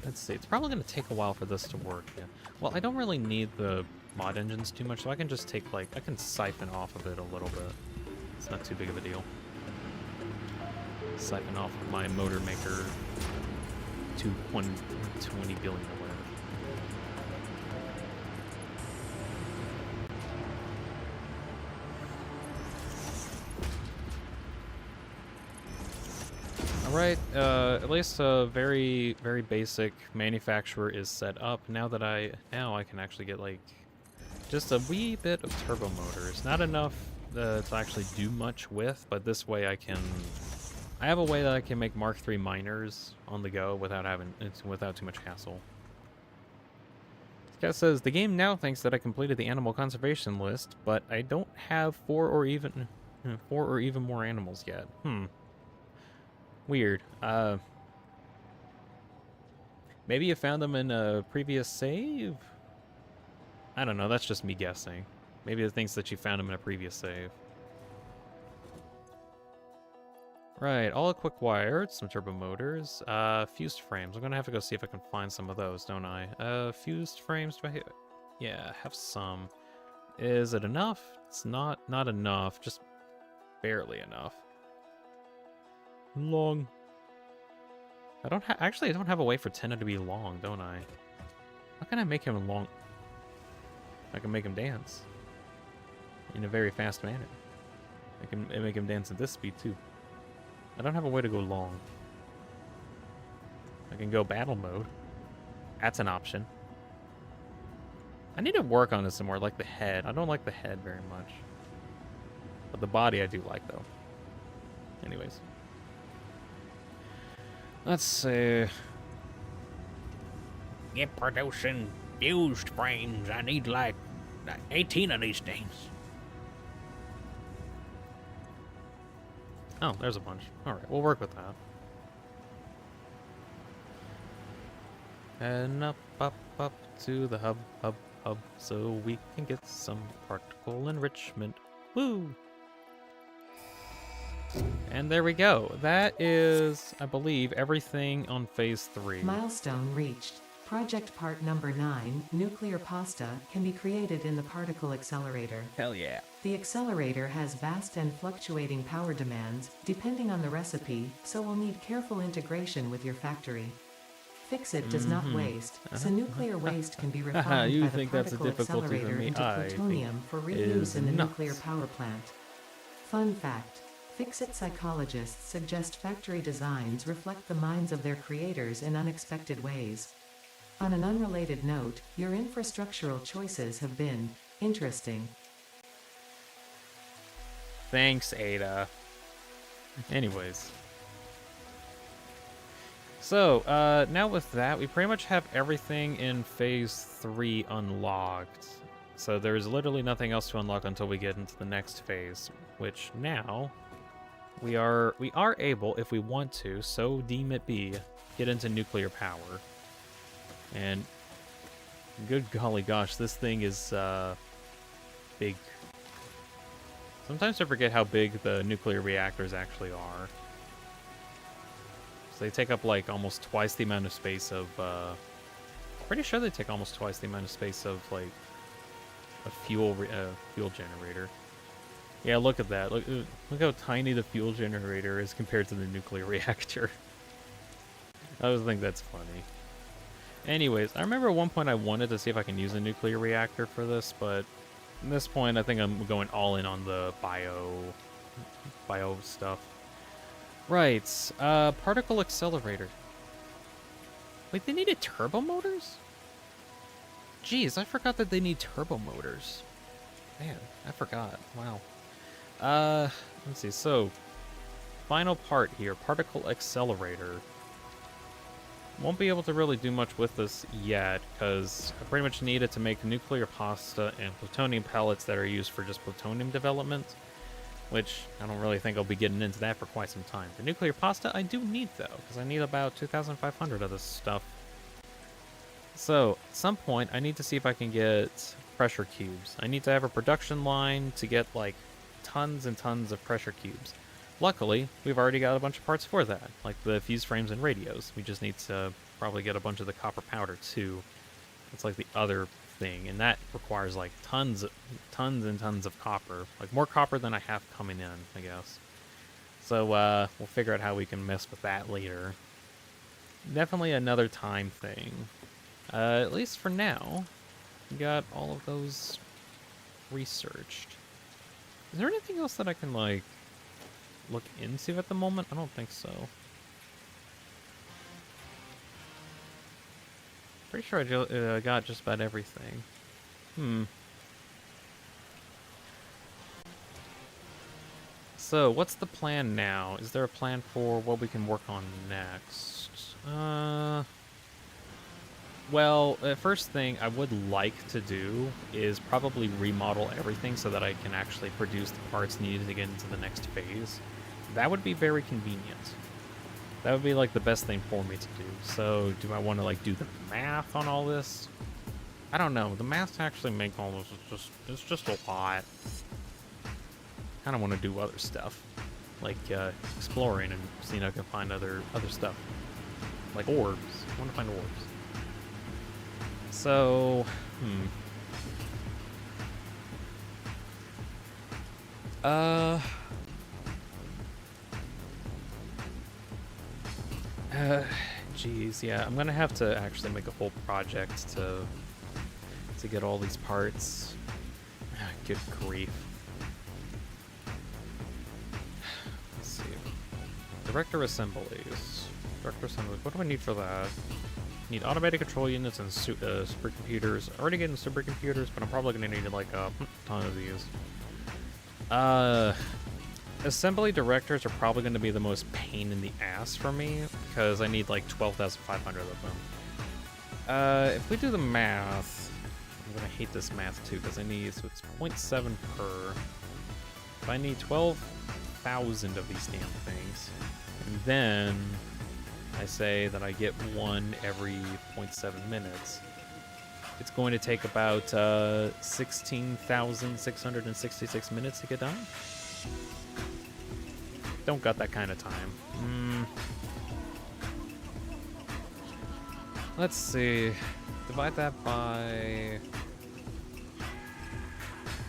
let's see. It's probably going to take a while for this to work. Yeah. Well, I don't really need the mod engines too much, so I can just take, like, I can siphon off of it a little bit. It's not too big of a deal. Siphon off of my motor maker to 120 billion or whatever. Alright, at least a very, very basic manufacturer is set up. Now I can actually get, like, just a wee bit of turbo motors. Not enough to actually do much with, but this way I have a way that I can make Mark III miners on the go without too much hassle. This guy says, the game now thinks that I completed the animal conservation list, but I don't have four or even more animals yet. Weird. Maybe you found them in a previous save? I don't know, that's just me guessing. Maybe it thinks that you found them in a previous save. Right, all quick wired, some turbo motors, fused frames. I'm gonna have to go see if I can find some of those, don't I? Fused frames, do I have? Yeah, have some. Is it enough? It's not enough, just barely enough. Long. I don't have a way for Tenna to be long, don't I? How can I make him long? I can make him dance in a very fast manner. I can make him dance at this speed too. I don't have a way to go long. I can go battle mode. That's an option. I need to work on this some more, like the head. I don't like the head very much. But the body I do like, though. Anyways. Let's see. Get producing fused frames. I need like 18 of these things. Oh, there's a bunch. Alright, we'll work with that. And up to the hub, so we can get some particle enrichment. Woo! And there we go. That is, I believe, everything on phase 3. Milestone reached. Project part number 9, nuclear pasta, can be created in the particle accelerator. Hell yeah. The accelerator has vast and fluctuating power demands, depending on the recipe, so will need careful integration with your factory. Fix-It does not waste, so nuclear waste can be refined You by the think that's a particle difficulty for accelerator me? into I think plutonium for is reuse in the nuts. nuclear power plant. Fun fact. Fix-It psychologists suggest factory designs reflect the minds of their creators in unexpected ways. On an unrelated note, your infrastructural choices have been interesting. Thanks, Ada. Anyways. So, now with that, we pretty much have everything in phase 3 unlocked. So there's literally nothing else to unlock until we get into the next phase, which now we are able, if we want to, so deem it be, get into nuclear power. And good golly gosh, this thing is big. Sometimes I forget how big the nuclear reactors actually are. So they take up like almost twice the amount of space of pretty sure they take almost twice the amount of space of like a fuel generator. Yeah, look at that. Look how tiny the fuel generator is compared to the nuclear reactor. I always think that's funny. Anyways, I remember at one point I wanted to see if I can use a nuclear reactor for this, but at this point I think I'm going all in on the bio stuff. Right, particle accelerator. Wait, they needed turbo motors? Jeez, I forgot that they need turbo motors. Man, I forgot. Wow. Let's see. So, final part here, particle accelerator. Won't be able to really do much with this yet, because I pretty much need it to make nuclear pasta and plutonium pellets that are used for just plutonium development, which I don't really think I'll be getting into that for quite some time. For nuclear pasta, I do need, though, because I need about 2,500 of this stuff. So, at some point, I need to see if I can get pressure cubes. I need to have a production line to get, like, tons and tons of pressure cubes. Luckily, we've already got a bunch of parts for that, like the fuse frames and radios. We just need to probably get a bunch of the copper powder, too. It's like the other thing, and that requires, like, tons and tons of copper. Like, more copper than I have coming in, I guess. So, we'll figure out how we can mess with that later. Definitely another time thing. At least for now, we got all of those researched. Is there anything else that I can, like, look into at the moment? I don't think so. Pretty sure I got just about everything. So, what's the plan now? Is there a plan for what we can work on next? Well, first thing I would like to do is probably remodel everything so that I can actually produce the parts needed to get into the next phase. That would be very convenient. That would be like the best thing for me to do. So, do I want to like do the math on all this? I don't know. The math to actually make all this is just a lot. Kind of want to do other stuff, like exploring and seeing if I can find other stuff, like orbs. I want to find orbs. So, geez, yeah, I'm gonna have to actually make a whole project to get all these parts. Good grief. Let's see. Director assemblies. Director assemblies. What do I need for that? Need automated control units and supercomputers. Already getting supercomputers, but I'm probably gonna need like a ton of these. Assembly directors are probably gonna be the most pain in the ass for me because I need like 12,500 of them. If we do the math, I'm gonna hate this math too because I need, so it's 0.7 per. If I need 12,000 of these damn things, and then I say that I get one every 0.7 minutes. It's going to take about 16,666 minutes to get done. Don't got that kind of time. Let's see. Divide that by...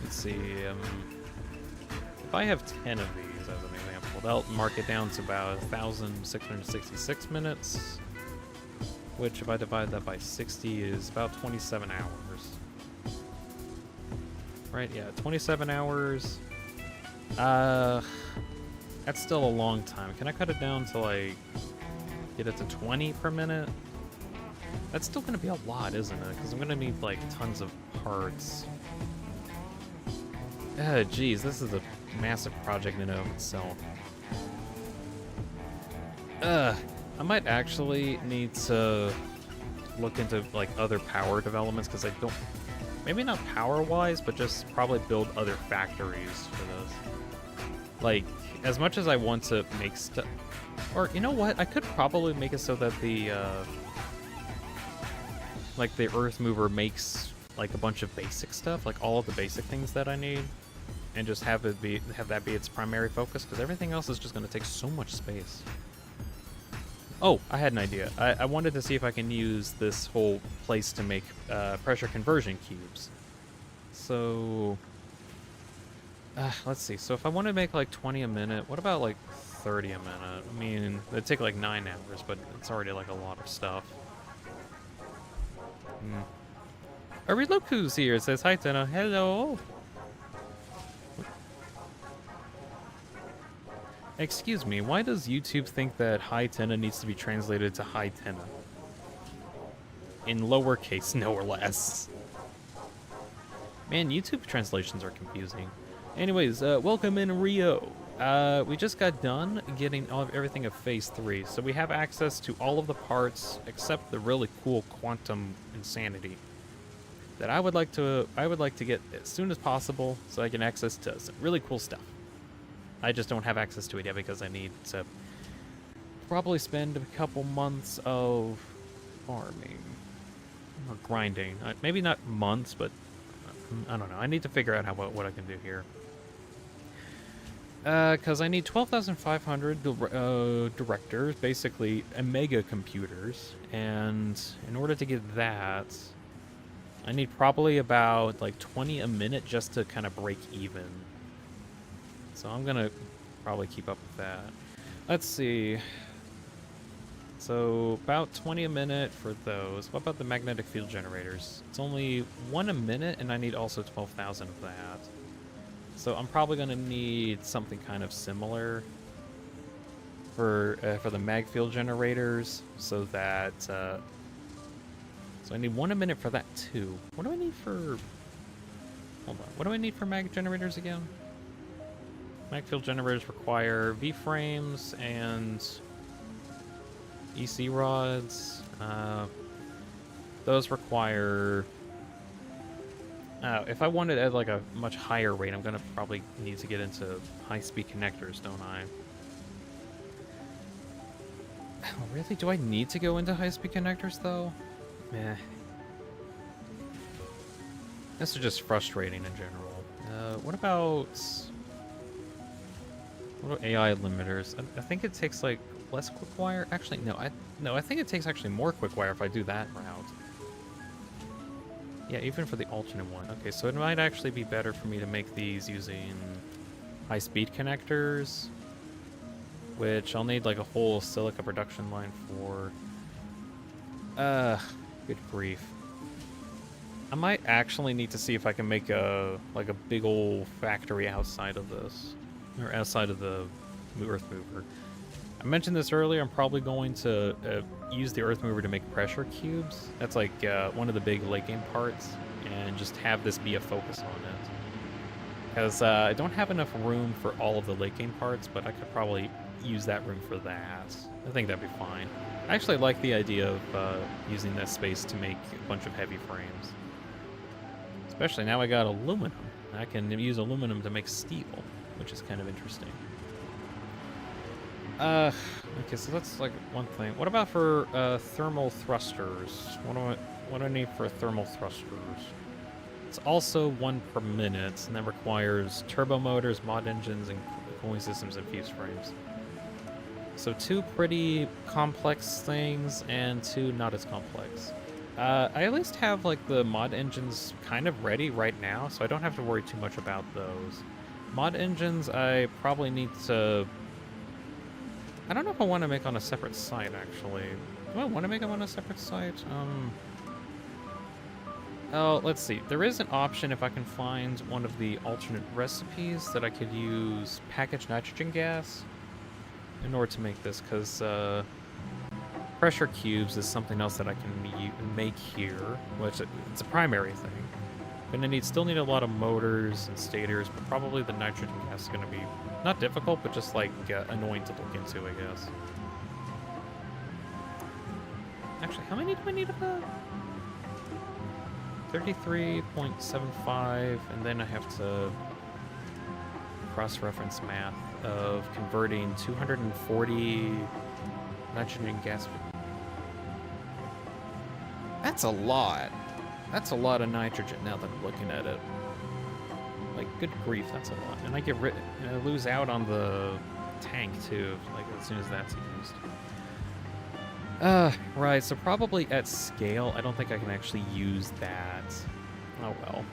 Let's see. If I have 10 of these as an example, that'll mark it down to about 1,666 minutes, which if I divide that by 60 is about 27 hours. Right, yeah, 27 hours. That's still a long time. Can I cut it down to like, get it to 20 per minute? That's still gonna be a lot, isn't it? Because I'm gonna need like tons of parts. Geez, this is a massive project in and of itself. I might actually need to look into like other power developments because I don't, maybe not power-wise, but just probably build other factories for this. Like, as much as I want to make stuff, or you know what, I could probably make it so that the like the Earth Mover makes like a bunch of basic stuff, like all of the basic things that I need, and just have that be its primary focus, because everything else is just going to take so much space. Oh, I had an idea. I wanted to see if I can use this whole place to make pressure conversion cubes. So, let's see. So if I want to make like 20 a minute, what about like 30 a minute? I mean, it'd take like 9 hours, but it's already like a lot of stuff. Look who's here. It says, hi, Tenna. Hello. Excuse me, why does YouTube think that hi Tenna needs to be translated to hi Tenna? In lowercase, no or less. Man, YouTube translations are confusing. Anyways, welcome in Rio. We just got done getting everything of Phase 3, so we have access to all of the parts except the really cool quantum insanity that I would like to get as soon as possible so I can access to some really cool stuff. I just don't have access to it yet because I need to probably spend a couple months of farming or grinding. Maybe not months, but I don't know. I need to figure out what I can do here. Because I need 12,500 directors, basically mega computers, and in order to get that, I need probably about like 20 a minute just to kind of break even. So I'm gonna probably keep up with that. Let's see. So about 20 a minute for those. What about the magnetic field generators? It's only 1 a minute, and I need also 12,000 of that. So I'm probably gonna need something kind of similar for the mag field generators, so that So I need 1 a minute for that too. What do I need for... Hold on. What do I need for mag generators again? Mag field generators require V-frames and EC rods. Those require... if I wanted at like a much higher rate, I'm gonna probably need to get into high-speed connectors, don't I? Oh, really? Do I need to go into high-speed connectors, though? Meh. This is just frustrating in general. What about AI limiters? I think it takes like less quick wire. Actually, no. I think it takes actually more quick wire if I do that route. Yeah, even for the alternate one. Okay, so it might actually be better for me to make these using high-speed connectors, which I'll need like a whole silica production line for. Good grief. I might actually need to see if I can make a big old factory outside of this, or outside of the earth mover. I mentioned this earlier. I'm probably going to use the earth mover to make pressure cubes. That's like one of the big late game parts, and just have this be a focus on it. Because I don't have enough room for all of the late game parts, but I could probably use that room for that. I think that'd be fine. I actually like the idea of using that space to make a bunch of heavy frames. Especially now I got aluminum. I can use aluminum to make steel, which is kind of interesting. Okay, so that's like one thing. What about for thermal thrusters? What do I need for thermal thrusters? It's also 1 per minute, and that requires turbo motors, mod engines, and cooling systems and fuse frames. So 2 pretty complex things, and 2 not as complex. I at least have like the mod engines kind of ready right now, so I don't have to worry too much about those. Mod engines, I probably need to... I don't know if I want to make on a separate site, actually. Do I want to make them on a separate site? Oh, let's see. There is an option if I can find one of the alternate recipes that I could use packaged nitrogen gas in order to make this, because pressure cubes is something else that I can make here, which it's a primary thing. Gonna still need a lot of motors and stators, but probably the nitrogen gas is gonna be not difficult, but just like annoying to look into, I guess. Actually, how many do I need of that? 33.75, and then I have to cross-reference math of converting 240 nitrogen gas. That's a lot. That's a lot of nitrogen now that I'm looking at it. Like, good grief, that's a lot. And I lose out on the tank too, like as soon as that's used. Right, so probably at scale, I don't think I can actually use that. Oh well.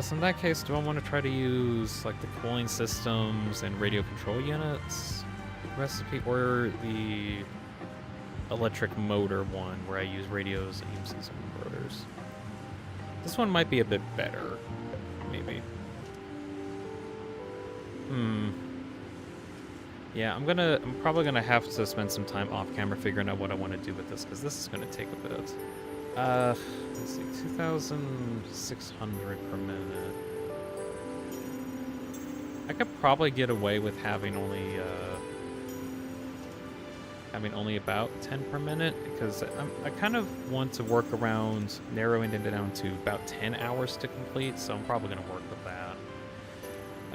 So in that case, do I want to try to use like the cooling systems and radio control units recipe, or the electric motor one where I use radios, EMCs, and motors? This one might be a bit better, maybe. Yeah, I'm probably gonna have to spend some time off camera figuring out what I want to do with this, because this is gonna take a bit. Let's see, 2,600 per minute. I could probably get away with having only about 10 per minute, because I kind of want to work around narrowing it down to about 10 hours to complete, so I'm probably going to work with that.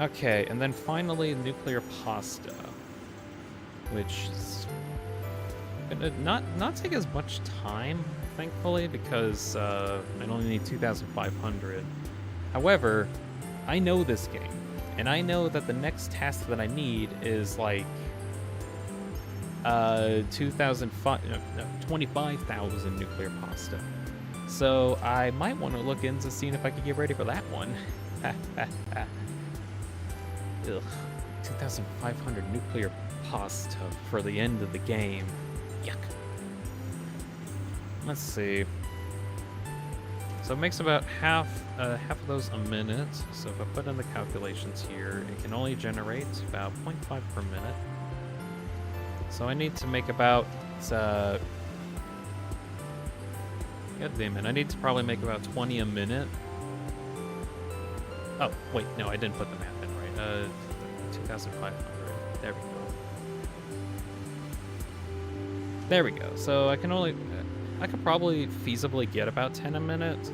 Okay, and then finally nuclear pasta, which is gonna not take as much time, thankfully, because I only need 2,500. However, I know this game, and I know that the next task that I need is like 25,000 nuclear pasta. So I might want to look into seeing if I can get ready for that one. Ugh, 2,500 nuclear pasta for the end of the game. Yuck. Let's see. So it makes about half of those a minute. So if I put in the calculations here, it can only generate about 0.5 per minute. So I need to make about God damn it, I need to probably make about 20 a minute. Oh, wait, no, I didn't put the math in right. 2,500. There we go. There we go. So I can only... I could probably feasibly get about 10 a minute.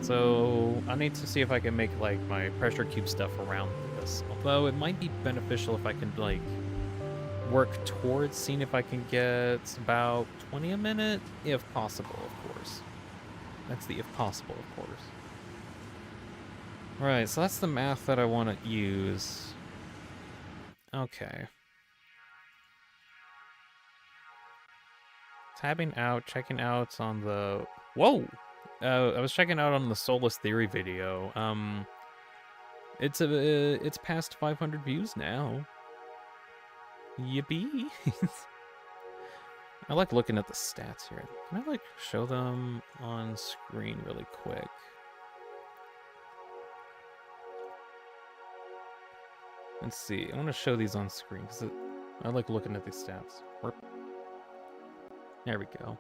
So I need to see if I can make, like, my pressure cube stuff around this. Although it might be beneficial if I can, like, work towards seeing if I can get about 20 a minute, if possible, of course. That's the if possible, of course. Right, so that's the math that I want to use. Okay. Tabbing out, checking out on the... Whoa! I was checking out on the Solus Theory video. It's past 500 views now. Yippee! I like looking at the stats here. Can I, like, show them on screen really quick? Let's see. I want to show these on screen because I like looking at these stats. There we go.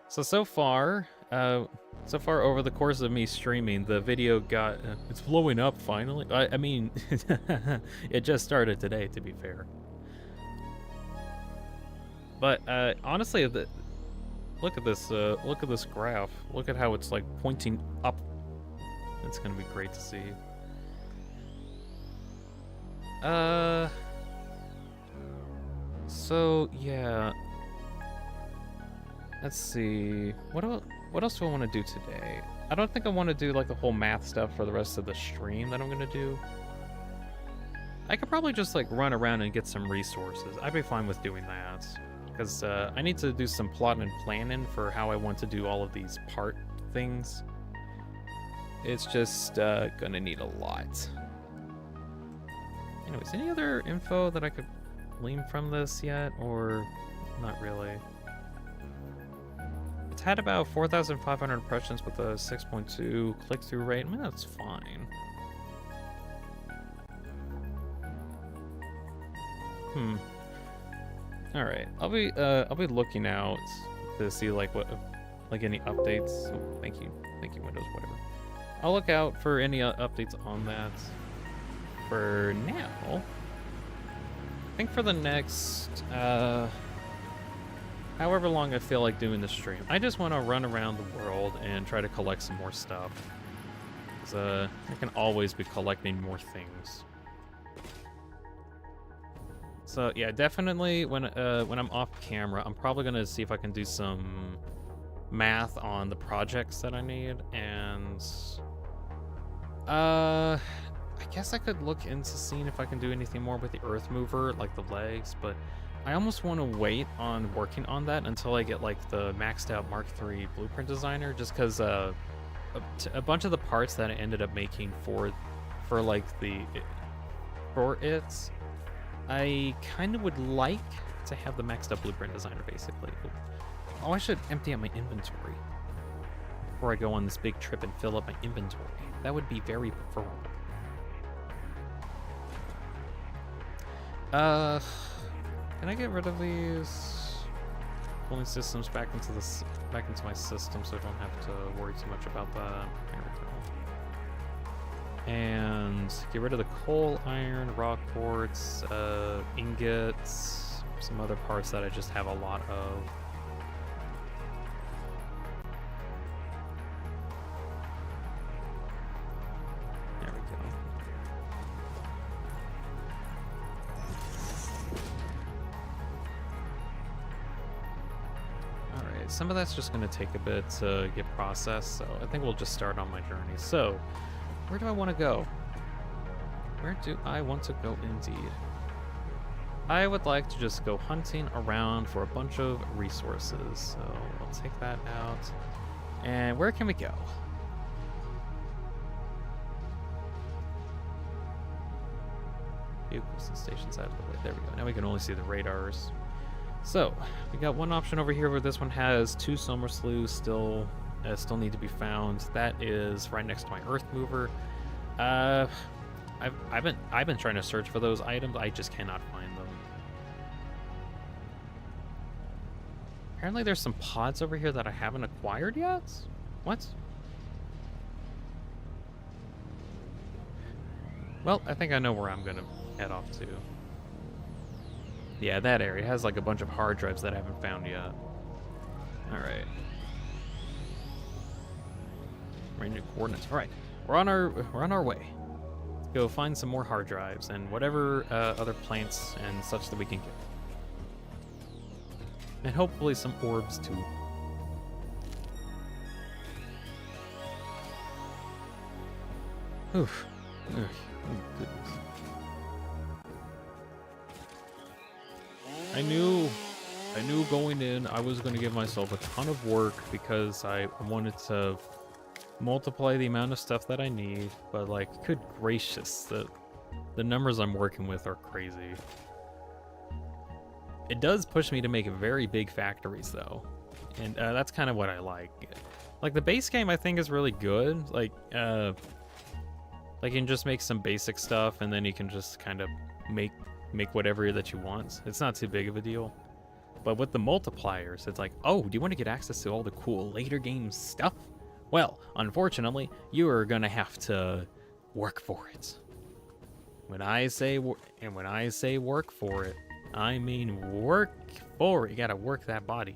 So far over the course of me streaming, the video got it's blowing up finally. I mean, it just started today, to be fair. But honestly, look at this graph. Look at how it's like pointing up. It's gonna be great to see. So yeah. Let's see. What else do I want to do today? I don't think I want to do like the whole math stuff for the rest of the stream that I'm gonna do. I could probably just like run around and get some resources. I'd be fine with doing that. Because I need to do some plotting and planning for how I want to do all of these part things. It's just gonna need a lot. Anyways, any other info that I could glean from this yet, or not really? It's had about 4,500 impressions with a 6.2 click-through rate. I mean, that's fine. All right, I'll be looking out to see like any updates. Oh, thank you, Windows, whatever. I'll look out for any updates on that. For now, I think for the next however long I feel like doing this stream, I just want to run around the world and try to collect some more stuff. 'Cause, I can always be collecting more things. So yeah, definitely when I'm off camera, I'm probably gonna see if I can do some math on the projects that I need, and I guess I could look into seeing if I can do anything more with the Earth Mover, like the legs, but I almost want to wait on working on that until I get like the maxed out Mark III blueprint designer, just because a bunch of the parts that I ended up making for it, I kind of would like to have the maxed up blueprint designer, basically. Oh, I should empty out my inventory before I go on this big trip and fill up my inventory. That would be very preferable. Can I get rid of these cooling systems back into my system so I don't have to worry too much about that? There we go. And get rid of the coal, iron, rock quartz, ingots, some other parts that I just have a lot of. There we go. Alright, some of that's just going to take a bit to get processed, so I think we'll just start on my journey. So, where do I want to go? Where do I want to go indeed? I would like to just go hunting around for a bunch of resources. So I'll take that out. And where can we go? Vehicles and stations out of the way. There we go. Now we can only see the radars. So we got one option over here where this one has 2 summer sloughs still need to be found. That is right next to my Earth Mover. I've been trying to search for those items. I just cannot find them. Apparently there's some pods over here that I haven't acquired yet? What? Well, I think I know where I'm gonna head off to. Yeah, that area has like a bunch of hard drives that I haven't found yet. Alright. Random coordinates. Alright. We're on our way. Let's go find some more hard drives and whatever other plants and such that we can get. And hopefully some orbs too. Oof. Ugh. Oh, goodness. I knew going in I was going to give myself a ton of work because I wanted to multiply the amount of stuff that I need, but like, good gracious, the numbers I'm working with are crazy. It does push me to make very big factories though, and that's kind of what I like. Like the base game I think is really good, like you can just make some basic stuff and then you can just kind of make whatever that you want. It's not too big of a deal. But with the multipliers, it's like, oh, do you want to get access to all the cool later game stuff? Well, unfortunately, you are gonna have to work for it. When I say work for it, I mean work for it. You gotta work that body.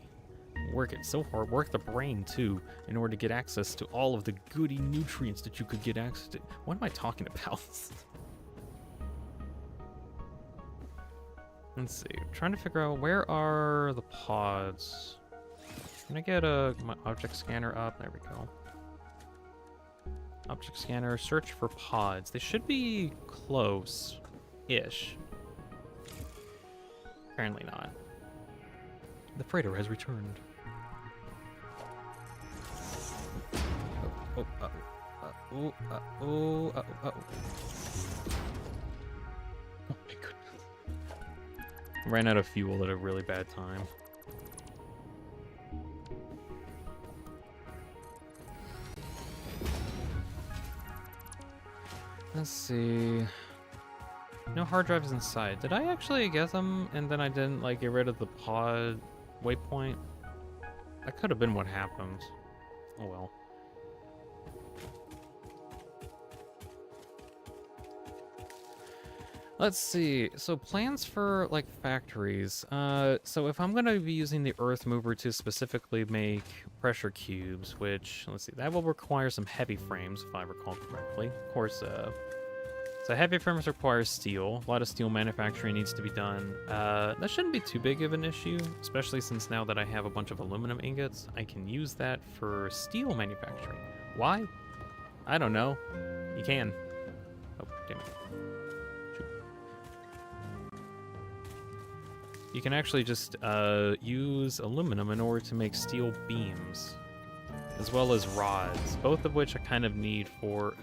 Work it so hard. Work the brain, too, in order to get access to all of the goody nutrients that you could get access to. What am I talking about? Let's see. I'm trying to figure out where are the pods. Can I get my object scanner up? There we go. Object scanner, search for pods. They should be close-ish. Apparently not. The freighter has returned. Oh my goodness. Ran out of fuel at a really bad time. Let's see. No hard drives inside. Did I actually get them and then I didn't like get rid of the pod waypoint? That could have been what happened. Oh well. Let's see. So plans for like factories. So if I'm gonna be using the earth mover to specifically make pressure cubes, which let's see, that will require some heavy frames if I recall correctly. Of course, so heavy frames require steel. A lot of steel manufacturing needs to be done. That shouldn't be too big of an issue, especially since now that I have a bunch of aluminum ingots, I can use that for steel manufacturing. Why? I don't know. You can. Oh, damn it. You can actually just use aluminum in order to make steel beams, as well as rods, both of which I kind of need for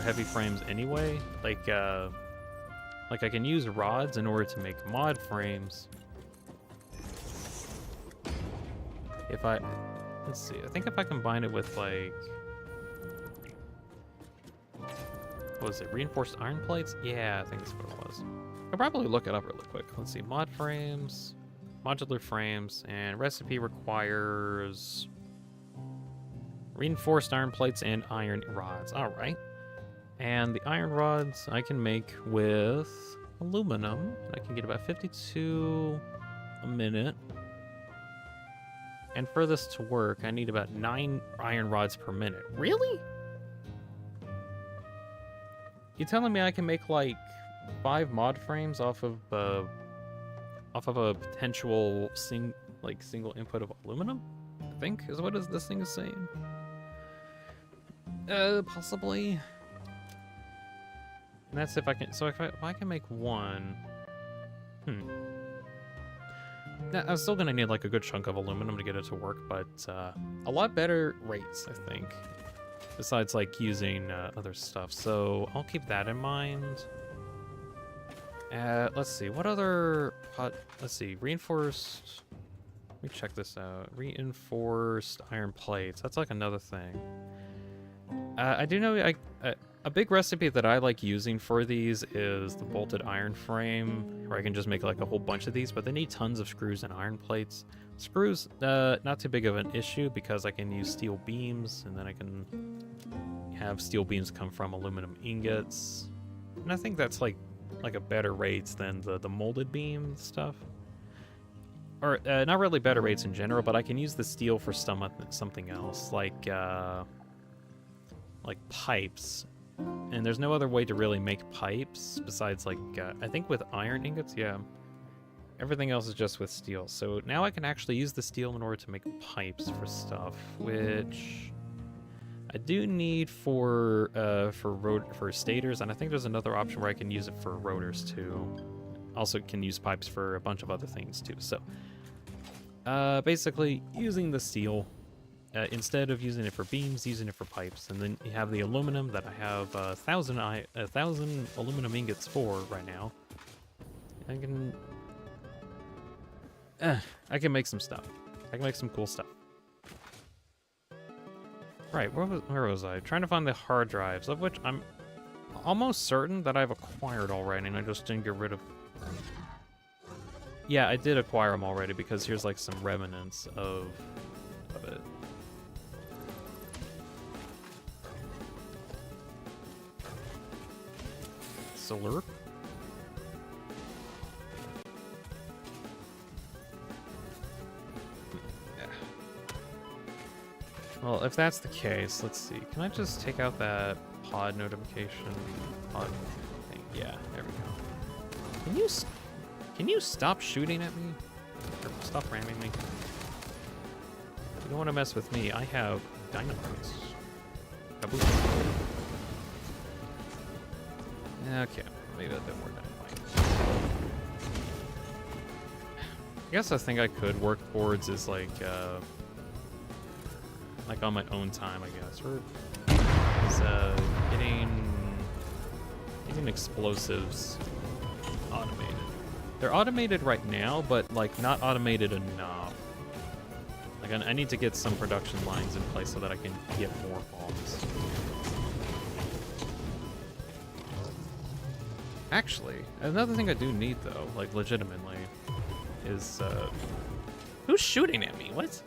heavy frames anyway. Like I can use rods in order to make mod frames. If I, let's see, I think if I combine it with like, what was it, reinforced iron plates? Yeah, I think that's what it was. I'll probably look it up really quick. Let's see, mod frames, modular frames, and recipe requires reinforced iron plates and iron rods. All right. And the iron rods I can make with aluminum. I can get about 52 a minute. And for this to work, I need about 9 iron rods per minute. Really? You telling me I can make like 5 mod frames off of a potential single input of aluminum? I think is what this thing is saying. Possibly. And that's if I can. So if I can make 1. Now, I'm still gonna need like a good chunk of aluminum to get it to work, but a lot better rates, I think. Besides like using other stuff, so I'll keep that in mind. Let's see, what other let's see, reinforced, let me check this out. Reinforced iron plates, that's like another thing. I do know A big recipe that I like using for these is the bolted iron frame, where I can just make like a whole bunch of these, but they need tons of screws and iron plates. Screws, not too big of an issue because I can use steel beams, and then I can have steel beams come from aluminum ingots. And I think that's like a better rates than the molded beam stuff. Or not really better rates in general, but I can use the steel for something else, like pipes. And there's no other way to really make pipes besides like I think with iron ingots, yeah. Everything else is just with steel. So now I can actually use the steel in order to make pipes for stuff, which I do need for stators, and I think there's another option where I can use it for rotors too. Also can use pipes for a bunch of other things too. So basically using the steel instead of using it for beams, using it for pipes, and then you have the aluminum that I have 1,000 aluminum ingots for right now. I can make some stuff. I can make some cool stuff. Right, where was I? Trying to find the hard drives, of which I'm almost certain that I've acquired already, and I just didn't get rid of. Yeah, I did acquire them already because here's like some remnants of it. Solar. Well, if that's the case, let's see. Can I just take out that pod notification? Pod thing? Yeah, there we go. Can you stop shooting at me? Or stop ramming me? You don't want to mess with me. I have dynamites. Kaboom. Okay, maybe a bit more dynamite. I guess the thing I could work towards is like on my own time, I guess, or is getting explosives automated. They're automated right now, but like not automated enough. Like I need to get some production lines in place so that I can get more bombs. Actually, another thing I do need though, like legitimately, is who's shooting at me? What?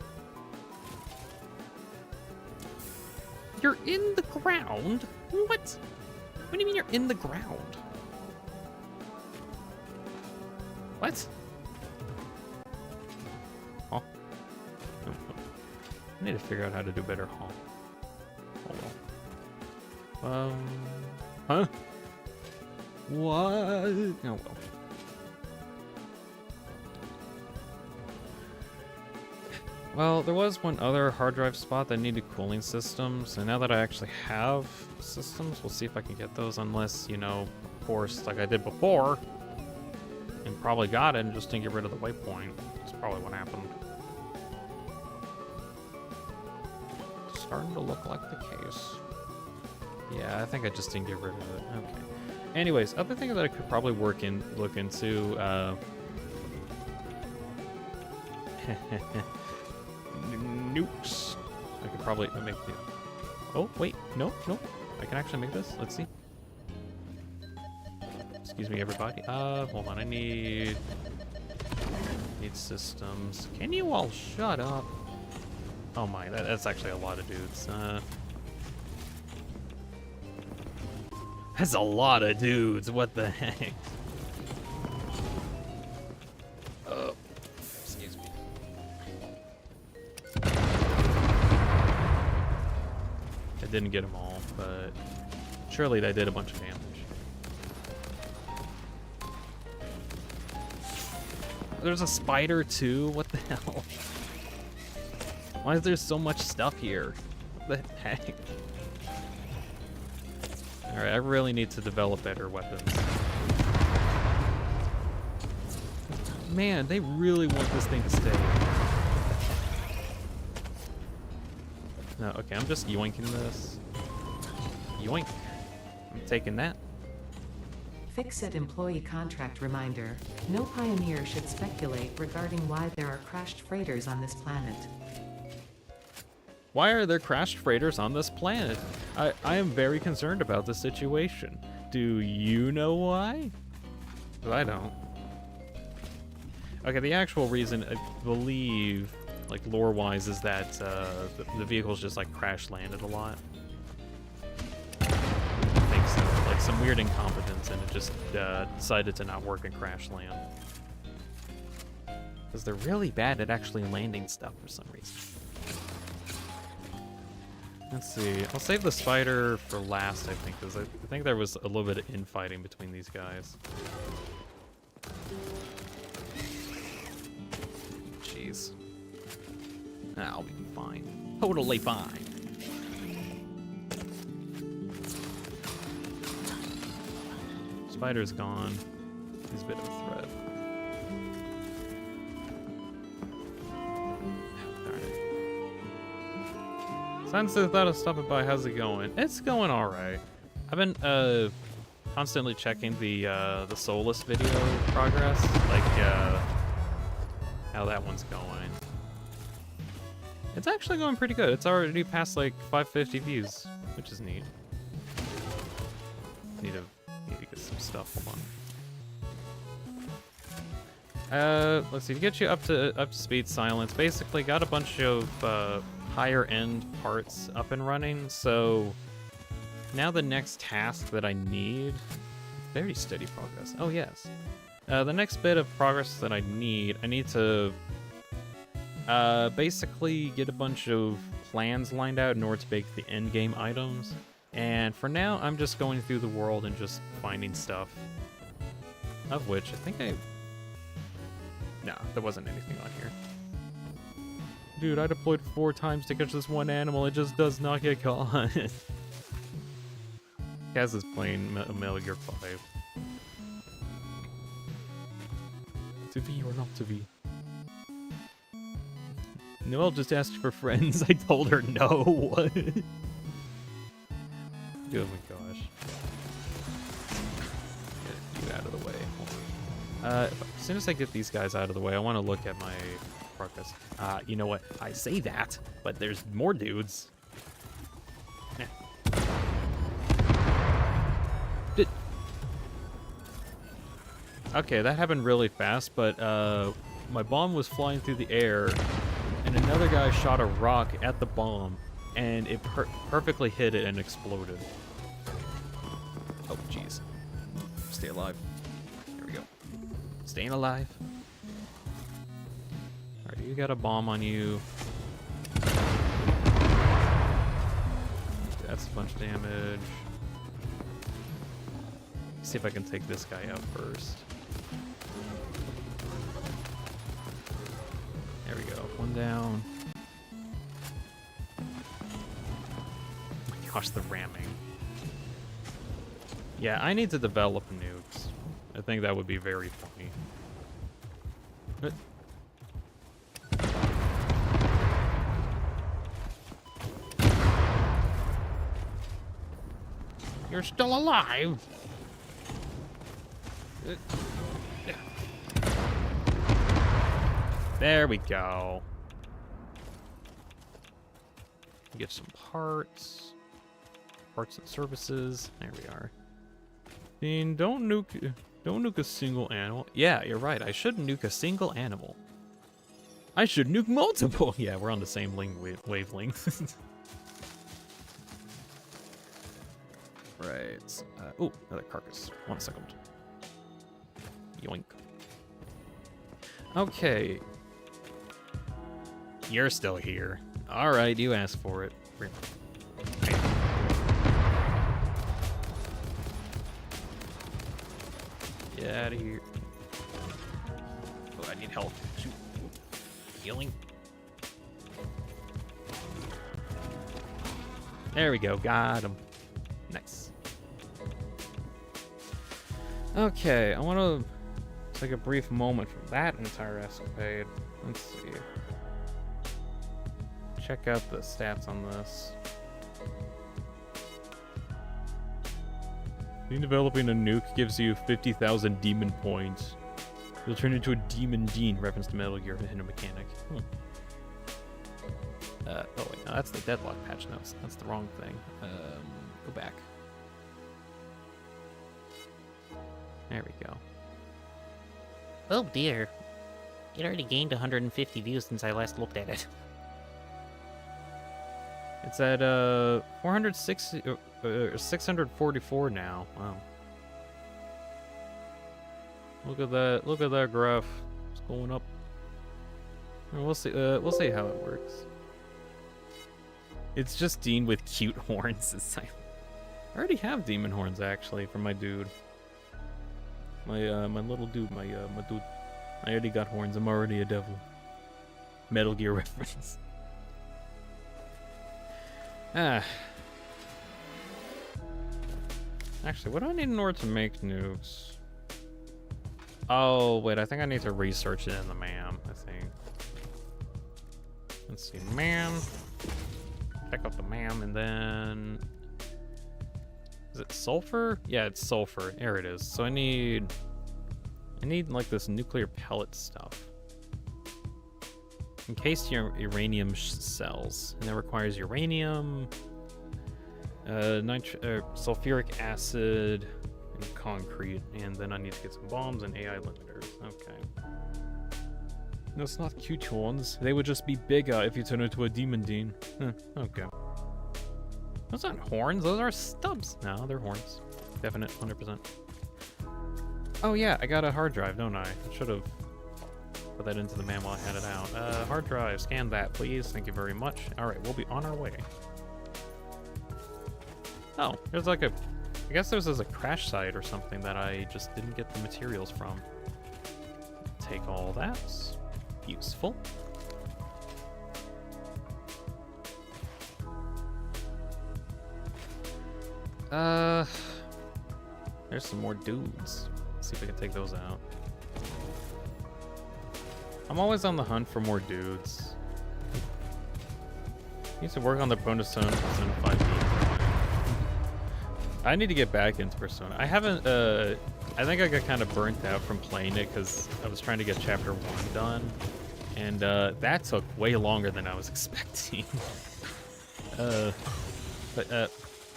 You're in the ground? What? What do you mean you're in the ground? What? Huh? I need to figure out how to do better, huh? Oh well. Huh? What? Oh well. Well, there was one other hard drive spot that needed cooling systems, and now that I actually have systems, we'll see if I can get those, unless, you know, of course, like I did before, and probably got it and just didn't get rid of the waypoint. That's probably what happened. It's starting to look like the case. Yeah, I think I just didn't get rid of it. Okay. Anyways, other thing that I could probably look into, nukes. I could probably make the. Oh wait, no. I can actually make this. Let's see. Excuse me, everybody. Hold on. I need systems. Can you all shut up? Oh my, that's actually a lot of dudes. That's a lot of dudes. What the heck? Excuse me. I didn't get them all, but surely they did a bunch of damage. There's a spider too? What the hell? Why is there so much stuff here? What the heck? Alright, I really need to develop better weapons. Man, they really want this thing to stay. No, okay, I'm just yoinking this. Yoink. I'm taking that. Fix-It employee contract reminder. No pioneer should speculate regarding why there are crashed freighters on this planet. Why are there crashed freighters on this planet? I am very concerned about the situation. Do you know why? 'Cause I don't. Okay, the actual reason, I believe, like lore-wise, is that the vehicles just like crash landed a lot. I think so. Like some weird incompetence, and it just decided to not work and crash land. Because they're really bad at actually landing stuff for some reason. Let's see. I'll save the spider for last, I think, because I think there was a little bit of infighting between these guys. Jeez. I'll be fine. Totally fine. Spider's gone. He's a bit of a threat. Sunset thought of stopping by. How's it going? It's going all right. I've been constantly checking the Soulless video progress, like how that one's going. It's actually going pretty good. It's already past like 550 views, which is neat. Need to get some stuff. Hold on. Let's see. To get you up to speed, Silence. Basically, got a bunch of higher end parts up and running. So now the next task that I need, very steady progress. Oh yes. The next bit of progress that I need to basically get a bunch of plans lined out in order to make the end game items. And for now, I'm just going through the world and just finding stuff. Of which I think no, there wasn't anything on here. Dude, I deployed 4 times to catch this one animal. It just does not get caught. Kaz is playing Metal Gear 5. To V or not to V? Noelle just asked for friends. I told her no. Oh my gosh. Get you out of the way. As soon as I get these guys out of the way, I want to look at my progress. You know what? I say that, but there's more dudes. Okay, that happened really fast, but my bomb was flying through the air, and another guy shot a rock at the bomb, and it perfectly hit it and exploded. Oh, jeez. Stay alive. There we go. Staying alive. Alright, you got a bomb on you. That's a bunch of damage. See if I can take this guy out first. There we go. One down. Oh my gosh, the ramming. Yeah, I need to develop nukes. I think that would be very funny. You're still alive! There we go. Get some parts. Parts and services. There we are. Dean, don't nuke a single animal. Yeah, you're right. I shouldn't nuke a single animal. I should nuke multiple. Yeah, we're on the same wavelength. Right. Oh, another carcass. 1 second. Yoink. Okay. You're still here. Alright, you asked for it. Get out of here. Oh, I need help. Shoot. Healing. There we go. Got him. Nice. Okay, I want to take a brief moment from that entire escapade. Let's see. Check out the stats on this. Being developing a nuke gives you 50,000 demon points. You'll turn into a demon Dean, reference to Metal Gear in a mechanic. Oh wait, no, that's the deadlock patch notes. That's the wrong thing. Go back. There we go. Oh dear. It already gained 150 views since I last looked at it. It's at 460, 644 now. Wow. Look at that! Look at that graph. It's going up. We'll see. We'll see how it works. It's just Dean with cute horns. It's like, I already have demon horns actually for my dude. My little dude. My dude. I already got horns. I'm already a devil. Metal Gear reference. Actually, what do I need in order to make nukes? Oh, wait, I think I need to research it in the MAM, I think. Let's see, MAM. Check out the MAM, and then... Is it sulfur? Yeah, it's sulfur. There it is. So I need like this nuclear pellet stuff. Encased uranium cells, and that requires uranium, sulfuric acid, and concrete, and then I need to get some bombs and AI limiters. Okay. No, it's not cute horns. They would just be bigger if you turn into a demon Dean. Okay. Those aren't horns. Those are stubs. No, they're horns. Definite, 100%. Oh yeah, I got a hard drive, don't I? I should have put that into the man while I had it out. Hard drive, scan that, please. Thank you very much. All right, we'll be on our way. Oh, there's like a... I guess there's a crash site or something that I just didn't get the materials from. Take all that. Useful. There's some more dudes. Let's see if we can take those out. I'm always on the hunt for more dudes. Need to work on the Persona 5. I need to get back into Persona. I haven't, I think I got kind of burnt out from playing it because I was trying to get Chapter 1 done. And that took way longer than I was expecting.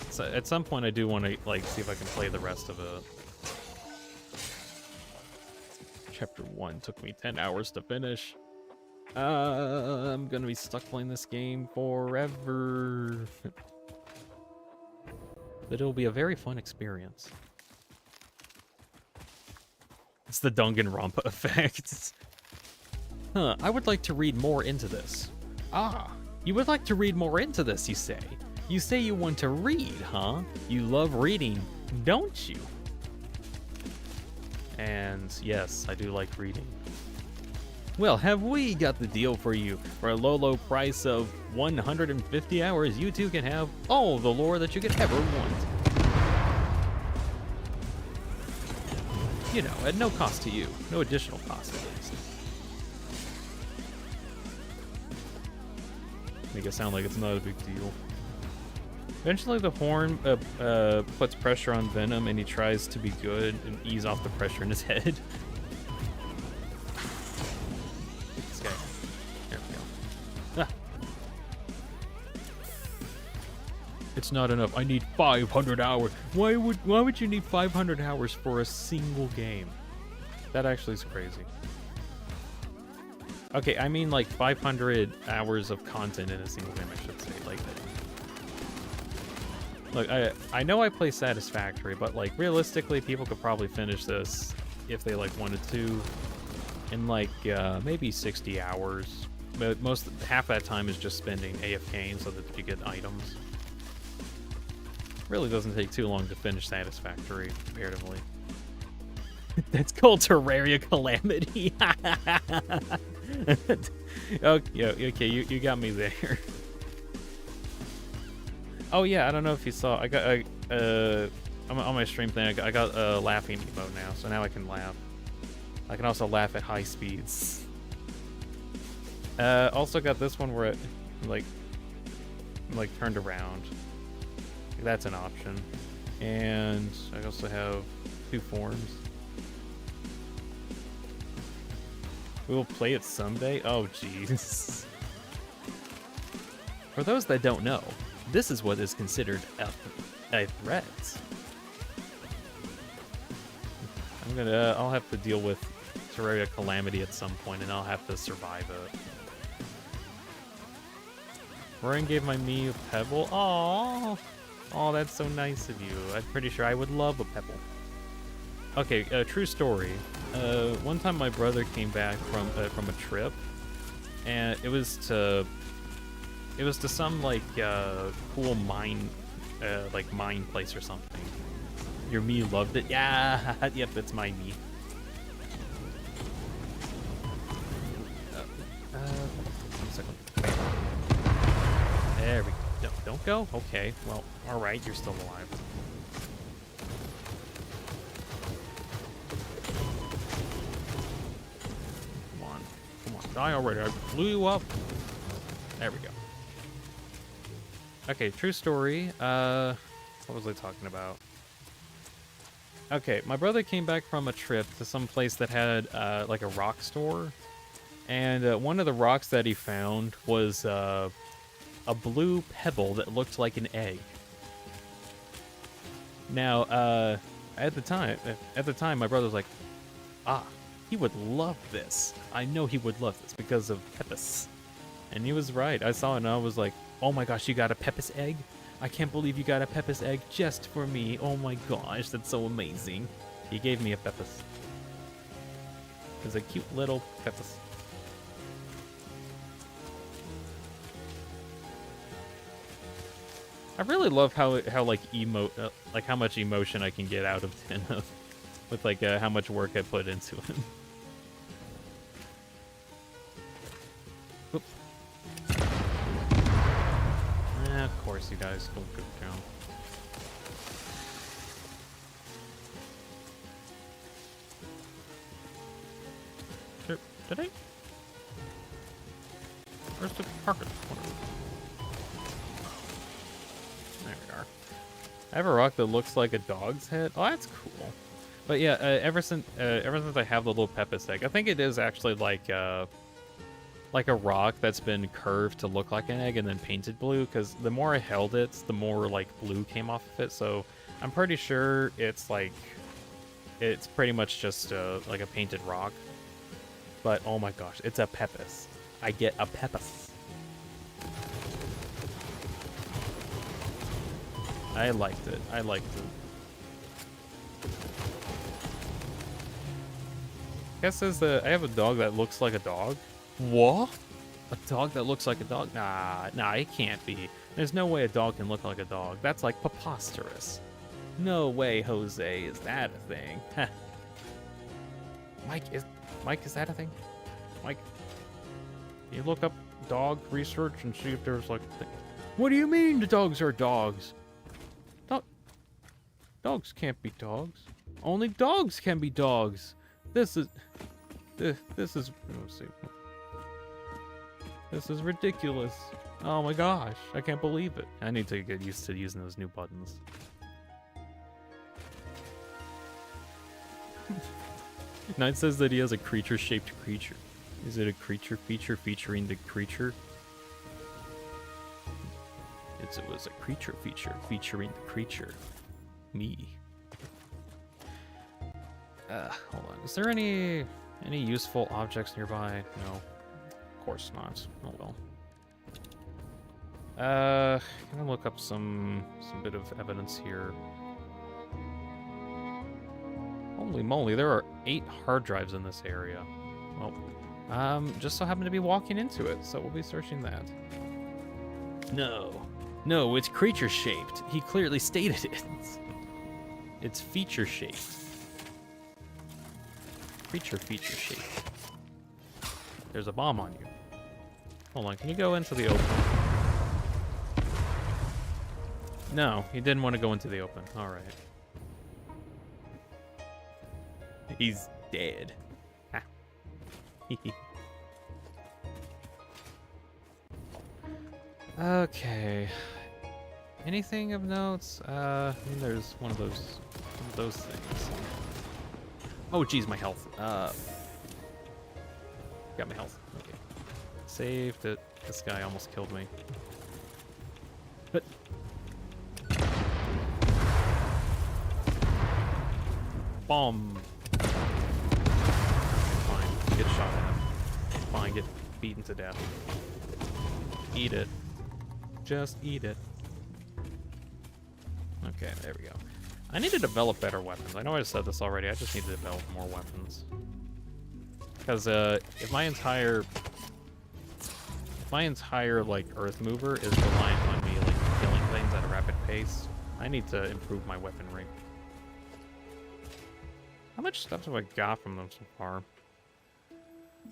So at some point I do want to like see if I can play the rest of it. Chapter 1 took me 10 hours to finish. I'm gonna be stuck playing this game forever. But it'll be a very fun experience. It's the Danganronpa effect. Huh, I would like to read more into this. Ah, you would like to read more into this, you say? You say you want to read, huh? You love reading, don't you? And yes, I do like reading. Well, have we got the deal for you? For a low price of 150 hours, you too can have all the lore that you could ever want. You know, at no cost to you. No additional cost, at least. Make it sound like it's not a big deal. Eventually the horn puts pressure on Venom and he tries to be good and ease off the pressure in his head. This guy. There we go. Ah. It's not enough. I need 500 hours. Why would you need 500 hours for a single game? That actually is crazy. Okay, I mean like 500 hours of content in a single game, I should say. Like that. Look, I know I play Satisfactory, but like realistically, people could probably finish this if they like wanted to in like maybe 60 hours. But half that time is just spending AFKing so that you get items. Really doesn't take too long to finish Satisfactory comparatively. That's called Terraria Calamity. Okay, you got me there. Oh yeah, I don't know if you saw. I got on my stream thing. I got a laughing emote now, so now I can laugh. I can also laugh at high speeds. Also got this one where it like turned around. That's an option, and I also have 2 forms. We will play it someday. Oh jeez. For those that don't know, this is what is considered a threat. I'll have to deal with Terraria Calamity at some point, and I'll have to survive it. Ryan gave my me a pebble. Aww. Oh, that's so nice of you. I'm pretty sure I would love a pebble. Okay, true story. One time my brother came back from a trip, and it was to some like cool mine mine place or something. Your me loved it. Yeah, yep, it's my me. One second. There we go. No, don't go. Okay. Well, all right. You're still alive. Come on, die already. I blew you up. There we go. Okay, true story. What was I talking about? Okay, my brother came back from a trip to some place that had like a rock store, and one of the rocks that he found was a blue pebble that looked like an egg. Now, at the time, my brother was like, he would love this. I know he would love this because of Pepis. And he was right. I saw it and I was like, oh my gosh, you got a Pepis egg? I can't believe you got a Pepis egg just for me. Oh my gosh, that's so amazing. He gave me a Pepis. It was a cute little Pepis. I really love how like how much emotion I can get out of Tenna with like how much work I put into him. Oops. Of course, you guys don't go down. Did I? Where's the carcass? There we are. I have a rock that looks like a dog's head. Oh, that's cool. But yeah, ever since I have the little Pepis egg, I think it is actually like a rock that's been curved to look like an egg and then painted blue. Because the more I held it, the more like blue came off of it. So I'm pretty sure it's pretty much just like a painted rock. But oh my gosh, it's a Pepis. I get a Pepis. I liked it. Guess says that I have a dog that looks like a dog. What? A dog that looks like a dog? Nah, it can't be. There's no way a dog can look like a dog. That's like preposterous. No way, Jose, is that a thing? Mike, is that a thing? Mike, you look up dog research and see if there's like a thing. What do you mean the dogs are dogs? Dogs can't be dogs. Only dogs can be dogs. This is let's see. This is ridiculous. Oh my gosh, I can't believe it. I need to get used to using those new buttons. Knight says that he has a creature-shaped creature. Is it a creature feature featuring the creature? It was a creature feature featuring the creature. Me. Hold on. Is there any useful objects nearby? No. Of course not. Oh well. Gonna look up some bit of evidence here. Holy moly, there are 8 hard drives in this area. Well, just so happen to be walking into it, so we'll be searching that. No, it's creature shaped. He clearly stated it. It's feature shaped. Feature shaped. There's a bomb on you. Hold on, can you go into the open? No, he didn't want to go into the open. All right. He's dead. Ha. Okay. Anything of notes? I mean, there's one of those things. Oh, geez, my health. Got my health. Okay. Saved it. This guy almost killed me. But bomb. Fine, get shot at. Fine, get beaten to death. Eat it. Just eat it. Okay, there we go. I need to develop better weapons. I know I said this already. I just need to develop more weapons. Because if my entire like earth mover is reliant on me like killing things at a rapid pace, I need to improve my weaponry. How much stuff have I got from them so far?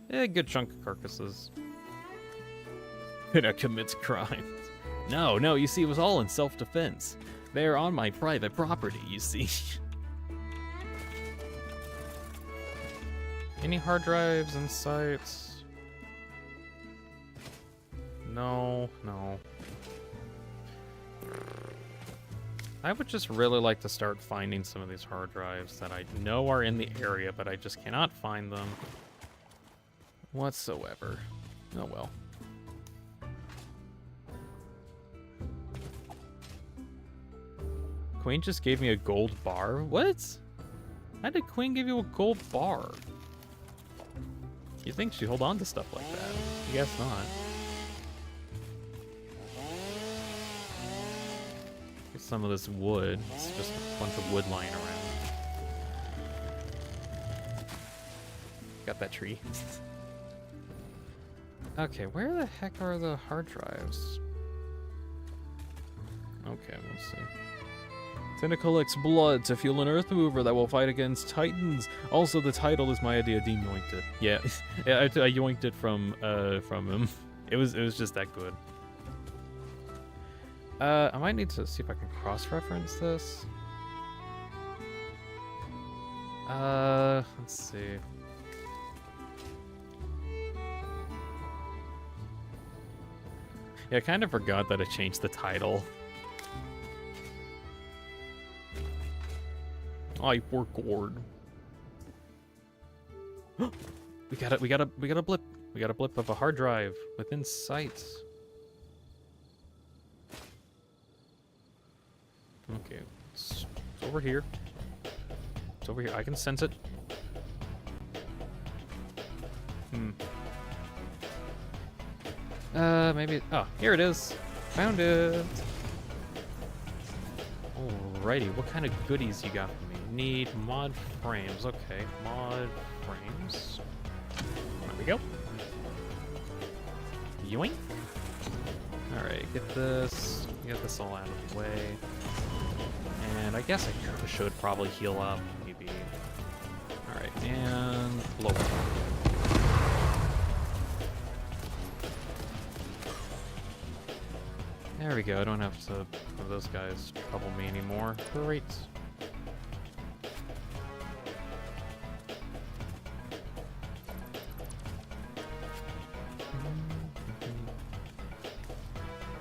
A good chunk of carcasses. Tenna commits crimes. No, you see, it was all in self-defense. They're on my private property, you see. Any hard drives in sight? No. I would just really like to start finding some of these hard drives that I know are in the area, but I just cannot find them whatsoever. Oh well. Queen just gave me a gold bar? What? How did Queen give you a gold bar? You think she'd hold on to stuff like that? I guess not. Get some of this wood. It's just a bunch of wood lying around. Got that tree. Okay, where the heck are the hard drives? Okay, let's see. Tenna collects blood to fuel an earth mover that will fight against titans. Also, the title is my idea. Dean yoinked it. Yeah, yeah, I yoinked it from him. It was just that good. I might need to see if I can cross-reference this. Let's see. Yeah, I kind of forgot that I changed the title. I forgot. We got a blip. We got a blip of a hard drive within sight. Okay, it's over here. It's over here. I can sense it. Maybe. Oh, here it is. Found it. Alrighty, what kind of goodies you got for me? Need mod frames. Okay, mod frames. There we go. Yoink. Alright, get this all out of the way. And I guess I should probably heal up, maybe. Alright, and blow up. There we go, I don't have to have those guys trouble me anymore. Great.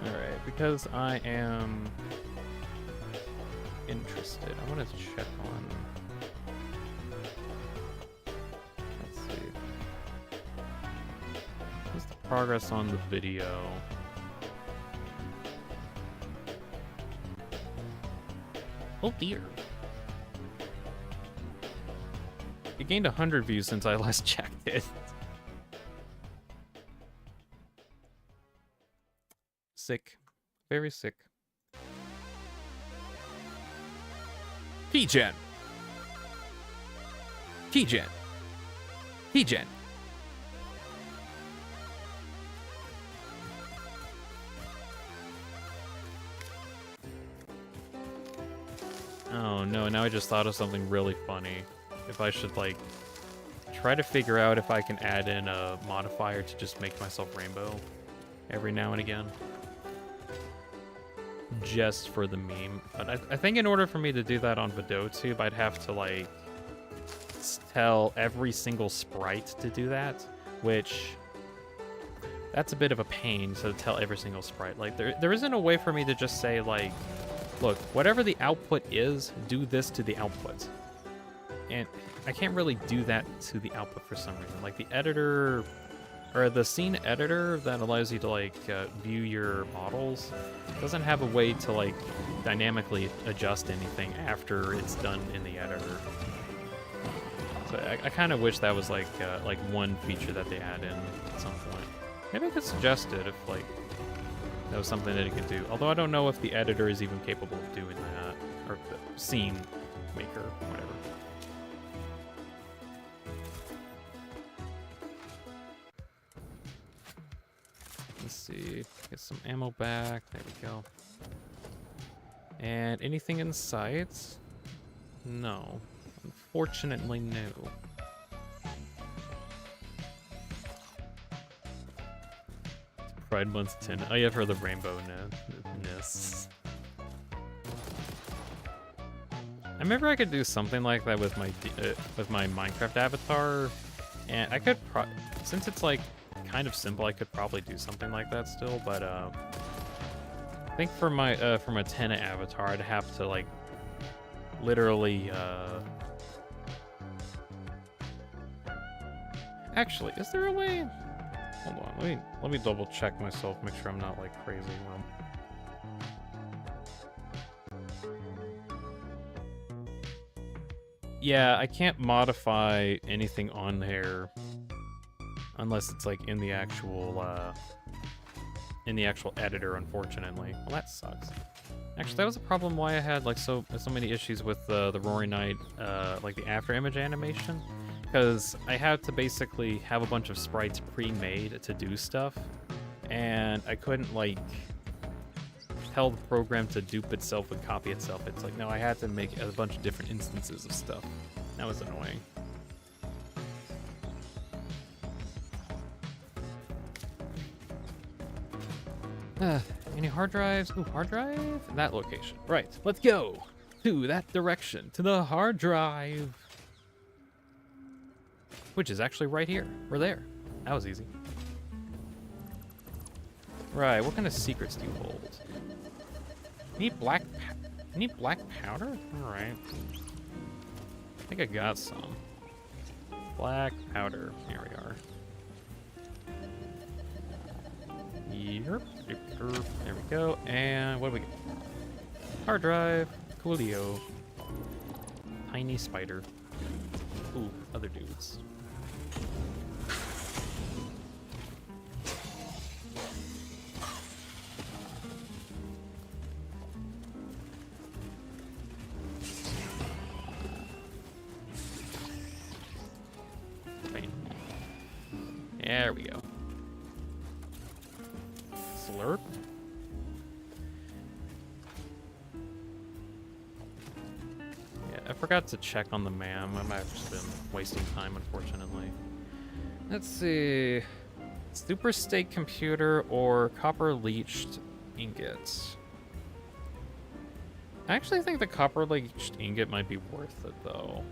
Alright, because I am interested, I want to check on... Let's see. What's the progress on the video? Oh dear. It gained 100 views since I last checked it. Sick. Very sick. Keygen. Keygen. Keygen. Oh no, now I just thought of something really funny. If I should, like, try to figure out if I can add in a modifier to just make myself rainbow every now and again. Just for the meme. But I think in order for me to do that on VideoTube, I'd have to, like, tell every single sprite to do that, which... That's a bit of a pain to tell every single sprite. Like, there isn't a way for me to just say, like, look, whatever the output is, do this to the output. And I can't really do that to the output for some reason. Like, the editor or the scene editor that allows you to like view your models doesn't have a way to like dynamically adjust anything after it's done in the editor. So I kind of wish that was like one feature that they add in at some point. Maybe I could suggest it if like that was something that it could do. Although I don't know if the editor is even capable of doing that, or the scene maker, whatever. Let's see, get some ammo back. There we go. And anything in sight? No. Unfortunately, no. Pride Month 10. Oh yeah, for the rainbow-ness. I remember I could do something like that with my Minecraft avatar, and I could since it's like kind of simple, I could probably do something like that still. But I think for my Tenna avatar, I'd have to like literally. Actually, is there a way? Hold on, let me double check myself, make sure I'm not like crazy. Yeah, I can't modify anything on there unless it's like in the actual editor, unfortunately. Well, that sucks. Actually, that was a problem why I had like so many issues with the Roaring Night, like the after image animation. Because I had to basically have a bunch of sprites pre-made to do stuff, and I couldn't like tell the program to dupe itself and copy itself. It's like, no, I had to make a bunch of different instances of stuff. That was annoying. Any hard drives? Ooh, hard drive? That location. Right, let's go to that direction, to the hard drive. Which is actually right here. We're there. That was easy. Right, what kind of secrets do you hold? Need black powder? Alright. I think I got some. Black powder. Here we are. Yep. There we go. And what do we get? Hard drive. Coolio. Tiny spider. Ooh, other dudes. There we go. Slurp. Yeah, I forgot to check on the MAM. I might have just been wasting time, unfortunately. Let's see. Super state computer or copper leached ingots. I actually think the copper leached ingot might be worth it, though.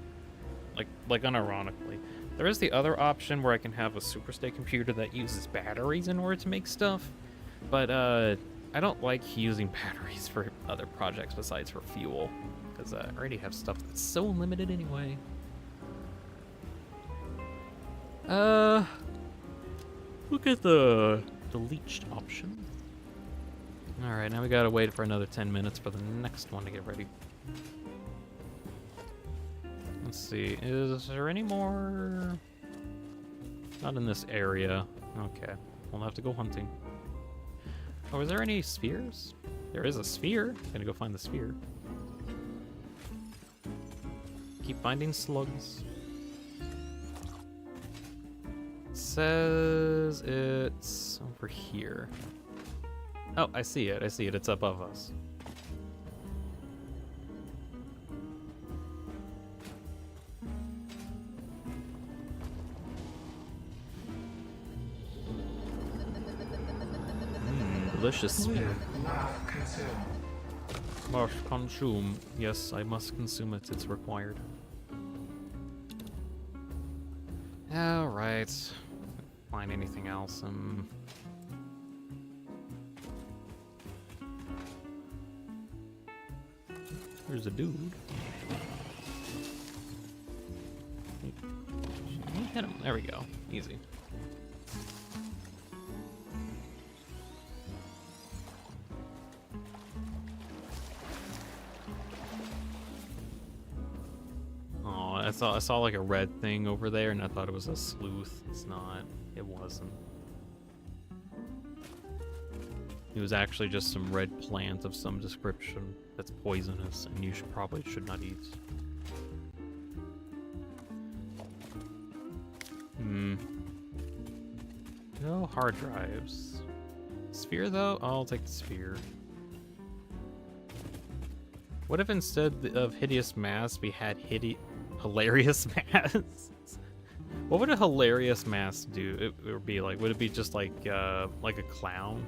Like unironically. There is the other option where I can have a super state computer that uses batteries in order to make stuff, but I don't like using batteries for other projects besides for fuel, because I already have stuff that's so limited anyway. Look at the leached option. Alright, now we gotta wait for another 10 minutes for the next one to get ready. Let's see, is there any more? Not in this area. Okay, we'll have to go hunting. Oh, is there any spheres? There is a sphere. Gonna go find the sphere. Keep finding slugs. It says it's over here. Oh, I see it. I see it. It's above us. Delicious. Must consume. Yes, I must consume it. It's required. Alright. Find anything else? There's a dude. Hit him. There we go. Easy. I saw like a red thing over there, and I thought it was a sleuth. It's not. It wasn't. It was actually just some red plant of some description that's poisonous, and you probably should not eat. No hard drives. Sphere though? I'll take the sphere. What if instead of hideous mass we had hilarious mass? What would a hilarious mass do? It would be like, would it be just like a clown?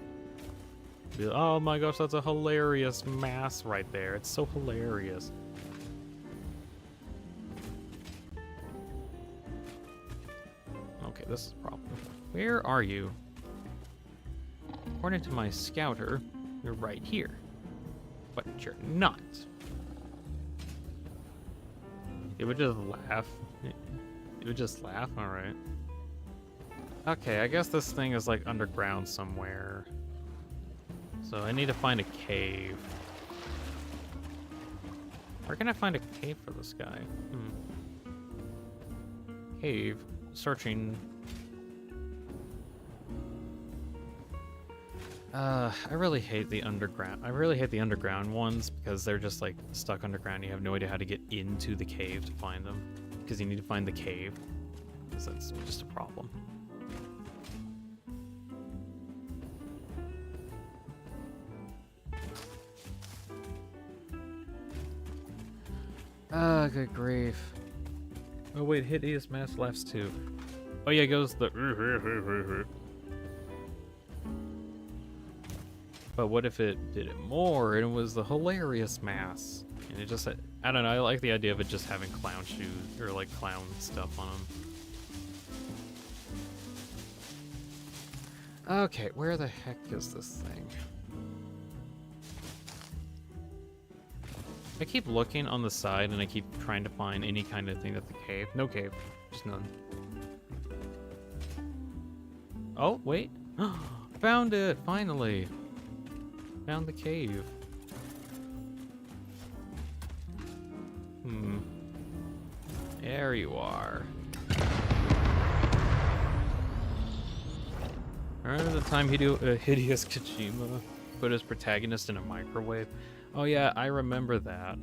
Be like, oh my gosh, that's a hilarious mass right there. It's so hilarious. Okay, this is a problem. Where are you? According to my scouter, you're right here. But you're not. It would just laugh. It would just laugh? Alright. Okay, I guess this thing is like underground somewhere. So I need to find a cave. Where can I find a cave for this guy? Cave. Searching. I really hate the underground. I really hate the underground ones because they're just like stuck underground. You have no idea how to get into the cave to find them because you need to find the cave. Because that's just a problem. Ah, good grief. Oh wait, hideous mass laughs too. Oh yeah, it goes the. But what if it did it more and it was the hilarious mass? And it just, I don't know, I like the idea of it just having clown shoes or like clown stuff on them. Okay, where the heck is this thing? I keep looking on the side and I keep trying to find any kind of thing at the cave. No cave, just none. Oh, wait. Found it, finally. Found the cave. There you are. Remember the time Hideous Kojima put his protagonist in a microwave? Oh yeah, I remember that.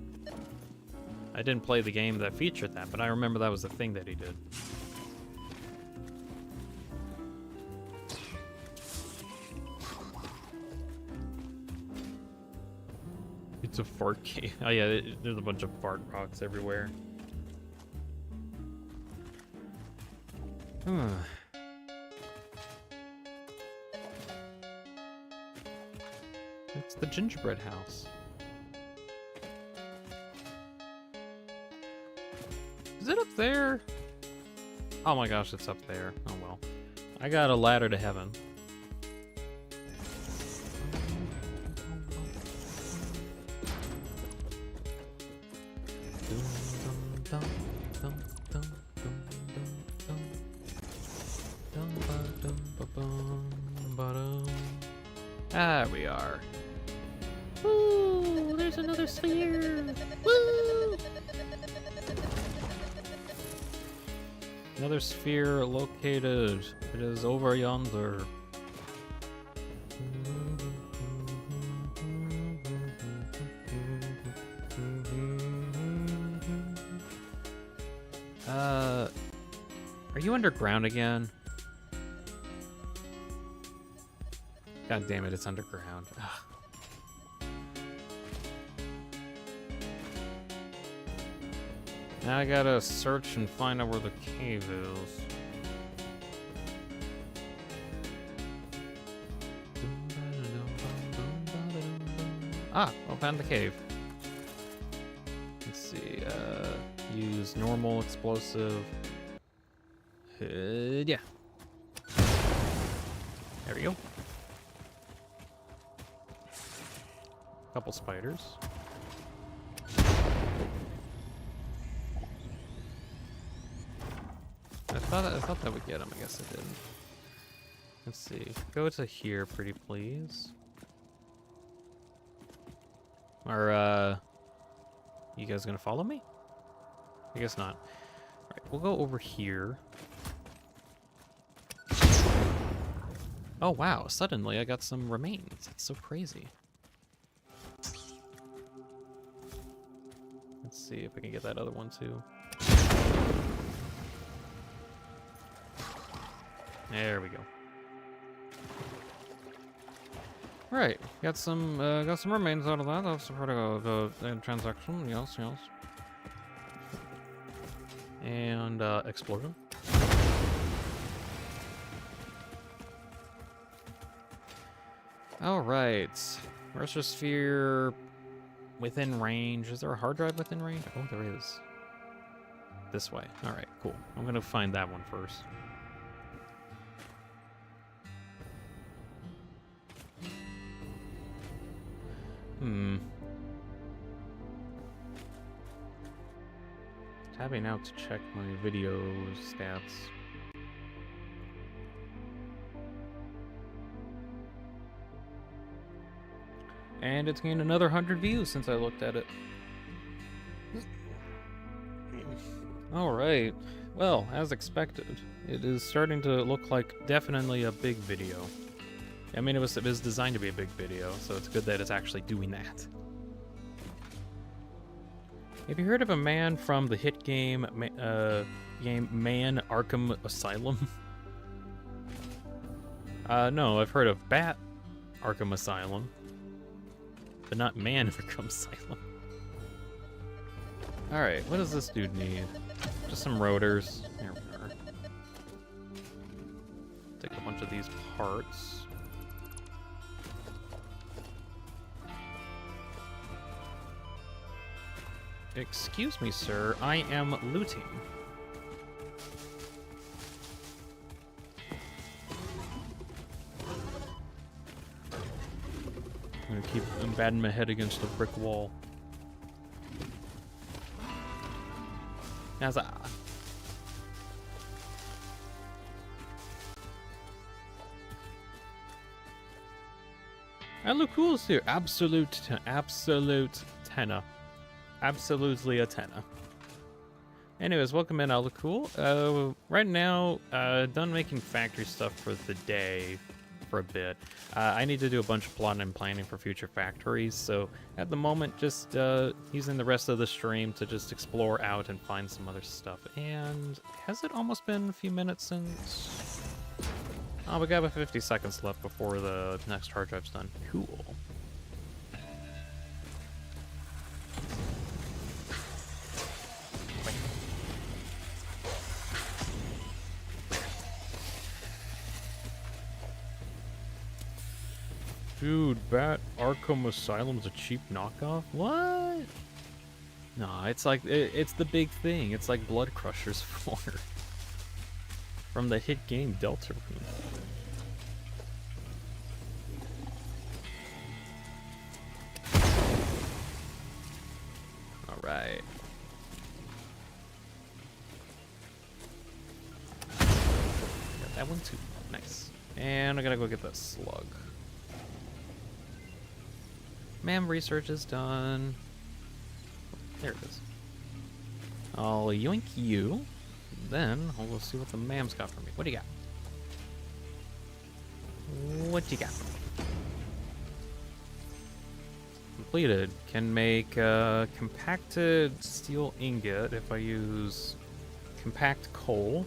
I didn't play the game that featured that, but I remember that was the thing that he did. It's a fart cave. Oh yeah, there's a bunch of fart rocks everywhere. It's the gingerbread house. Is it up there? Oh my gosh, it's up there. Oh well. I got a ladder to heaven. Ah, we are. Woo! There's another sphere! Woo! Another sphere located. It is over yonder. Are you underground again? God damn it, it's underground. Ugh. Now I gotta search and find out where the cave is. Ah, I found the cave. Let's see, use normal explosive. Yeah. There we go. Couple spiders. I thought that would get them. I guess it didn't. Let's see. Go to here, pretty please. Are you guys gonna follow me? I guess not. Alright, we'll go over here. Oh wow, suddenly I got some remains. It's so crazy. Let's see if I can get that other one too. There we go. Right, got some remains out of that. That's a pretty good transaction. Yes, yes. And explosion. All right, Sphere within range. Is there a hard drive within range? Oh, there is. This way. All right, cool. I'm gonna find that one first. Tabbing out to check my video stats. And it's gained another 100 views since I looked at it. Alright. Well, as expected, it is starting to look like definitely a big video. I mean, it was designed to be a big video, so it's good that it's actually doing that. Have you heard of a man from the hit game, Man Arkham Asylum? No, I've heard of Bat Arkham Asylum, but not Man Arkham Asylum. Alright, what does this dude need? Just some rotors. Here we are. Take a bunch of these parts. Excuse me, sir. I am looting. I'm gonna keep batting my head against a brick wall. As I look cool here. Absolute Tenna. Absolutely a Tenna. Anyways, welcome in, all look cool. Right now, done making factory stuff for the day for a bit. I need to do a bunch of plotting and planning for future factories, so at the moment, just using the rest of the stream to just explore out and find some other stuff. And has it almost been a few minutes since? Oh, we got about 50 seconds left before the next hard drive's done. Cool. Dude, Bat Arkham Asylum's a cheap knockoff? What? No, it's like, it's the big thing. It's like Blood Crushers 4. From the hit game Deltarune. Alright. Got that one too. Nice. And I gotta go get that slug. Ma'am, research is done. There it is. I'll yoink you. Then we'll see what the ma'am's got for me. What do you got? What you got? Completed. Can make compacted steel ingot if I use compact coal.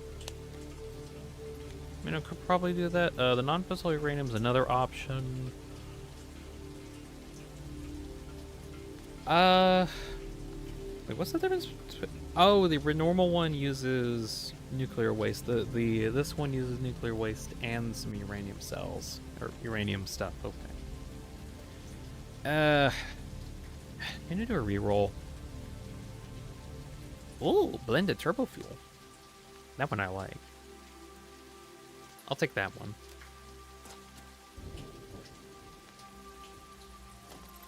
I mean, I could probably do that. The non-fissile uranium is another option. Wait, what's the difference? Oh, the normal one uses nuclear waste. This one uses nuclear waste and some uranium cells or uranium stuff. Okay. Can you do a reroll? Ooh, blended turbo fuel. That one I like. I'll take that one.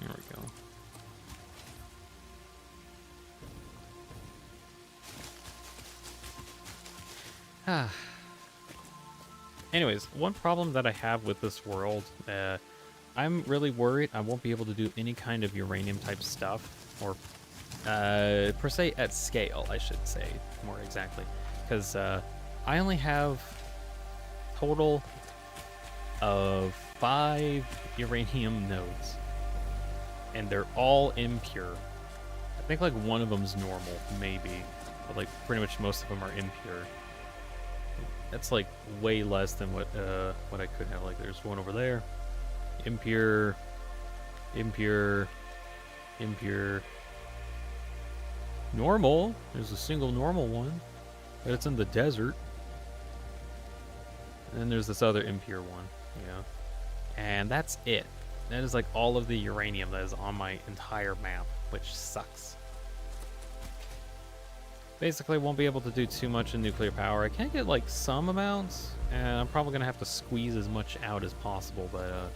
There we go. Anyways, one problem that I have with this world, I'm really worried I won't be able to do any kind of uranium type stuff, or Per se, at scale, I should say, more exactly. Because I only have total of 5 uranium nodes. And they're all impure. I think like one of them's normal, maybe. But like pretty much most of them are impure. That's like way less than what I could have. Like there's one over there. Impure. Impure. Impure. Normal. There's a single normal one. But it's in the desert. And then there's this other impure one. Yeah. And that's it. That is like all of the uranium that is on my entire map, which sucks. Basically, won't be able to do too much in nuclear power. I can get like some amounts, and I'm probably gonna have to squeeze as much out as possible, but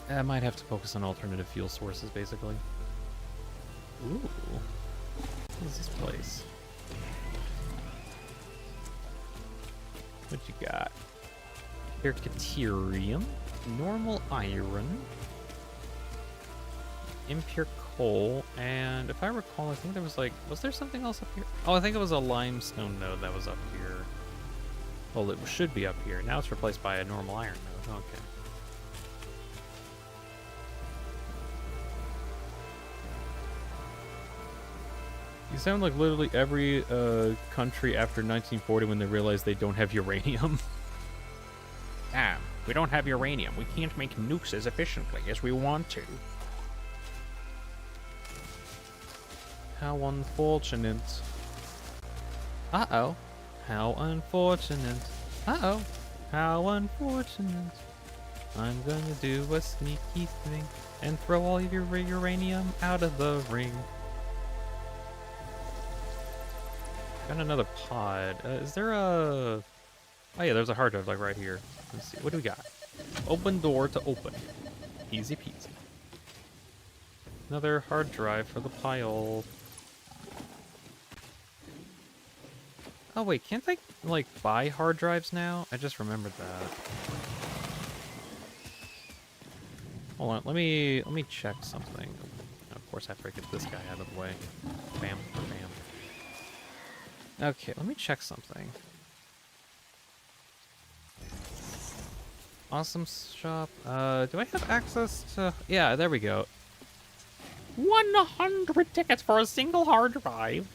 I might have to focus on alternative fuel sources, basically. Ooh. What is this place? What you got? Ercaterium, normal iron, impure coal, and if I recall, I think there was like, was there something else up here? Oh, I think it was a limestone node that was up here. Well, it should be up here. Now it's replaced by a normal iron node. Okay. You sound like literally every country after 1940 when they realized they don't have uranium. Ah, we don't have uranium. We can't make nukes as efficiently as we want to. How unfortunate. Uh-oh. How unfortunate. Uh-oh. How unfortunate. I'm gonna do a sneaky thing and throw all of your uranium out of the ring. Got another pod. Is there a... Oh yeah, there's a hard drive like right here. Let's see. What do we got? Open door to open. Easy peasy. Another hard drive for the pile. Oh wait, can't I like buy hard drives now? I just remembered that. Hold on, let me check something. Of course I have to get this guy out of the way. Bam, bam. Okay, let me check something. Awesome shop. Do I have access to... Yeah, there we go. 100 tickets for a single hard drive.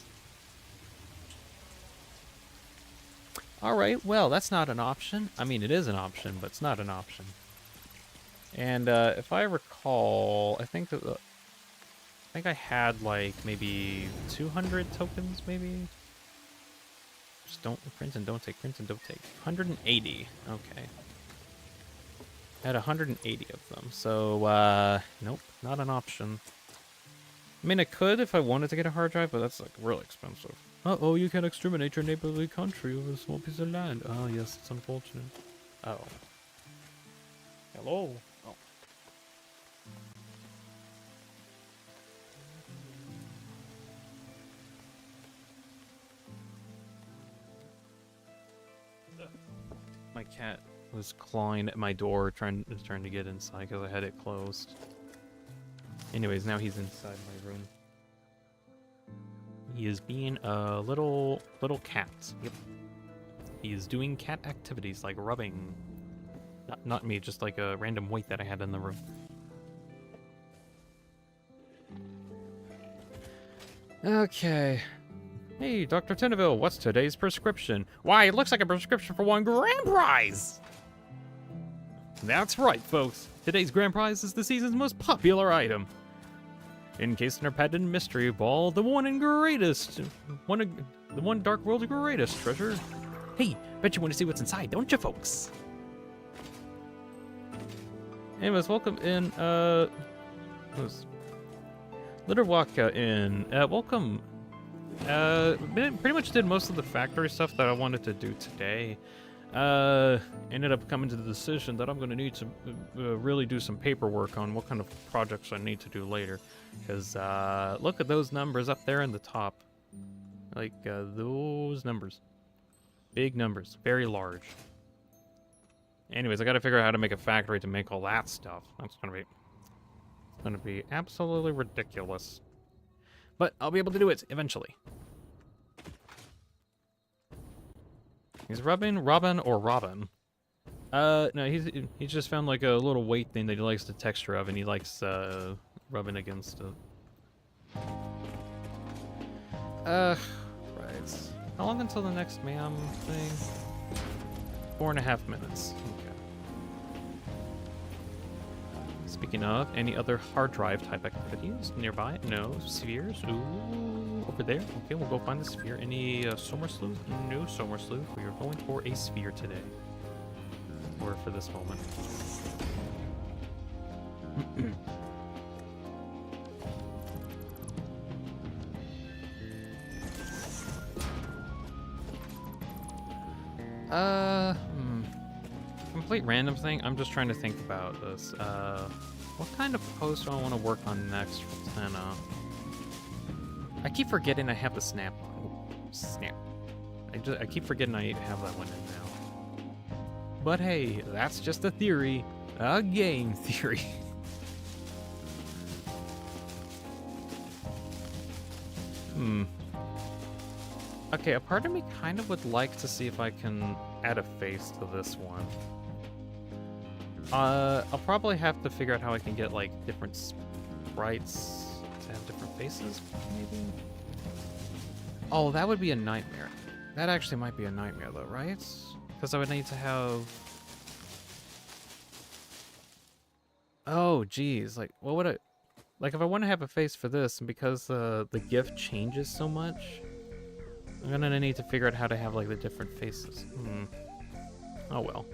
Alright, well, that's not an option. I mean, it is an option, but it's not an option. And if I recall, I think I had like maybe 200 tokens, maybe? Just don't print and don't take, print and don't take. 180. Okay. I had 180 of them, so nope, not an option. I mean, I could if I wanted to get a hard drive, but that's like really expensive. Uh-oh, you can exterminate your neighborly country with a small piece of land. Oh, yes, it's unfortunate. Oh. Hello? Oh. My cat was clawing at my door, trying to get inside because I had it closed. Anyways, now he's inside my room. He is being a little cat. Yep. He is doing cat activities like rubbing. Not me, just like a random weight that I had in the room. Okay. Hey, Dr. Tenneville, what's today's prescription? Why, it looks like a prescription for one grand prize. That's right, folks. Today's grand prize is the season's most popular item. Encased in our patented mystery ball, the one and greatest, the one Dark World's greatest treasure. Hey, bet you want to see what's inside, don't you, folks? Anyways, welcome in, Litterwaka in, welcome. Pretty much did most of the factory stuff that I wanted to do today. Ended up coming to the decision that I'm going to need to really do some paperwork on what kind of projects I need to do later. Because look at those numbers up there in the top. Like those numbers. Big numbers. Very large. Anyways, I got to figure out how to make a factory to make all that stuff. That's going to be absolutely ridiculous. But I'll be able to do it eventually. He's Robin, or Robin? No, he's just found like a little weight thing that he likes the texture of, and he likes rubbing against it. Right. How long until the next ma'am thing? 4.5 minutes. Okay. Speaking of, any other hard drive type activities nearby? No. Spheres? Ooh, over there. Okay, we'll go find the sphere. Any Somer Sleuth? No Somer Sleuth. We are going for a sphere today. Or for this moment. Complete random thing. I'm just trying to think about this. What kind of post do I want to work on next for Tenna? I keep forgetting I have the snap on. Snap. I keep forgetting I have that one in now. But hey, that's just a theory. A game theory. Okay, a part of me kind of would like to see if I can add a face to this one. I'll probably have to figure out how I can get, like, different sprites to have different faces, maybe? Oh, that would be a nightmare. That actually might be a nightmare, though, right? Because I would need to have... Oh, geez. Like, what would I... Like, if I want to have a face for this, and because the GIF changes so much, I'm gonna need to figure out how to have, like, the different faces. Oh, well.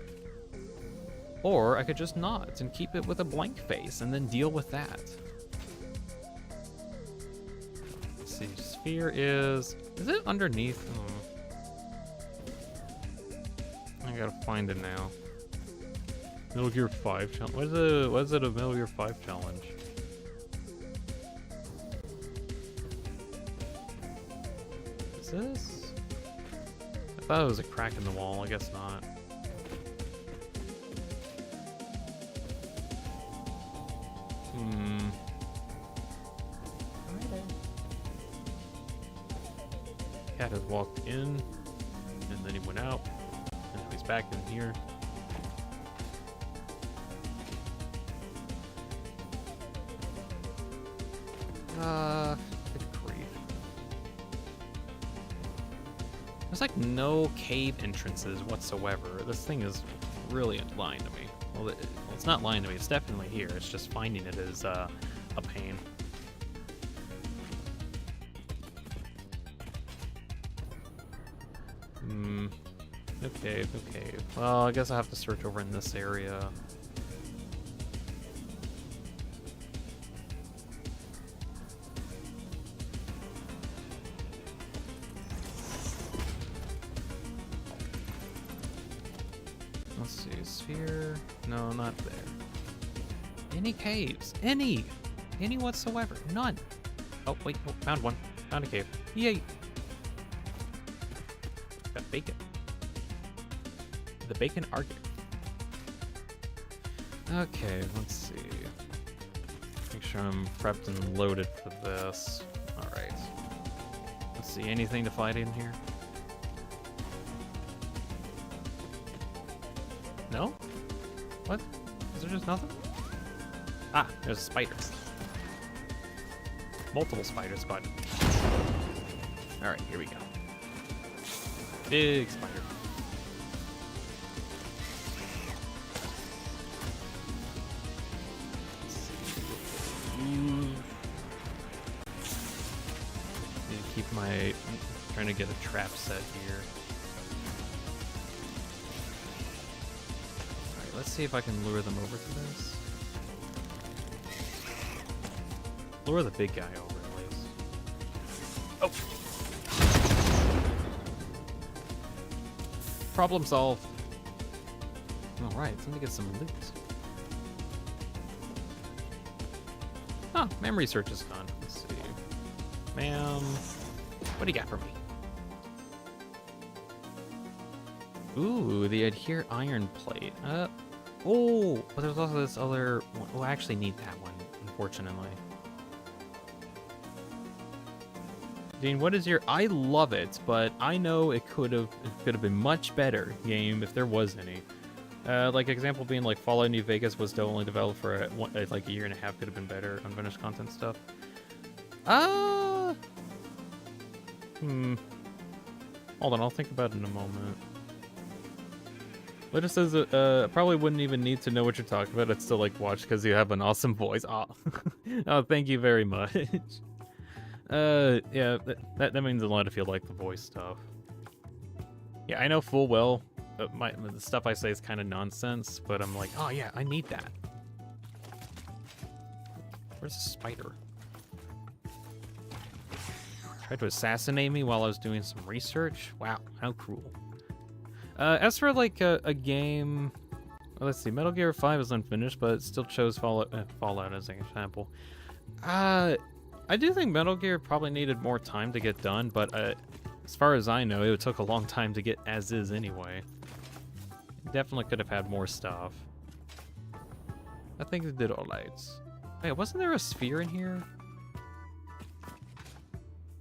Or I could just not and keep it with a blank face and then deal with that. Let's see, sphere is it underneath? I gotta find it now. Metal Gear 5 challenge. What is it a Metal Gear 5 challenge? Is this? I thought it was a crack in the wall, I guess not. Cat has walked in, and then he went out, and now he's back in here. Good grief. There's like no cave entrances whatsoever. This thing is really lying to me. Well, it's not lying to me, it's definitely here. It's just finding it is a pain. Okay. Well, I guess I have to search over in this area. Let's see, sphere. No, not there. Any caves? Any whatsoever? None. Oh, wait, oh, found one. Found a cave. Yay! Got bacon. The bacon argument. Okay, let's see. Make sure I'm prepped and loaded for this. Alright. Let's see, anything to fight in here? No? What? Is there just nothing? Ah, there's spiders. Multiple spiders spotted. Alright, here we go. Big spider. Keep my... trying to get a trap set here. Alright, let's see if I can lure them over to this. Lure the big guy over at least. Oh! Problem solved. Alright, let me get some loot. Oh, memory search is done. Let's see. Ma'am. What do you got for me? Ooh, the adhere iron plate. Oh, but there's also this other one. Oh, I actually need that one, unfortunately. Dean, what is your? I love it, but I know it could have been much better game if there was any. Like example being like Fallout New Vegas was still only developed for like a year and a half. Could have been better. Unfinished content stuff. Hold on, I'll think about it in a moment. It just says probably wouldn't even need to know what you're talking about. I'd still like watch because you have an awesome voice. Oh, oh, thank you very much. Yeah, that means a lot if you like the voice stuff. Yeah, I know full well the stuff I say is kind of nonsense, but I'm like, oh yeah, I need that. Where's the spider? Tried to assassinate me while I was doing some research? Wow, how cruel. As for like a game, well, let's see, Metal Gear 5 is unfinished, but it still chose Fallout as an example. I do think Metal Gear probably needed more time to get done, but as far as I know, it took a long time to get as is anyway. Definitely could have had more stuff. I think it did all right. Wait, wasn't there a sphere in here?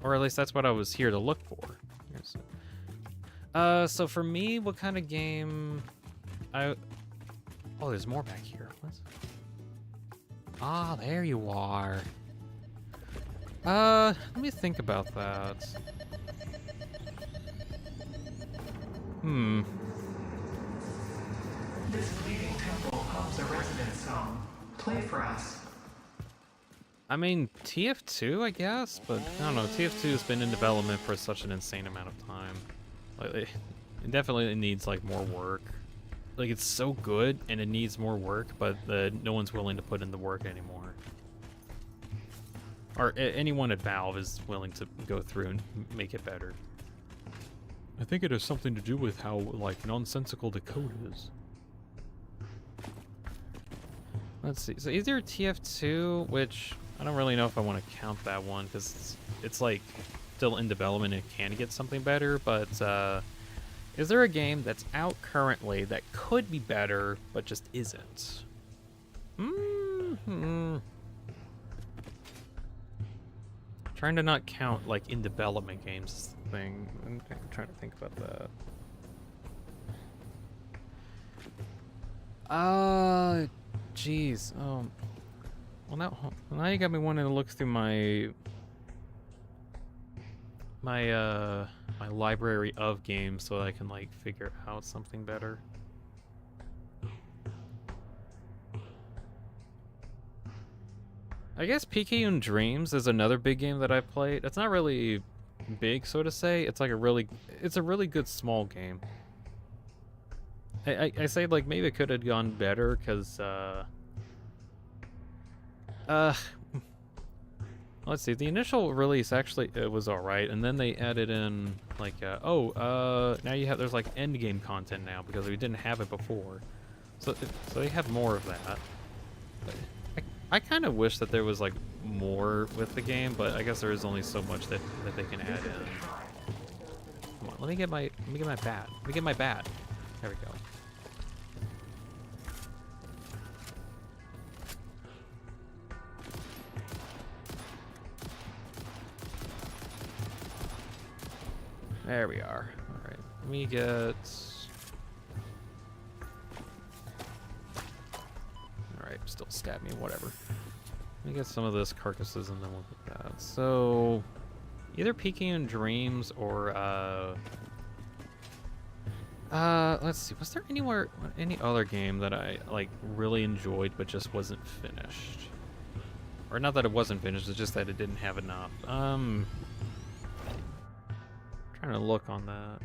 Or at least that's what I was here to look for. So for me, what kind of game? Oh, there's more back here. What? Ah, there you are. Let me think about that. This bleeding temple hubs a residence zone. Play for us. I mean, TF2, I guess, but I don't know. TF2 has been in development for such an insane amount of time. Like, it definitely needs like more work. Like, it's so good and it needs more work, but no one's willing to put in the work anymore. Or anyone at Valve is willing to go through and make it better. I think it has something to do with how like nonsensical the code is. Let's see. So either TF2, which I don't really know if I want to count that one because it's like still in development and it can get something better, but is there a game that's out currently that could be better but just isn't? Trying to not count like in development games is the thing. I'm trying to think about that. Jeez. Well, now you got me wanting to look through my library of games so I can like figure out something better. I guess Picayune Dreams is another big game that I played. It's not really big, so to say. It's like a really good small game. I say like maybe it could have gone better because let's see, the initial release actually it was all right, and then they added in like now there's like end game content now because we didn't have it before, so they have more of that. I kind of wish that there was like more with the game, but I guess there is only so much that they can add in. Come on, let me get my bat. Let me get my bat. There we go. There we are. All right, let me get. Alright, still stab me, whatever. Let me get some of this carcasses and then we'll get that. So, either Picayune Dreams or, let's see, was there any other game that I, like, really enjoyed but just wasn't finished? Or not that it wasn't finished, it's just that it didn't have enough. Trying to look on that.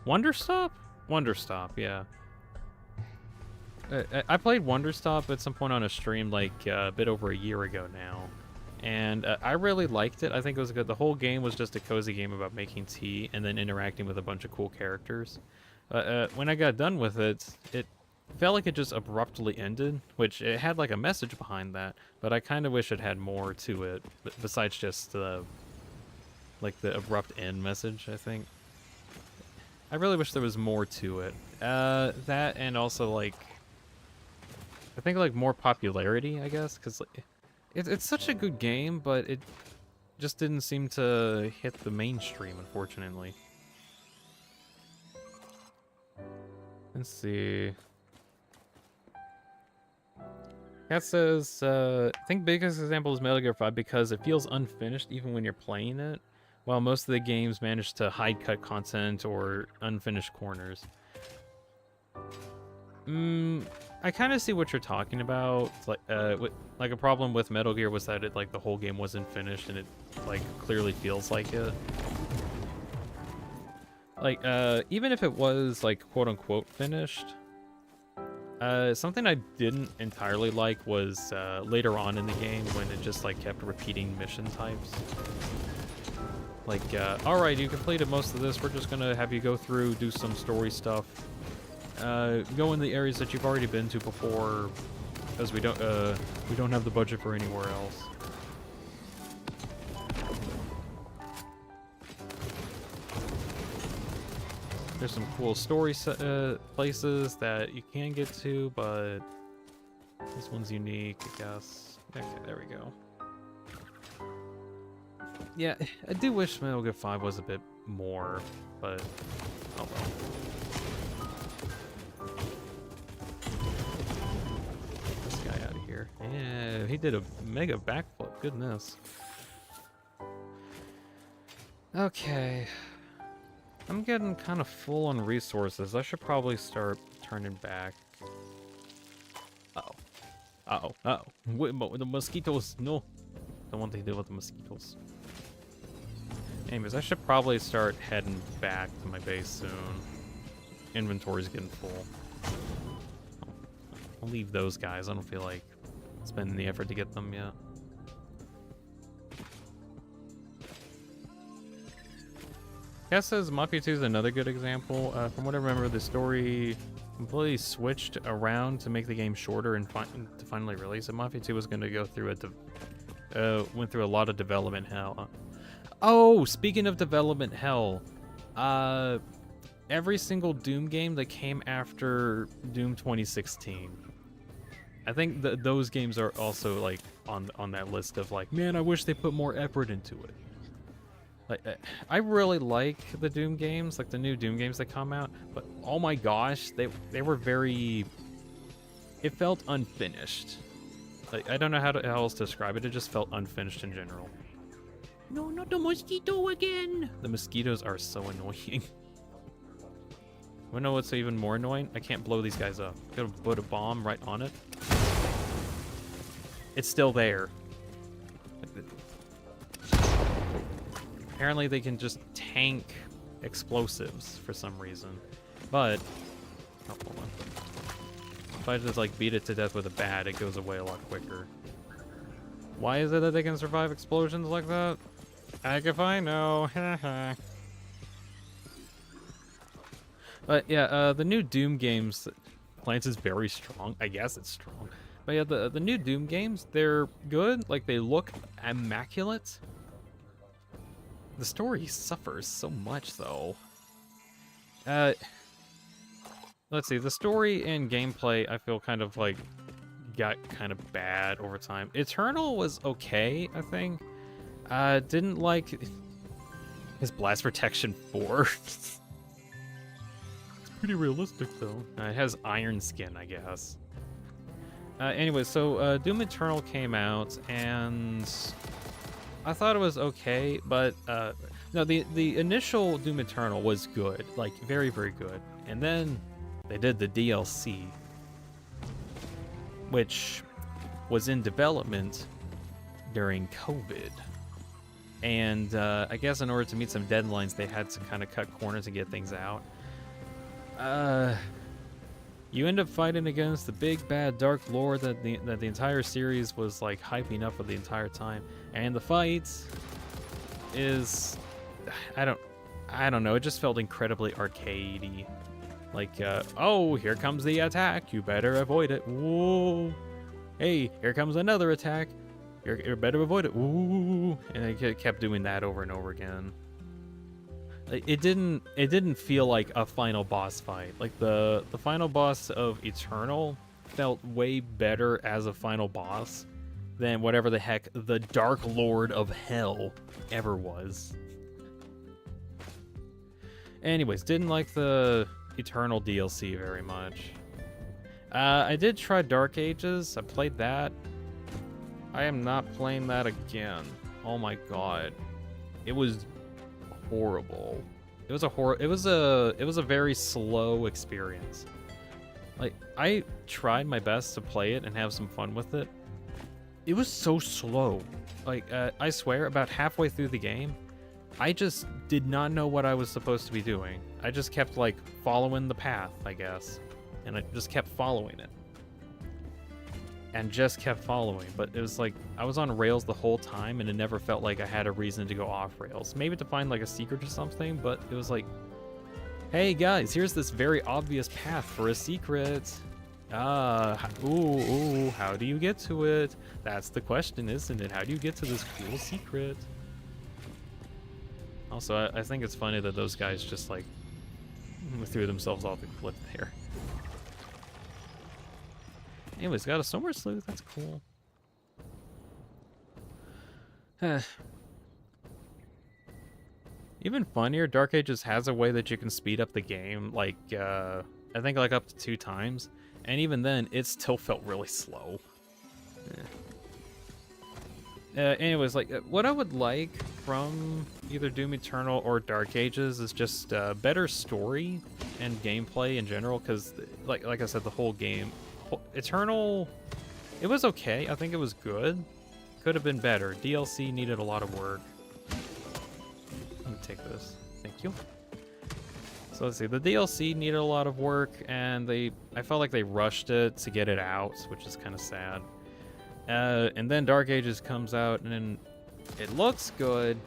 Wonderstop? Wonderstop, yeah. I played Wonderstop at some point on a stream like a bit over a year ago now, and I really liked it. I think it was good. The whole game was just a cozy game about making tea and then interacting with a bunch of cool characters. When I got done with it, it felt like it just abruptly ended, which it had like a message behind that, but I kind of wish it had more to it besides just like the abrupt end message, I think. I really wish there was more to it. That and also like I think like more popularity, I guess, because like, it's such a good game, but it just didn't seem to hit the mainstream, unfortunately. Let's see. Cat says, I think biggest example is Metal Gear 5 because it feels unfinished even when you're playing it, while most of the games manage to hide cut content or unfinished corners. I kind of see what you're talking about. It's like a problem with Metal Gear was that the whole game wasn't finished and it clearly feels like it. Even if it was quote unquote finished, something I didn't entirely like was later on in the game when it just kept repeating mission types. All right, you completed most of this. We're just gonna have you go through, do some story stuff. Go in the areas that you've already been to before, because we don't have the budget for anywhere else. There's some cool story places that you can get to, but this one's unique, I guess. Okay, there we go. Yeah, I do wish Metal Gear 5 was a bit more, but oh well. This guy out of here. Yeah, he did a mega backflip. Goodness. Okay. I'm getting kind of full on resources. I should probably start turning back. Uh-oh. Uh-oh. Uh-oh. Wait, but the mosquitoes. No. Don't want to deal with the mosquitoes. Anyways, I should probably start heading back to my base soon. Inventory's getting full. I'll leave those guys. I don't feel like spending the effort to get them yet. Cass says Mafia 2 is another good example. From what I remember, the story completely switched around to make the game shorter and to finally release it. Mafia 2 was going to go through went through a lot of development hell. Oh, speaking of development hell, every single Doom game that came after Doom 2016, I think those games are also on that list of man, I wish they put more effort into it. I really like the Doom games, the new Doom games that come out, but oh my gosh, they were very... It felt unfinished. I don't know how else to describe it. It just felt unfinished in general. No, not the mosquito again! The mosquitoes are so annoying. Wanna know what's even more annoying? I can't blow these guys up. Gotta put a bomb right on it. It's still there. Apparently they can just tank explosives for some reason. But, oh, hold on. If I just beat it to death with a bat, it goes away a lot quicker. Why is it that they can survive explosions like that? Heck if I know. But yeah, the new Doom games, Plants is very strong. I guess it's strong. But yeah, the new Doom games, they're good. They look immaculate. The story suffers so much, though. Let's see. The story and gameplay, I feel kind of got kind of bad over time. Eternal was okay, I think. Didn't like his blast protection 4. It's pretty realistic, though. It has iron skin, I guess. Anyway, so Doom Eternal came out, and I thought it was okay, but no, the initial Doom Eternal was good, very, very good. And then they did the DLC, which was in development during COVID. And I guess in order to meet some deadlines, they had to kind of cut corners and get things out. You end up fighting against the big bad Dark Lord that the entire series was hyping up for the entire time, and the fight is, I don't know, it just felt incredibly arcadey. Oh, here comes the attack, you better avoid it. Whoa! Hey, here comes another attack, you better avoid it. Woo! And they kept doing that over and over again. It didn't feel like a final boss fight. The final boss of Eternal felt way better as a final boss than whatever the heck the Dark Lord of Hell ever was. Anyways, didn't like the Eternal DLC very much. I did try Dark Ages. I played that. I am not playing that again. Oh my god. It was horrible. It was a very slow experience. Like, I tried my best to play it and have some fun with it. It was so slow. Like, I swear, about halfway through the game, I just did not know what I was supposed to be doing. I just kept, like, following the path, I guess. And I just kept following it. And just kept following. But it was like, I was on rails the whole time, and it never felt like I had a reason to go off rails. Maybe to find, like, a secret or something, but it was like, hey, guys, here's this very obvious path for a secret. Ooh, how do you get to it? That's the question, isn't it? How do you get to this cool secret? Also, I think it's funny that those guys just, like, threw themselves off the cliff there. Anyways, got a Summer Sleuth. That's cool. Even funnier, Dark Ages has a way that you can speed up the game, like, I think like up to 2 times. And even then, it still felt really slow. Anyways, like, what I would like from either Doom Eternal or Dark Ages is just better story and gameplay in general, because, like I said, the whole game... Eternal, it was okay. I think it was good. Could have been better. DLC needed a lot of work. Let me take this. Thank you. So let's see. The DLC needed a lot of work, and I felt like they rushed it to get it out, which is kind of sad. And then Dark Ages comes out, and it looks good.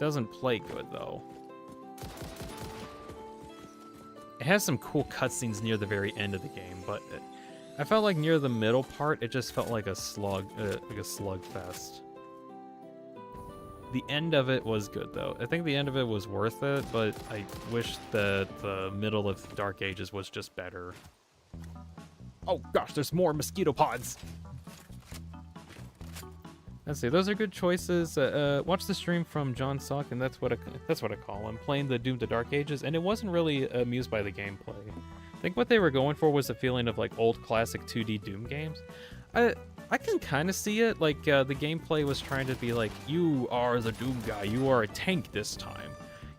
Doesn't play good, though. It has some cool cutscenes near the very end of the game, but I felt like near the middle part, it just felt like a slugfest. The end of it was good, though. I think the end of it was worth it, but I wish that the middle of Dark Ages was just better. Oh gosh, there's more mosquito pods! Let's see, those are good choices. Watch the stream from John Suck, and that's what I call him, playing the Doom to Dark Ages, and it wasn't really amused by the gameplay. I think what they were going for was a feeling of like old classic 2D Doom games. I can kind of see it. Like the gameplay was trying to be like, you are the Doom guy. You are a tank this time.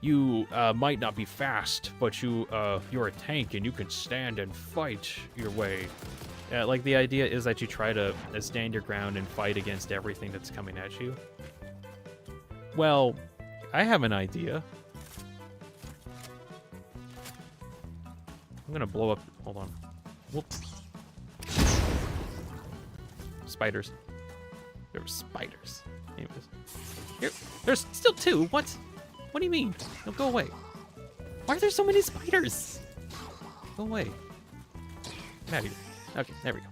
You might not be fast, but you're a tank and you can stand and fight your way. Like the idea is that you try to stand your ground and fight against everything that's coming at you. Well, I have an idea. I'm gonna blow up. Hold on. Whoops. Spiders. There were spiders. Anyways. Here, there's still 2. What? What do you mean? No, go away. Why are there so many spiders? Go away. Get out of here. Okay, there we go.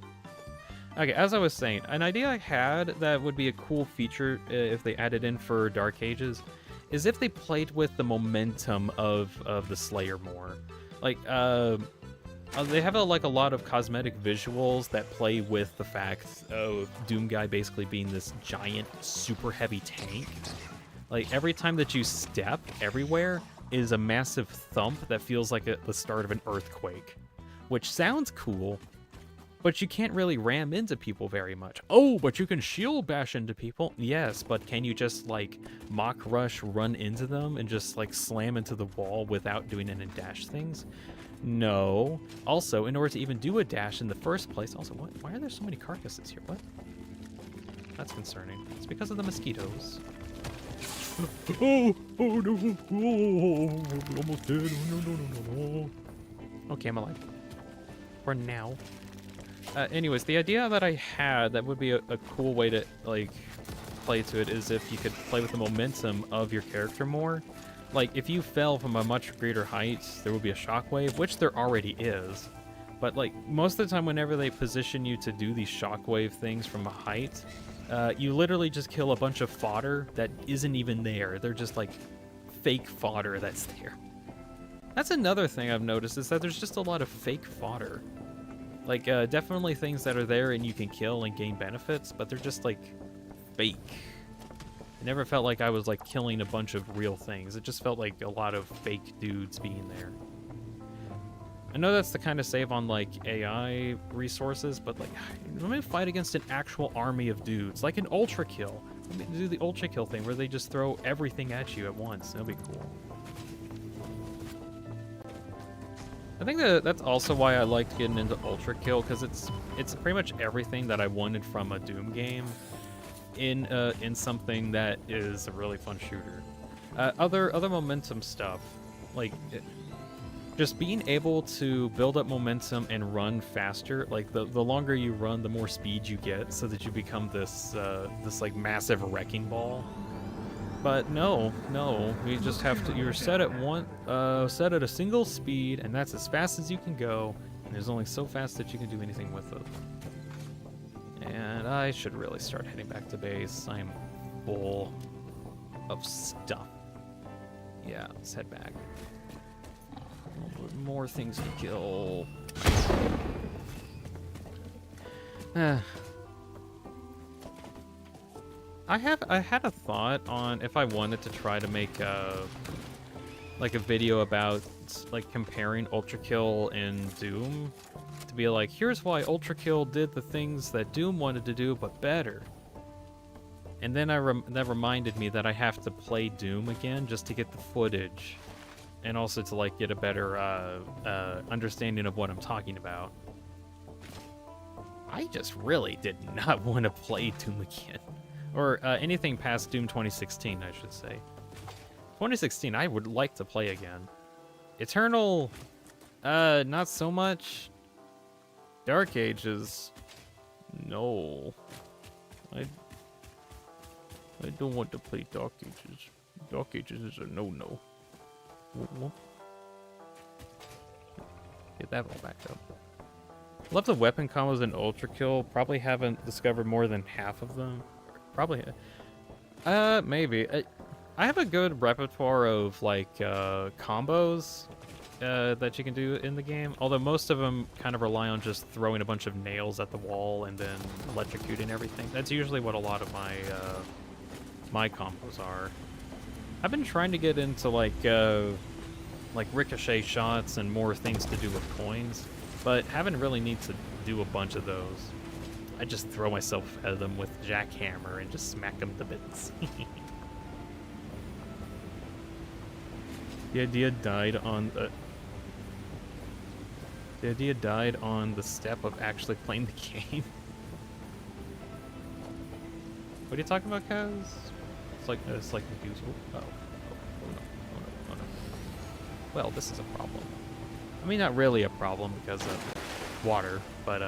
Okay, as I was saying, an idea I had that would be a cool feature if they added in for Dark Ages is if they played with the momentum of the Slayer more. Like, they have a lot of cosmetic visuals that play with the fact of Doom Guy basically being this giant, super heavy tank. Like, every time that you step everywhere is a massive thump that feels like the start of an earthquake. Which sounds cool, but you can't really ram into people very much. Oh, but you can shield bash into people. Yes, but can you just, like, mock rush, run into them, and just, like, slam into the wall without doing any dash things? No. Also, in order to even do a dash in the first place... Also, what? Why are there so many carcasses here? What? That's concerning. It's because of the mosquitoes. Oh no! Oh, almost dead. No. Okay, I'm alive. For now. Anyways, the idea that I had that would be a cool way to, like, play to it is if you could play with the momentum of your character more. Like, if you fell from a much greater height, there would be a shockwave, which there already is. But, like, most of the time whenever they position you to do these shockwave things from a height, you literally just kill a bunch of fodder that isn't even there. They're just, like, fake fodder that's there. That's another thing I've noticed, is that there's just a lot of fake fodder. Like, definitely things that are there and you can kill and gain benefits, but they're just, like, fake. It never felt like I was, like, killing a bunch of real things. It just felt like a lot of fake dudes being there. I know that's the kind of save on, like, AI resources, but, like, let me fight against an actual army of dudes, like an ultra kill. Let me do the ultra kill thing where they just throw everything at you at once. That'll be cool. I think that's also why I liked getting into Ultra Kill, because it's pretty much everything that I wanted from a Doom game in something that is a really fun shooter. Other momentum stuff, like just being able to build up momentum and run faster. Like the longer you run, the more speed you get, so that you become this like massive wrecking ball. But no, you just have to. You're set at set at a single speed, and that's as fast as you can go. And there's only so fast that you can do anything with it. And I should really start heading back to base. I'm full of stuff. Yeah, let's head back. More things to kill. I had a thought on if I wanted to try to make like a video about like comparing Ultra Kill and Doom, to be like, here's why Ultra Kill did the things that Doom wanted to do but better. And then that reminded me that I have to play Doom again just to get the footage, and also to like get a better understanding of what I'm talking about. I just really did not want to play Doom again. Or anything past Doom 2016, I should say. 2016, I would like to play again. Eternal, not so much. Dark Ages, no. I don't want to play Dark Ages. Dark Ages is a no-no. Get that all backed up. Love the weapon combos in Ultra Kill. Probably haven't discovered more than half of them. Probably. Maybe. I have a good repertoire of, like, combos that you can do in the game. Although most of them kind of rely on just throwing a bunch of nails at the wall and then electrocuting everything. That's usually what a lot of my combos are. I've been trying to get into, like ricochet shots and more things to do with coins, but haven't really need to do a bunch of those. I just throw myself at them with jackhammer and just smack them to bits. The idea died on the step of actually playing the game. What are you talking about, Kaz? It's like confused. Oh no. Well, this is a problem. I mean, not really a problem because of water, but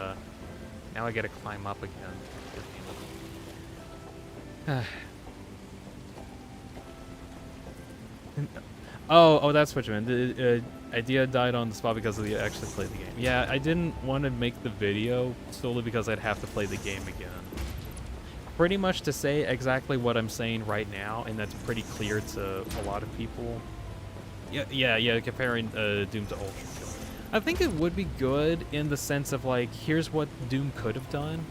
now I gotta climb up again. Oh, that's what you meant. The idea died on the spot because of actually played the game. Yeah, I didn't want to make the video solely because I'd have to play the game again. Pretty much to say exactly what I'm saying right now, and that's pretty clear to a lot of people. Yeah, comparing Doom to Ultra Kill. I think it would be good in the sense of, like, here's what Doom could have done.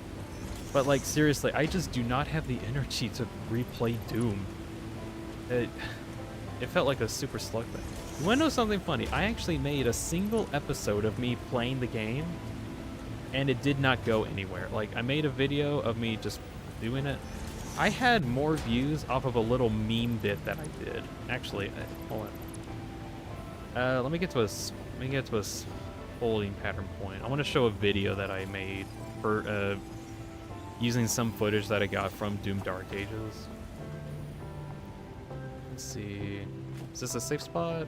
But, like, seriously, I just do not have the energy to replay Doom. It felt like a super slug thing. You wanna know something funny? I actually made a single episode of me playing the game, and it did not go anywhere. Like, I made a video of me just doing it. I had more views off of a little meme bit that I did. Actually, hold on. Let me get to a holding pattern point. I want to show a video that I made for using some footage that I got from Doom Dark Ages. Let's see. Is this a safe spot?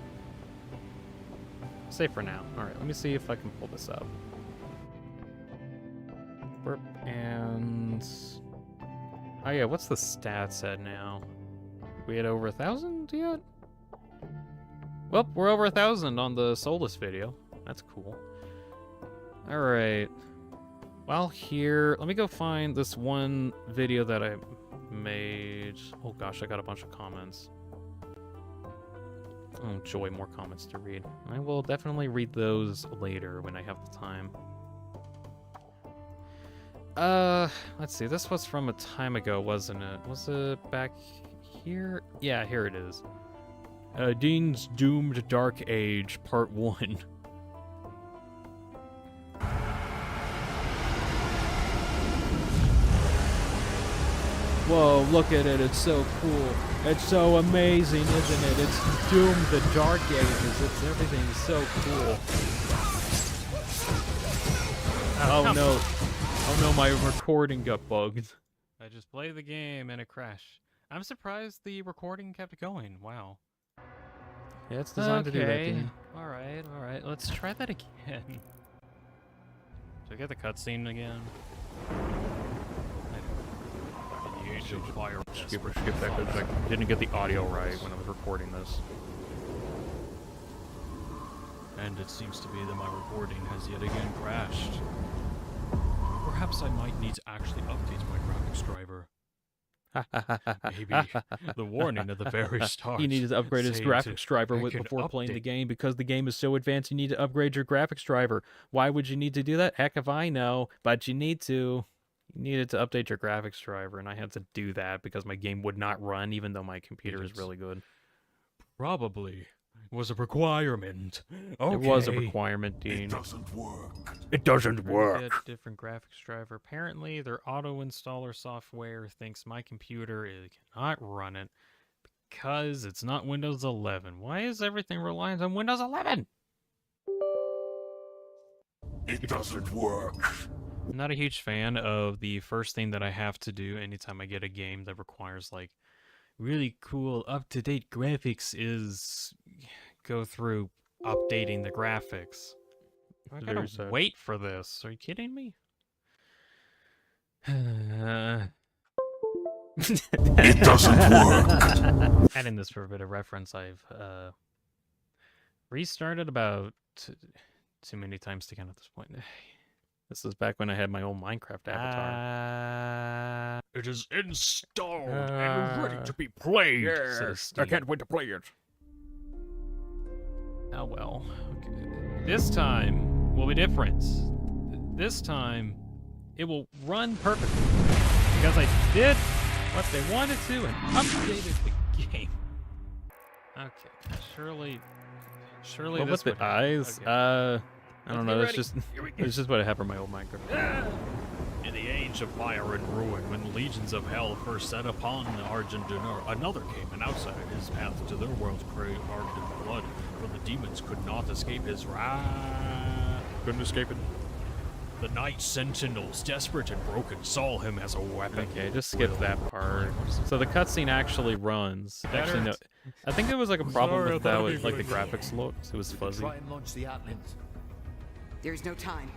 Safe for now. Alright, let me see if I can pull this up. Burp and... Oh yeah, what's the stats at now? We had over 1,000 yet? Well, we're over 1,000 on the Solus video. That's cool. Alright. While here, let me go find this one video that I made. Oh gosh, I got a bunch of comments. Oh joy, more comments to read. I will definitely read those later when I have the time. Let's see. This was from a time ago, wasn't it? Was it back here? Yeah, here it is. Dean's Doomed Dark Age, Part 1. Whoa, look at it. It's so cool. It's so amazing, isn't it? It's Doomed the Dark Ages. Everything's so cool. Oh no. Oh no, my recording got bugged. I just played the game and it crashed. I'm surprised the recording kept going. Wow. Yeah, it's designed to do that thing. Alright. Let's try that again. So I get the cutscene again. The age of fire. Skip that because I didn't get the audio right when I was recording this. And it seems to be that my recording has yet again crashed. Perhaps I might need to actually update my graphics driver. Maybe the warning at the very start. He needed to upgrade his saying graphics driver make an before playing the update. game because the game is so advanced you need to upgrade your graphics driver. Why would you need to do that? Heck if I know, but you need to. You needed to update your graphics driver, and I had to do that because my game would not run even though my computer is really good. Probably was a requirement. Okay. It was a requirement, Dean. It doesn't work. It doesn't Get different graphics driver. Apparently, their auto installer software thinks my computer cannot run it because it's not Windows 11. Why is everything reliant on Windows 11? It doesn't work. I'm not a huge fan of the first thing that I have to do anytime I get a game that requires like really cool up-to-date graphics is go through updating the graphics. I gotta wait for this. Are you kidding me? It doesn't work. Adding this for a bit of reference, I've restarted about too many times to count at this point. This is back when I had my old Minecraft avatar. It is installed and ready to be played. Yes, I can't wait to play it. Oh well. Okay. This time will be different. This time, it will run perfectly because I did what they wanted to and updated the game. Okay, surely What this with the would eyes? okay. I don't know. That's just what I have for my old Minecraft. In the age of fire and ruin, when legions of hell first set upon Argentina, another came, and outside his path to their world carved in blood, for the demons could not escape his wrath. Couldn't escape it. The night sentinels, desperate and broken, saw him as a weapon. Okay, just skip that part. So the cutscene actually runs. Actually, no. I think there was like a problem sorry, with I that thought with you like the were gonna- graphics looked. It was fuzzy. Try and launch the Atlantis. There's no time.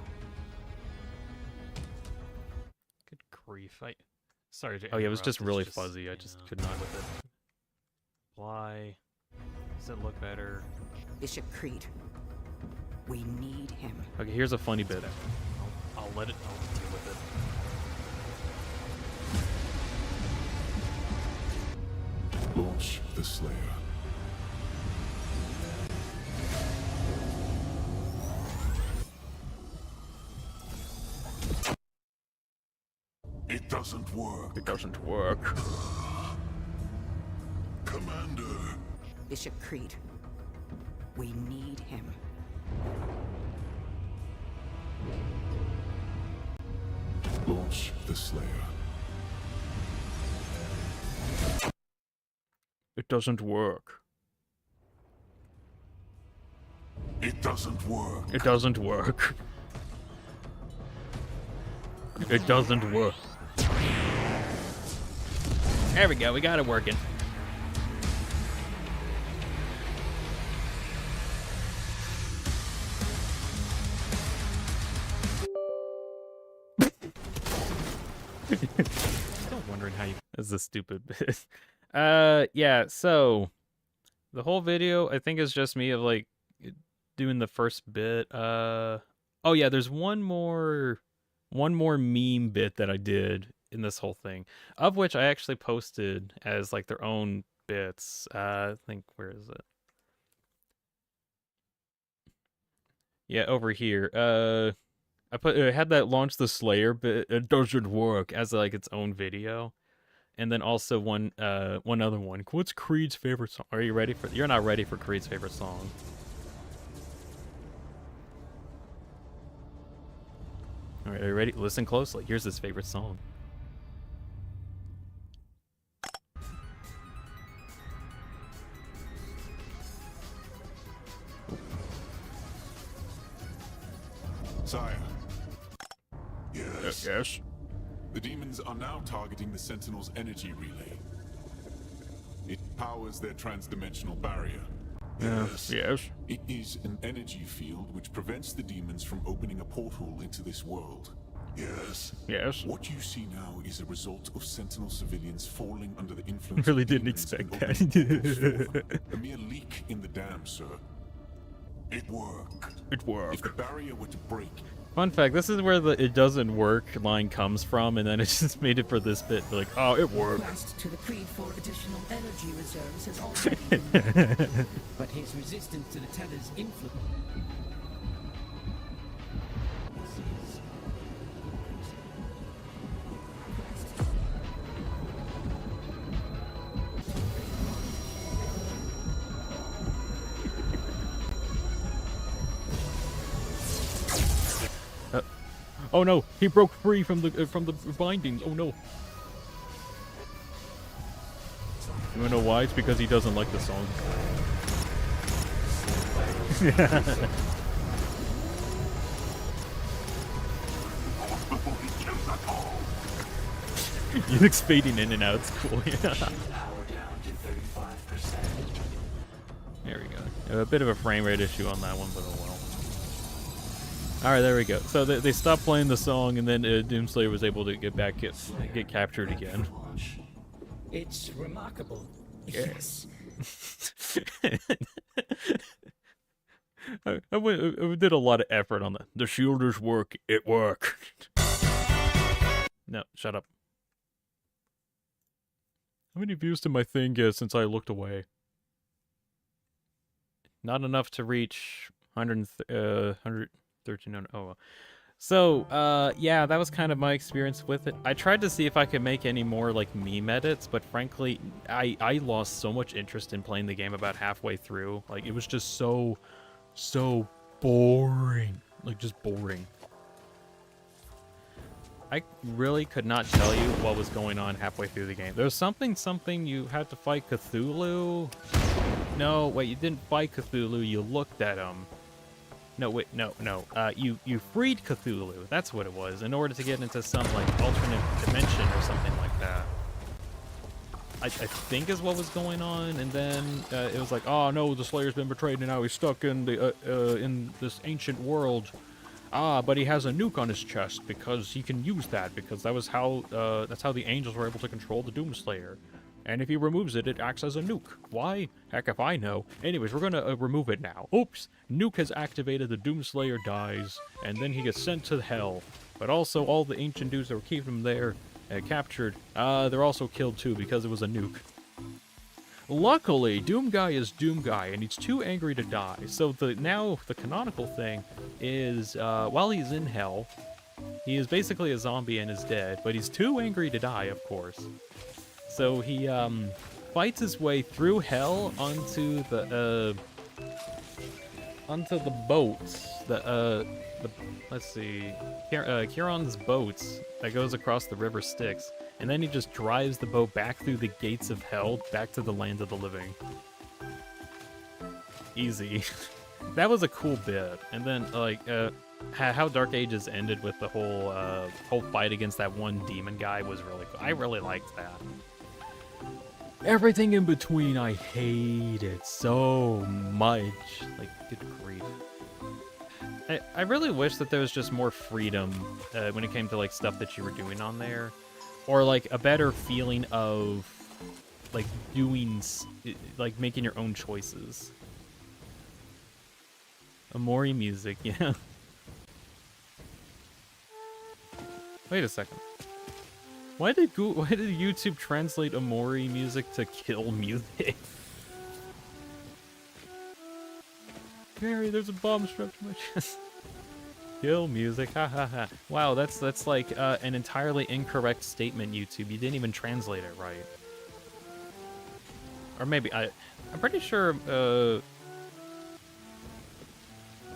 Good grief! Sorry to Oh yeah, it was interrupt, just it's really fuzzy. I just yeah. could not with it. Why? Does it look better? Bishop Creed. We need him. Okay, here's a funny bit. I'll let it. I'll deal with it. Launch the Slayer. It doesn't work. It doesn't work. Commander. Bishop Creed. We need him. Launch the Slayer. It doesn't work. It doesn't work. It doesn't work. It doesn't work. There we go. We got it working. Still wondering how you. This is a stupid bit. Yeah, so the whole video I think is just me of like doing the first bit. Oh yeah, there's one more meme bit that I did in this whole thing, of which I actually posted as like their own bits. I think, where is it? Yeah, over here. I had that launch the Slayer, but it doesn't work as like its own video. And then also one other one. What's Creed's favorite song? Are you ready for? You're not ready for Creed's favorite song. All right, are you ready? Listen closely. Here's his favorite song. Sire. Yes. Yes. The demons are now targeting the Sentinel's energy relay. It powers their transdimensional barrier. Yes. It is an energy field which prevents the demons from opening a portal into this world. Yes. Yes. What you see now is a result of Sentinel civilians falling under the influence Really of didn't demons and expect opening portals that. forth. A mere leak in the dam, sir. It worked. It worked. If the barrier were to break, Fun fact, this is where the "it doesn't work" line comes from, and then it just made it for this bit. Like, oh, it worked. Request to the Creed for additional energy reserves has already been made, but his resistance to the Tenna's influence. Oh no, he broke free from the bindings. Oh no. You wanna know why? It's because he doesn't like the song. Unix fading in and out. It's cool. Yeah. There we go. A bit of a frame rate issue on that one, but oh well. Alright, there we go. So they stopped playing the song, and then Doomslayer was able to get captured again. It's remarkable. Yes. I did a lot of effort on that. The shielders work. It worked. No, shut up. How many views did my thing get since I looked away? Not enough to reach 113. Oh, well. So, yeah, that was kind of my experience with it. I tried to see if I could make any more, like, meme edits, but frankly, I lost so much interest in playing the game about halfway through. Like, it was just so boring. Like, just boring. I really could not tell you what was going on halfway through the game. There was something you had to fight Cthulhu. No, wait, you didn't fight Cthulhu, you looked at him. No, wait, no. You freed Cthulhu. That's what it was, in order to get into some, like, alternate dimension or something like that. I think is what was going on, and then it was like, oh no, the Slayer's been betrayed, and now he's stuck in the in this ancient world. Ah, but he has a nuke on his chest because he can use that, because that was how that's how the angels were able to control the Doomslayer. And if he removes it, it acts as a nuke. Why? Heck if I know. Anyways, we're gonna remove it now. Oops! Nuke has activated, the Doomslayer dies, and then he gets sent to hell. But also, all the ancient dudes that were keeping him there, captured, they're also killed too, because it was a nuke. Luckily, Doom Guy is Doom Guy, and he's too angry to die. So now the canonical thing is, while he's in hell, he is basically a zombie and is dead, but he's too angry to die, of course. So he fights his way through hell onto the boats. Let's see, Kieran's boats that goes across the river Styx, and then he just drives the boat back through the gates of hell, back to the land of the living. Easy. That was a cool bit. And then like how Dark Ages ended with the whole fight against that one demon guy was really cool. I really liked that. Everything in between, I hated so much. Like, good grief. I really wish that there was just more freedom when it came to, like, stuff that you were doing on there. Or, like, a better feeling of, like, like, making your own choices. Amori music, yeah. Wait a second. Why did YouTube translate Amori music to kill music? Gary, there's a bomb strapped to my chest. Kill music, ha ha ha. Wow, that's like an entirely incorrect statement, YouTube. You didn't even translate it right. Or maybe I'm pretty sure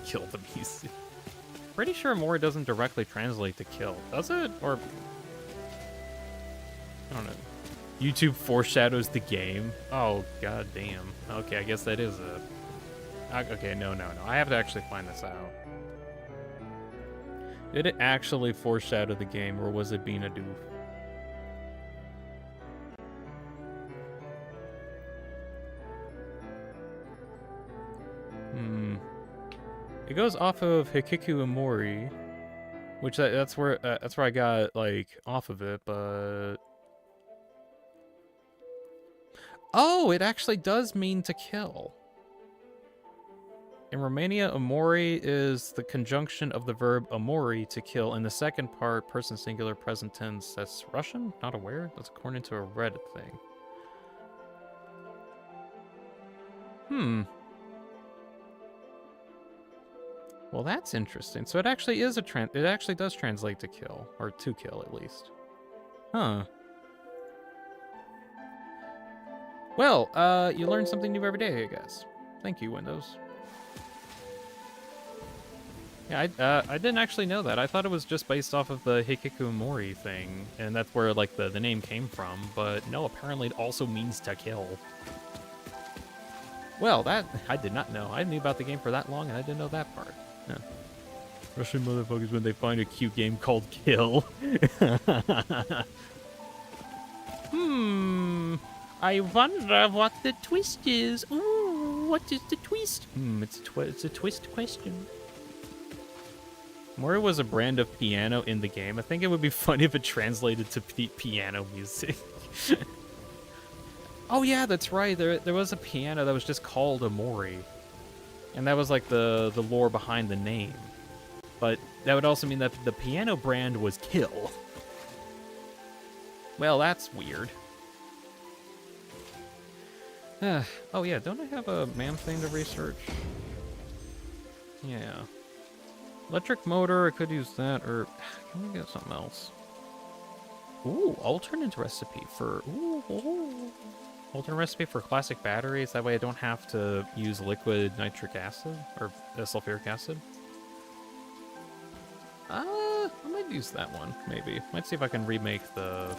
kill the music. Pretty sure more doesn't directly translate to kill, does it? Or I don't know. YouTube foreshadows the game. Oh god damn. Okay, I guess that is it. Okay, no. I have to actually find this out. Did it actually foreshadow the game, or was it being a doof? It goes off of Hikiku Amori, which that's where I got like off of it, but oh, it actually does mean to kill. In Romania, amori is the conjunction of the verb amori, to kill, and the second part, person singular, present tense. That's Russian? Not aware? That's according to a Reddit thing. Well, that's interesting. So it actually is it actually does translate to kill, or to kill at least. Huh. Well, you learn something new every day, I guess. Thank you, Windows. Yeah, I didn't actually know that. I thought it was just based off of the Hikikomori thing, and that's where like the name came from. But no, apparently it also means to kill. Well, that I did not know. I knew about the game for that long, and I didn't know that part. Yeah. Russian motherfuckers when they find a cute game called Kill. I wonder what the twist is. Ooh, what is the twist? It's a twist question. Mori was a brand of piano in the game. I think it would be funny if it translated to piano music. Oh yeah, that's right. There was a piano that was just called Amori. And that was like the lore behind the name. But that would also mean that the piano brand was Kill. Well, that's weird. Oh yeah, don't I have a MAM thing to research? Yeah. Electric motor, I could use that, or can we get something else? Ooh, alternate recipe for alternate recipe for classic batteries. That way I don't have to use liquid nitric acid or sulfuric acid. I might use that one, maybe. Might see if I can remake the...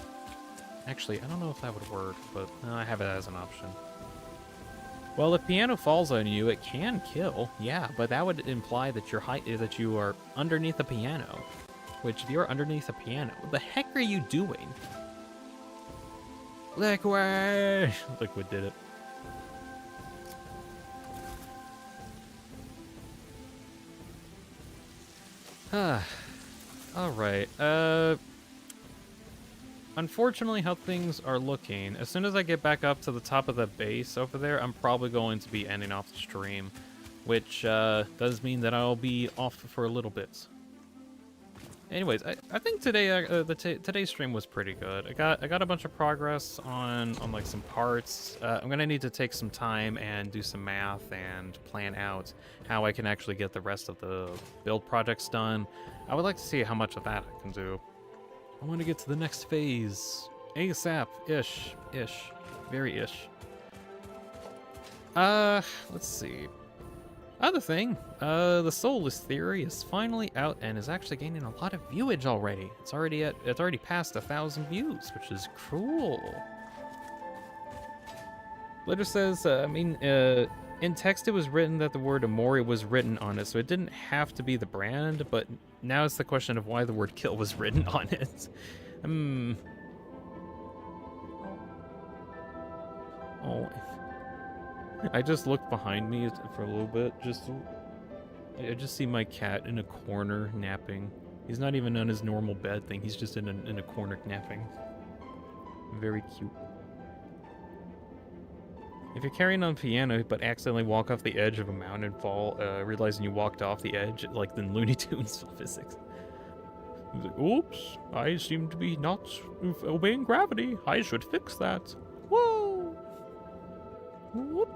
Actually, I don't know if that would work, but I have it as an option. Well, if piano falls on you, it can kill. Yeah, but that would imply that that you are underneath a piano. Which, if you're underneath a piano, what the heck are you doing? Liquid! Liquid did it. Alright, unfortunately, how things are looking, as soon as I get back up to the top of the base over there, I'm probably going to be ending off the stream, which does mean that I'll be off for a little bit. Anyways, I think today today's stream was pretty good. I got a bunch of progress on like some parts. I'm gonna need to take some time and do some math and plan out how I can actually get the rest of the build projects done. I would like to see how much of that I can do. I want to get to the next phase. ASAP-ish. Very ish. Let's see. Other thing, the Soulless Theory is finally out and is actually gaining a lot of viewage already. It's already past 1,000 views, which is cool. Letter says, in text it was written that the word Amori was written on it, so it didn't have to be the brand, but now it's the question of why the word kill was written on it. Oh. I just looked behind me for a little bit, I just see my cat in a corner napping. He's not even on his normal bed thing, he's just in a corner napping. Very cute. If you're carrying on piano but accidentally walk off the edge of a mountain and fall, realizing you walked off the edge, like the Looney Tunes physics. Oops, I seem to be not obeying gravity. I should fix that. Whoa! Whoop.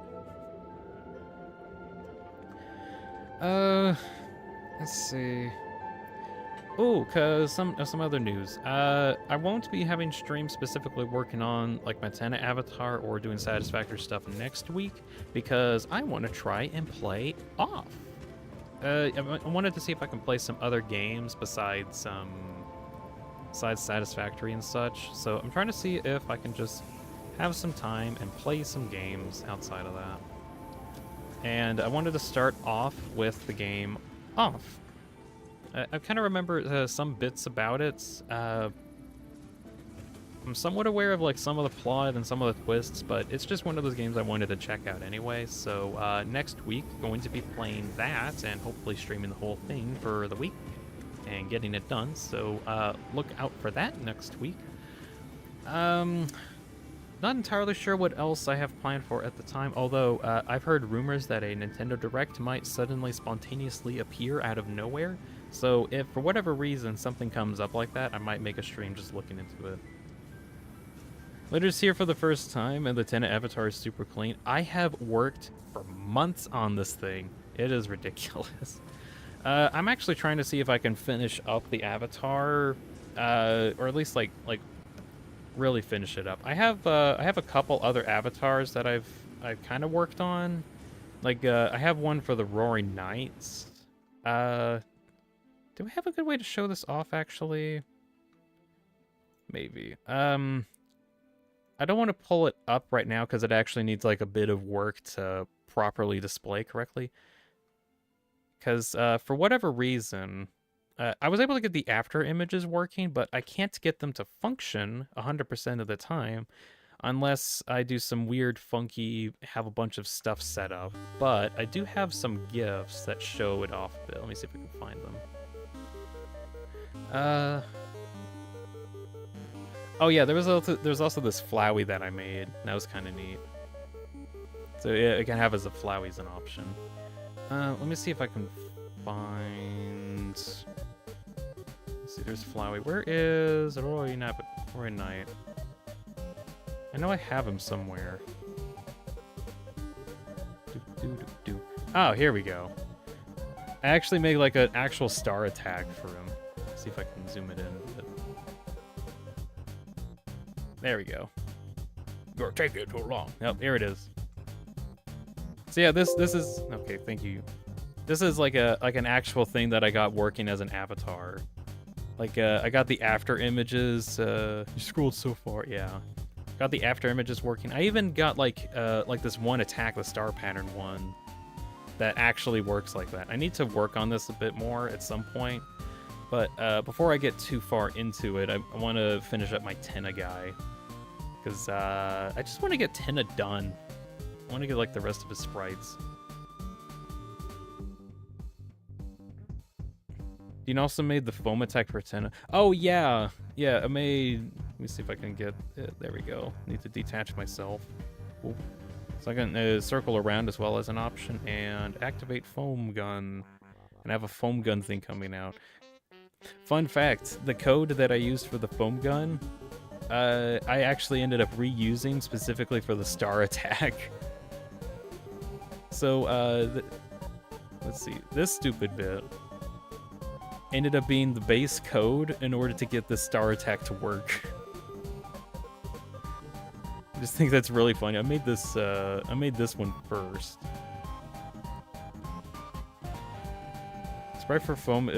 Let's see. Oh, cause some other news. I won't be having streams specifically working on like my Tenna avatar or doing Satisfactory stuff next week because I want to try and play off. I wanted to see if I can play some other games besides Satisfactory and such. So I'm trying to see if I can just have some time and play some games outside of that. And I wanted to start off with the game Off. I kind of remember some bits about it. I'm somewhat aware of like some of the plot and some of the twists, but it's just one of those games I wanted to check out anyway. So next week, going to be playing that and hopefully streaming the whole thing for the week and getting it done. So look out for that next week. Not entirely sure what else I have planned for at the time, although I've heard rumors that a Nintendo Direct might suddenly spontaneously appear out of nowhere. So if for whatever reason something comes up like that, I might make a stream just looking into it. Litter's here for the first time, and the Tenna avatar is super clean. I have worked for months on this thing. It is ridiculous. I'm actually trying to see if I can finish up the avatar, or at least like really finish it up. I have a couple other avatars that I've kind of worked on. Like I have one for the Roaring Knights. Do I have a good way to show this off actually? Maybe. I don't want to pull it up right now because it actually needs like a bit of work to properly display correctly. Because for whatever reason, I was able to get the after images working, but I can't get them to function 100% of the time unless I do some weird, funky, have a bunch of stuff set up. But I do have some GIFs that show it off a bit. Let me see if I can find them. Oh yeah, there was also this Flowey that I made. That was kind of neat. So yeah, it can have as a Flowey as an option. Let me see if I can find. Let's see, there's Flowey. Where is Roy Knight? I know I have him somewhere. Oh, here we go. I actually made like an actual star attack for him. See if I can zoom it in. There we go. You're taking too long. Yep, here it is. So yeah, this is okay. Thank you. This is like an actual thing that I got working as an avatar. Like I got the after images. You scrolled so far, yeah. Got the after images working. I even got like this one attack, the star pattern one, that actually works like that. I need to work on this a bit more at some point. But before I get too far into it, I want to finish up my Tenna guy. Because I just want to get Tenna done. I want to get like the rest of his sprites. Dean also made the foam attack for Tenna. Oh yeah, yeah. I made. Let me see if I can get it. There we go. Need to detach myself. Cool. So I can circle around as well as an option and activate foam gun. And I have a foam gun thing coming out. Fun fact: the code that I used for the foam gun, I actually ended up reusing specifically for the star attack. So, let's see. This stupid bit ended up being the base code in order to get the star attack to work. I just think that's really funny. I made this one first. Sprite for foam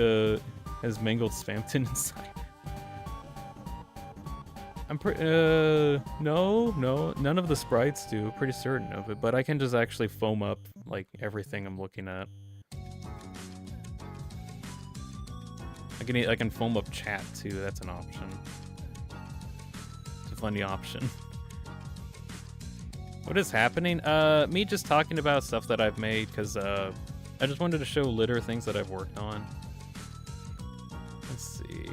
has mangled Spamton inside. I'm no, none of the sprites do. Pretty certain of it, but I can just actually foam up like everything I'm looking at. I can foam up chat too. That's an option. It's a funny option. What is happening? Me just talking about stuff that I've made because I just wanted to show Litter things that I've worked on. Let's see.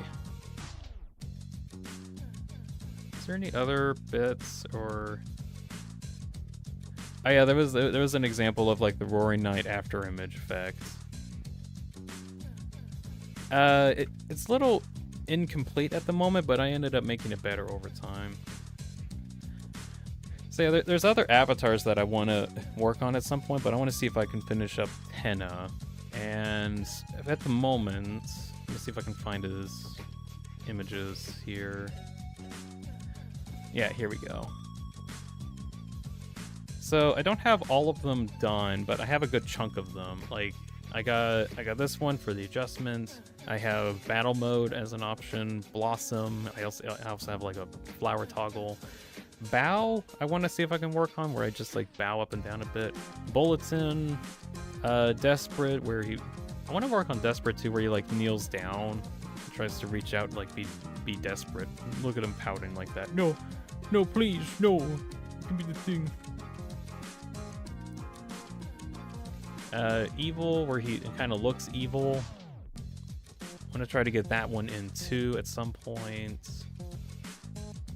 Is there any other bits or? Oh yeah, there was an example of like the Roaring Knight after image effect. It's a little incomplete at the moment, but I ended up making it better over time. So yeah, there's other avatars that I want to work on at some point, but I want to see if I can finish up Tenna. And at the moment, Let's see if I can find his images here. Yeah, here we go. So I don't have all of them done, but I have a good chunk of them. Like I got this one for the adjustment. I have battle mode as an option, blossom. I also have like a flower toggle. Bow, I want to see if I can work on where I just like bow up and down a bit. Bulletin, desperate, where I want to work on desperate too, where he like kneels down, tries to reach out, and, like be desperate. Look at him pouting like that. No, no, please, no, give me the thing. Evil, where he kind of looks evil. I'm gonna try to get that one in too at some point.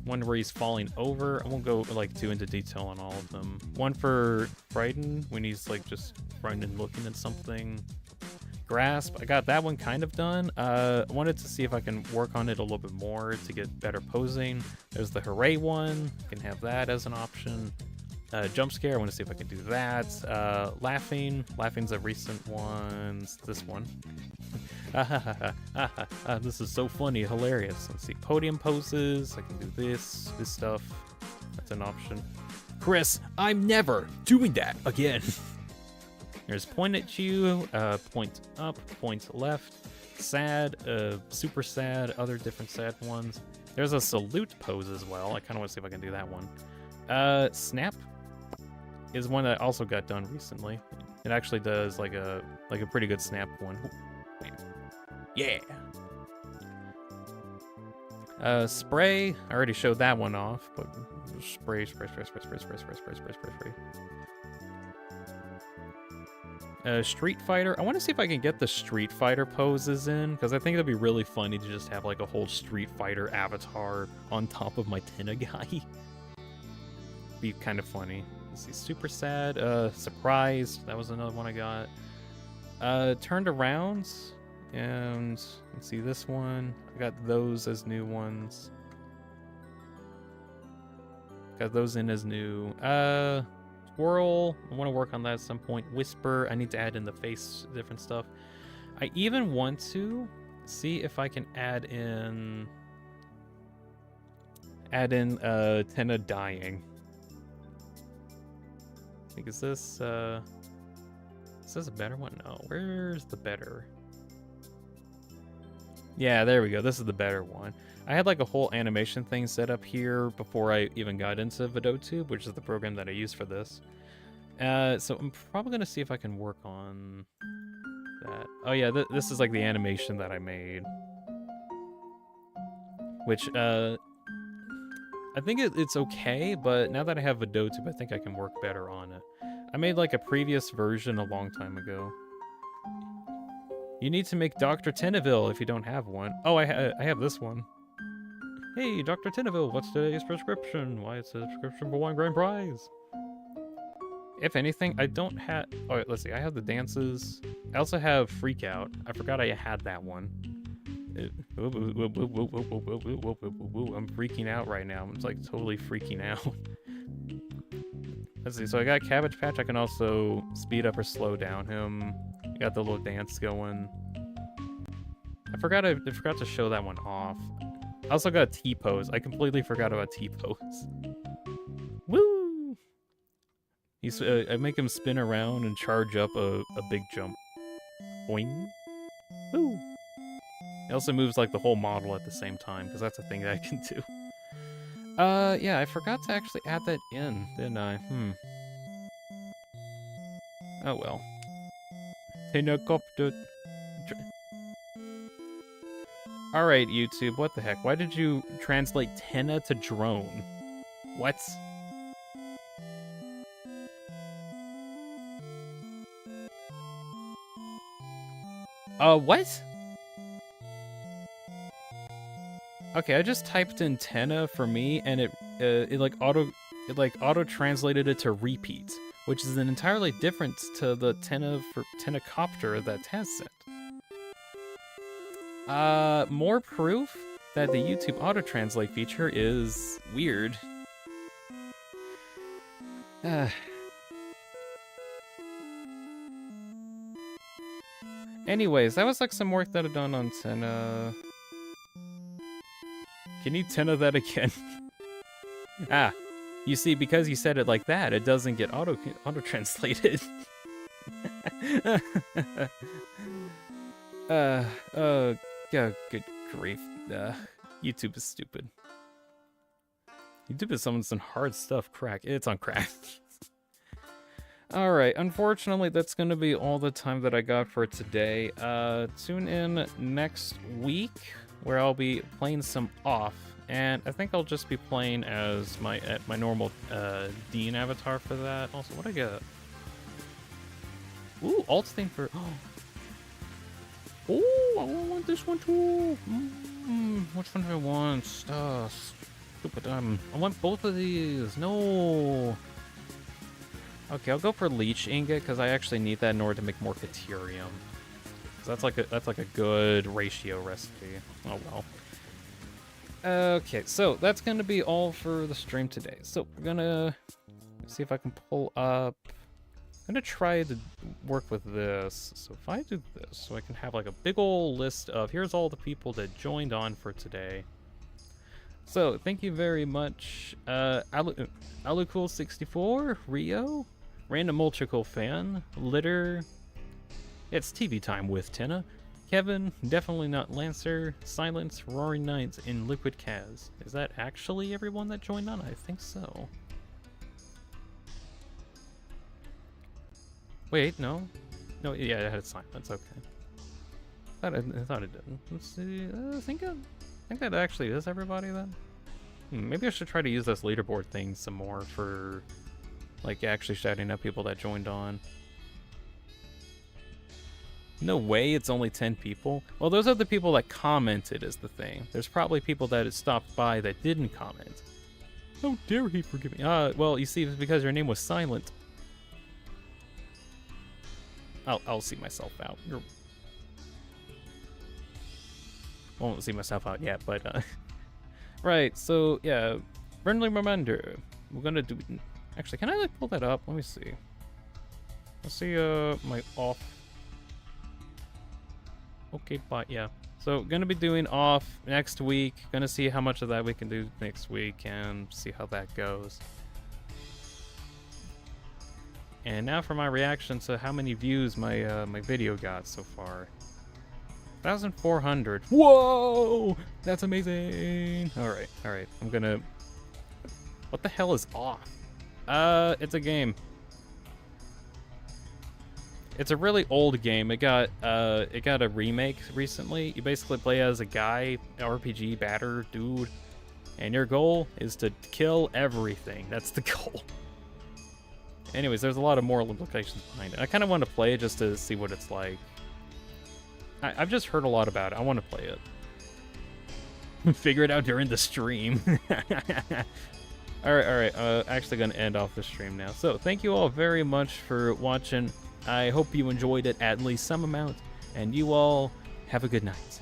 One where he's falling over. I won't go like too into detail on all of them. One for frightened, when he's like just frightened and looking at something. Grasp, I got that one kind of done. I wanted to see if I can work on it a little bit more to get better posing. There's the hooray one, you can have that as an option. Jump scare, I want to see if I can do that. Laughing's a recent one. This one. This is so funny, hilarious. Let's see, podium poses. I can do this stuff. That's an option. Chris, I'm never doing that again. There's point at you, point up, point left, sad, super sad, other different sad ones. There's a salute pose as well. I kind of want to see if I can do that one. Snap is one that also got done recently. It actually does like a pretty good snap one. Yeah. Spray, I already showed that one off, but spray. Street Fighter, I want to see if I can get the Street Fighter poses in, because I think it'd be really funny to just have like a whole Street Fighter avatar on top of my Tenna guy. Be kind of funny. Let's see, super sad, surprised, that was another one I got. Turned around, and let's see this one. I got those as new ones. Got those in as new. Swirl, I want to work on that at some point. Whisper, I need to add in the face, different stuff. I even want to see if I can add in Tenna dying. I think, is this a better one? No, where's the better? Yeah, there we go. This is the better one. I had like a whole animation thing set up here before I even got into VideoTube, which is the program that I use for this. So I'm probably going to see if I can work on that. Oh yeah, this is like the animation that I made. Which, I think it's okay, but now that I have VideoTube, I think I can work better on it. I made like a previous version a long time ago. You need to make Dr. Tennaville if you don't have one. Oh, I have this one. Hey, Dr. Tennaville, what's today's prescription? Why, it's a prescription for 1 grand prize. If anything, I don't have... Oh, wait, let's see. I have the dances. I also have Freak Out. I forgot I had that one. I'm freaking out right now. I'm like totally freaking out. Let's see. So I got Cabbage Patch. I can also speed up or slow down him. Got the little dance going. I forgot to show that one off. I also got T-pose. I completely forgot about T-pose. Woo! I make him spin around and charge up a big jump. Boing. Woo! It also moves like the whole model at the same time, because that's a thing that I can do. Yeah, I forgot to actually add that in, didn't I? Oh well. Tenacopter. Alright, YouTube, what the heck? Why did you translate Tenna to drone? What? What? Okay, I just typed in Tenna for me, and it auto translated it to repeat, which is an entirely different to the Tenna for Tennacopter that Taz sent. More proof that the YouTube auto translate feature is weird. Anyways, that was like some work that I've done on Tenna. Can you Tenna that again? Ah, you see, because you said it like that, it doesn't get auto-translated. Oh, good grief. YouTube is stupid. YouTube is some hard stuff. Crack. It's on crack. Alright, unfortunately, that's going to be all the time that I got for today. Tune in next week, where I'll be playing some off. And I think I'll just be playing as my normal Dean avatar for that. Also, what I got? Ooh, alt thing for... Oh, I want this one too. Which one do I want? Stupid. I want both of these. No. Okay, I'll go for leech ingot because I actually need that in order to make more Caterium. So that's like a good ratio recipe. Oh well. Okay, so that's gonna be all for the stream today. So we're gonna see if I can pull up. I'm gonna try to work with this. So if I do this, so I can have like a big old list of here's all the people that joined on for today. So thank you very much, Alucool64, Rio, Random Ultracool Fan, Litter. It's TV time with Tenna, Kevin, Definitely Not Lancer, Silence, Roaring Knights, and Liquid Kaz. Is that actually everyone that joined on? I think so. Wait, no. No, yeah, it had silence, okay. I thought it didn't. Let's see, I think that actually is everybody then. Maybe I should try to use this leaderboard thing some more for, like, actually shouting out people that joined on. No way, it's only 10 people. Well, those are the people that commented is the thing. There's probably people that had stopped by that didn't comment. How dare he forgive me? Well, you see, it's because your name was silent. I'll see myself out. Won't see myself out yet, but right. So yeah, friendly reminder. We're gonna do. Actually, can I like pull that up? Let me see. Let's see. My off. Okay, but yeah. So gonna be doing off next week. Gonna see how much of that we can do next week and see how that goes. And now for my reaction to how many views my my video got so far. 1,400. Whoa! That's amazing. All right. I'm gonna. What the hell is off? It's a game. It's a really old game. It got a remake recently. You basically play as a guy, RPG batter dude, and your goal is to kill everything. That's the goal. Anyways, there's a lot of moral implications behind it. I kind of want to play it just to see what it's like. I've just heard a lot about it. I want to play it. Figure it out during the stream. Alright. Actually gonna end off the stream now. So, thank you all very much for watching. I hope you enjoyed it at least some amount. And you all have a good night.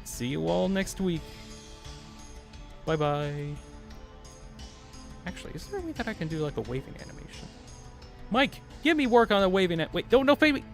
See you all next week. Bye-bye. Actually, is there a way that I can do like a waving animation? Mike, give me work on a waving... Wait, no, baby!